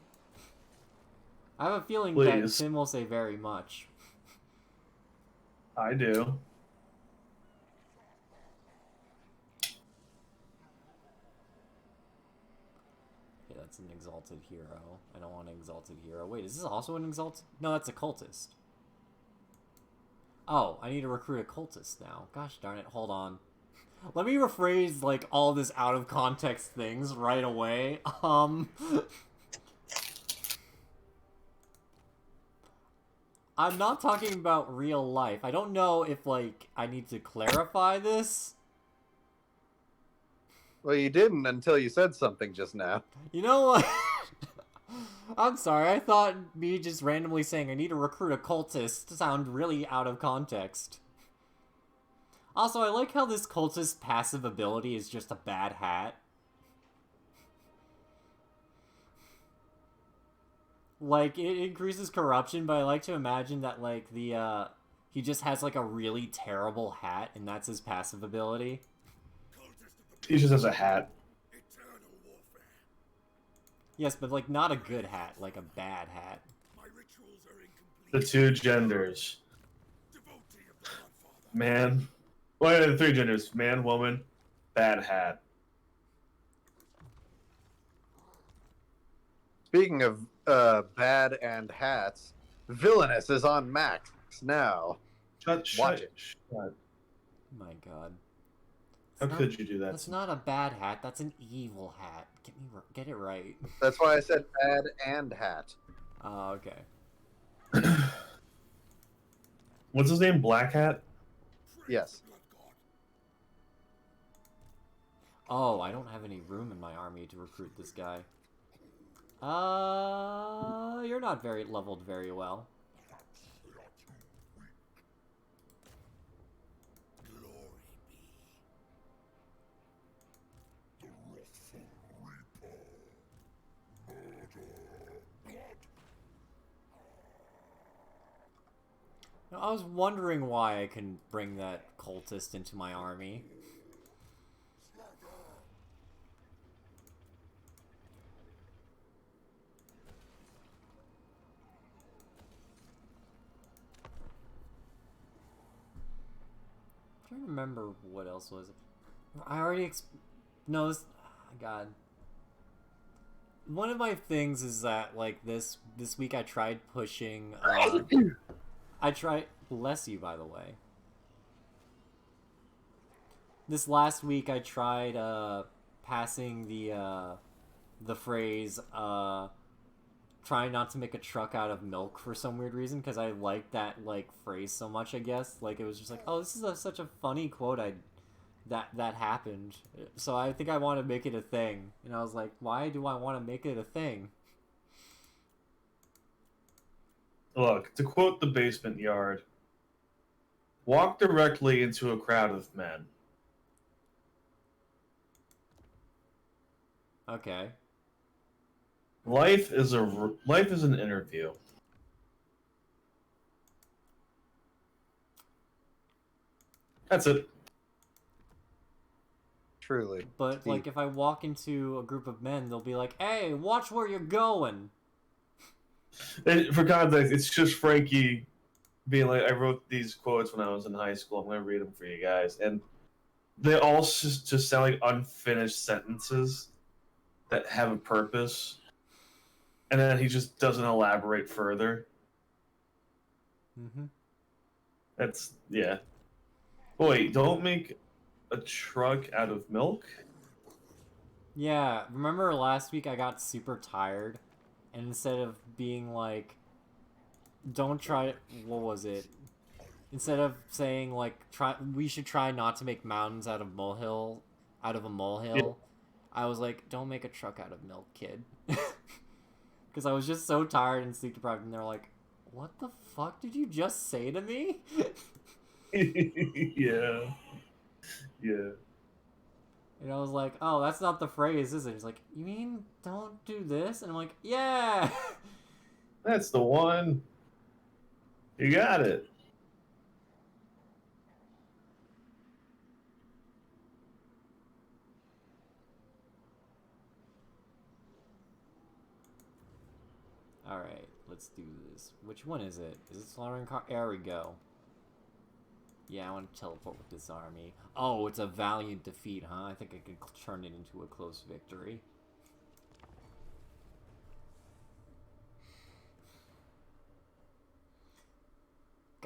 I have a feeling that Please. Tim will say very much. I do. Okay, that's an exalted hero. I don't want an exalted hero. Wait, is this also an exalted? No, that's a cultist. Oh, I need to recruit a cultist now. Gosh darn it, hold on. Let me rephrase, like, all this out of context things right away. I'm not talking about real life. I don't know if, like, I need to clarify this. Well, you didn't until you said something just now. You know what? I'm sorry, I thought me just randomly saying I need to recruit a cultist sound really out of context. Also, I like how this cultist's passive ability is just a bad hat. Like, it increases corruption, but I like to imagine that, like, he just has, like, a really terrible hat, and that's his passive ability. He just has a hat. Yes, but, like, not a good hat, like a bad hat. The two genders. Man. Well, the three genders. Man, woman, bad hat. Speaking of bad and hats, Villainous is on Max now. Watch it. Shut. My god. How It's could you do that? That's not a bad hat, that's an evil hat. Get it right. That's why I said bad and hat. Oh, okay. What's his name? Black Hat? Yes. Oh, I don't have any room in my army to recruit this guy. You're not very leveled very well. Now, I was wondering why I couldn't bring that cultist into my army. I'm trying to remember what else was it. I already no, this God. One of my things is that like this week I tried pushing I tried bless you by the way. This last week I tried passing the phrase try not to make a truck out of milk for some weird reason because I liked that like phrase so much, I guess. Like it was just like, oh, this is such a funny quote that happened. So I think I want to make it a thing. And I was like, why do I want to make it a thing? Look, to quote the Basement Yard, walk directly into a crowd of men. Okay. Life is an interview. That's it. Truly. But like if I walk into a group of men, they'll be like, hey, watch where you're going. And for context, it's just Frankie being like, I wrote these quotes when I was in high school. I'm going to read them for you guys. And they all just sound like unfinished sentences that have a purpose. And then he just doesn't elaborate further. Mm-hmm. That's, yeah. Wait, don't make a truck out of milk? Yeah, remember last week I got super tired, and instead of being like, don't try, what was it? Instead of saying like, we should try not to make mountains out of a molehill, Yeah. I was like, don't make a truck out of milk, kid. because I was just so tired and sleep deprived, and they're like, "What the fuck did you just say to me?" Yeah. Yeah. And I was like, "Oh, that's not the phrase, is it?" He's like, "You mean don't do this?" And I'm like, "Yeah." That's the one. You got it. Alright, let's do this. Which one is it? Is it slaughtering car? There we go. Yeah, I want to teleport with this army. Oh, it's a valiant defeat, huh? I think I could turn it into a close victory.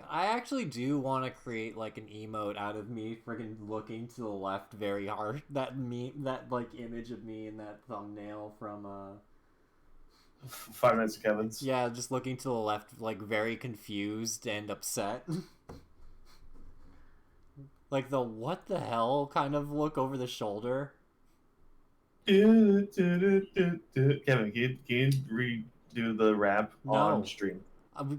I actually do want to create like an emote out of me friggin' looking to the left very hard. That like image of me in that thumbnail from 5 Nights at Kevin's. yeah, just looking to the left, like very confused and upset. Like the what the hell kind of look over the shoulder. Kevin, can you redo the rap on No. stream?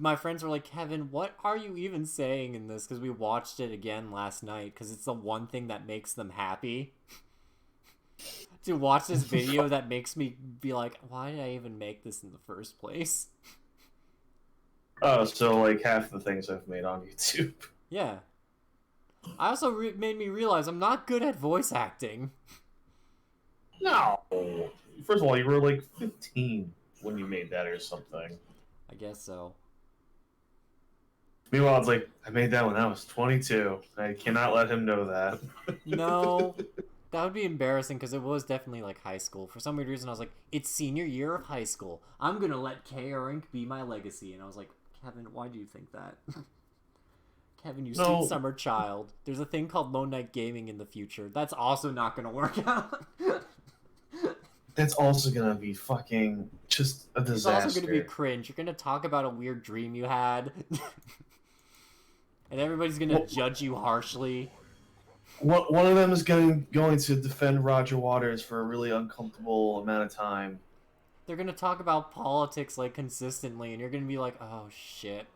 My friends were like, Kevin, what are you even saying in this? Because we watched it again last night, because it's the one thing that makes them happy. To watch this video that makes me be like, why did I even make this in the first place? Oh, so like half the things I've made on YouTube. Yeah. I also made me realize I'm not good at voice acting. No. First of all, you were like 15 when you made that or something. I guess so. Meanwhile, it's like, I made that when I was 22. I cannot let him know that. No. That would be embarrassing because it was definitely like high school. For some weird reason, I was like, it's senior year of high school. I'm going to let KR Inc. be my legacy. And I was like, Kevin, why do you think that? Kevin, you No. sweet summer child. There's a thing called Lone Night Gaming in the future. That's also not going to work out. That's also gonna be fucking just a It's disaster. also going to be cringe. You're going to talk about a weird dream you had. And everybody's going to judge you harshly. One of them is going to defend Roger Waters for a really uncomfortable amount of time. They're going to talk about politics like consistently. And you're going to be like, oh shit.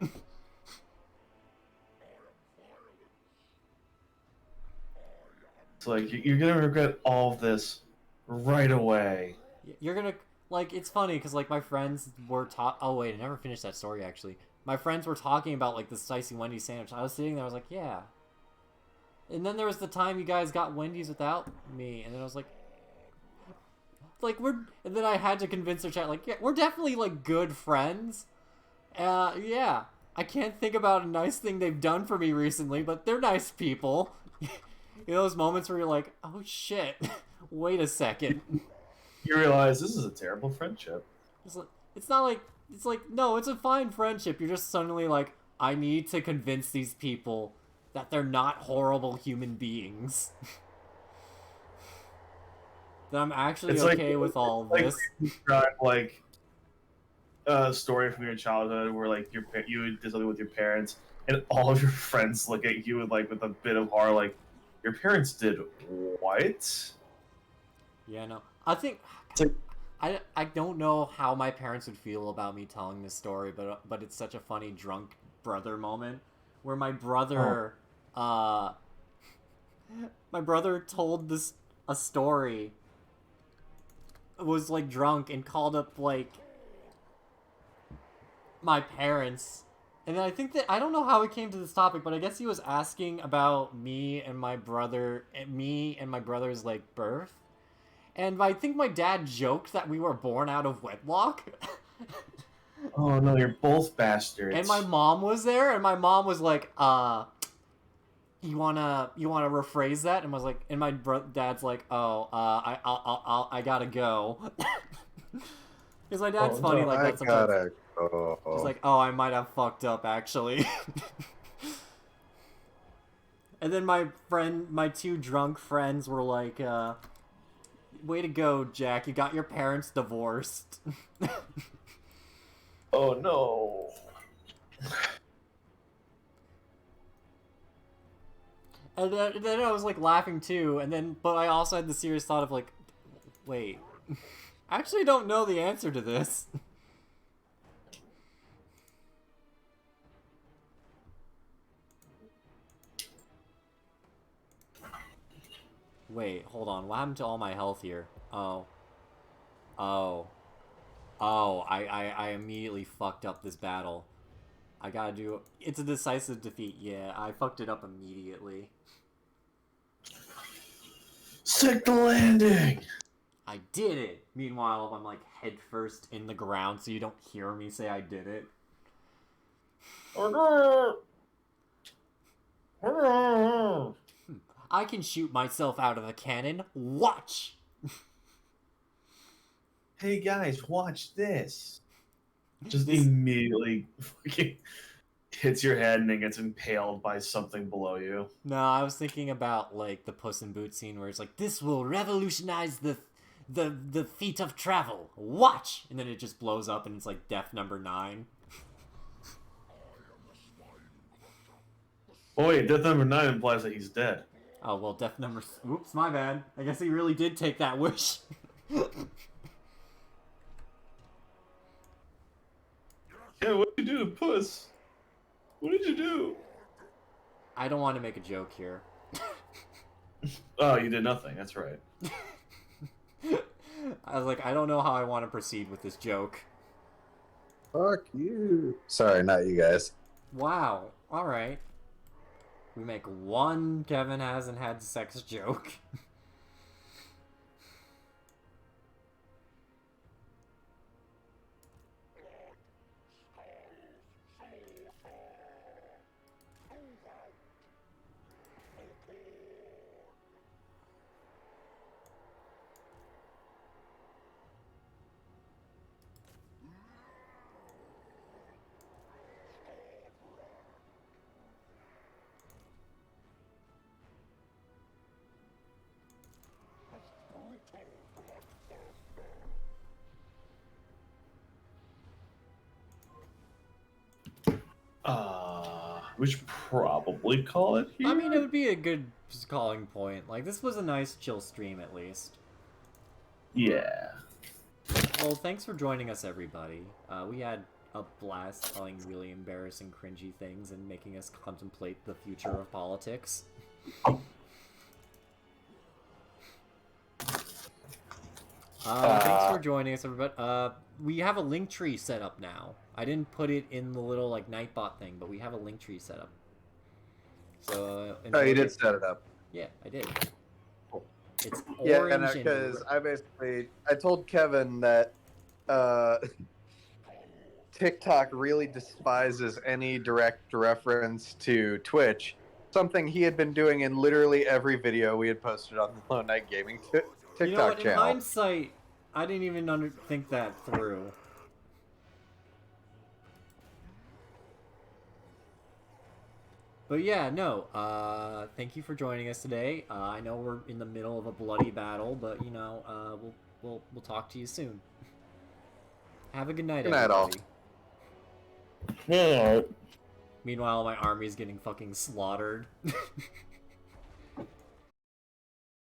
It's like, you're gonna regret all of this right away. You're gonna, like, it's funny because, like, my friends were oh, wait, I never finished that story, actually. My friends were talking about, like, the spicy Wendy's sandwich. I was sitting there, I was like, yeah. And then there was the time you guys got Wendy's without me, and then I was like, and then I had to convince their chat, like, yeah, we're definitely, like, good friends. Yeah. I can't think about a nice thing they've done for me recently, but they're nice people. You know those moments where you're like, oh shit, wait a second. You realize this is a terrible friendship. It's not like, it's like, no, it's a fine friendship. You're just suddenly like, I need to convince these people that they're not horrible human beings. That I'm actually It's okay with all of this. Describe like a story from your childhood where like you did something with your parents, and all of your friends look at you with a bit of horror, like, your parents did what? Yeah, no. I think It's like, I don't know how my parents would feel about me telling this story, but it's such a funny drunk brother moment where my brother my brother told a story, was like drunk and called up like my parents. And then I think that, I don't know how it came to this topic, but I guess he was asking about me and my brother's like birth. And I think my dad joked that we were born out of wedlock. oh no, you're both bastards. And my mom was there, and my mom was like, you wanna rephrase that? And was like, and my dad's like, oh, I gotta go. Because my dad's funny like that sometimes. He's like, oh, I might have fucked up, actually. And then my two drunk friends were like, way to go, Jack. You got your parents divorced. oh no. And then I was like laughing too, but I also had the serious thought of like, wait, I actually don't know the answer to this. Wait, hold on. What happened to all my health here? Oh. Oh. Oh, I immediately fucked up this battle. I gotta do... It's a decisive defeat. Yeah, I fucked it up immediately. Stick the landing! I did it! Meanwhile, I'm like head first in the ground so you don't hear me say I did it. I can shoot myself out of a cannon. Watch! Hey guys, watch this. Just immediately fucking hits your head and then gets impaled by something below you. No, I was thinking about like the Puss in Boots scene where it's like, this will revolutionize the feat of travel. Watch! And then it just blows up and it's like death number 9. Oh wait, death number 9 implies that he's dead. Oh, well, death number... Oops, my bad. I guess he really did take that wish. Yeah, what did you do to Puss? What did you do? I don't want to make a joke here. Oh, you did nothing, that's right. I was like, I don't know how I want to proceed with this joke. Fuck you. Sorry, not you guys. Wow. Alright. We make one Kevin hasn't had sex joke. We should probably call it here. I mean, it would be a good calling point. Like, this was a nice chill stream, at least. Yeah. Well, thanks for joining us, everybody. We had a blast telling really embarrassing, cringy things and making us contemplate the future of politics. Thanks for joining us, everybody. We have a link tree set up now. I didn't put it in the little, like, Nightbot thing, but we have a link tree set up. So, Oh, you did set it up. Yeah, I did. It's Yeah, orange and because I told Kevin that TikTok really despises any direct reference to Twitch, something he had been doing in literally every video we had posted on the Lone Night Gaming TikTok you know what, channel. in hindsight, I didn't even think that through. But yeah, no, thank you for joining us today. I know we're in the middle of a bloody battle, but you know, we'll talk to you soon. Have a good night, Good night, all. everybody. Yeah. Meanwhile, my army is getting fucking slaughtered.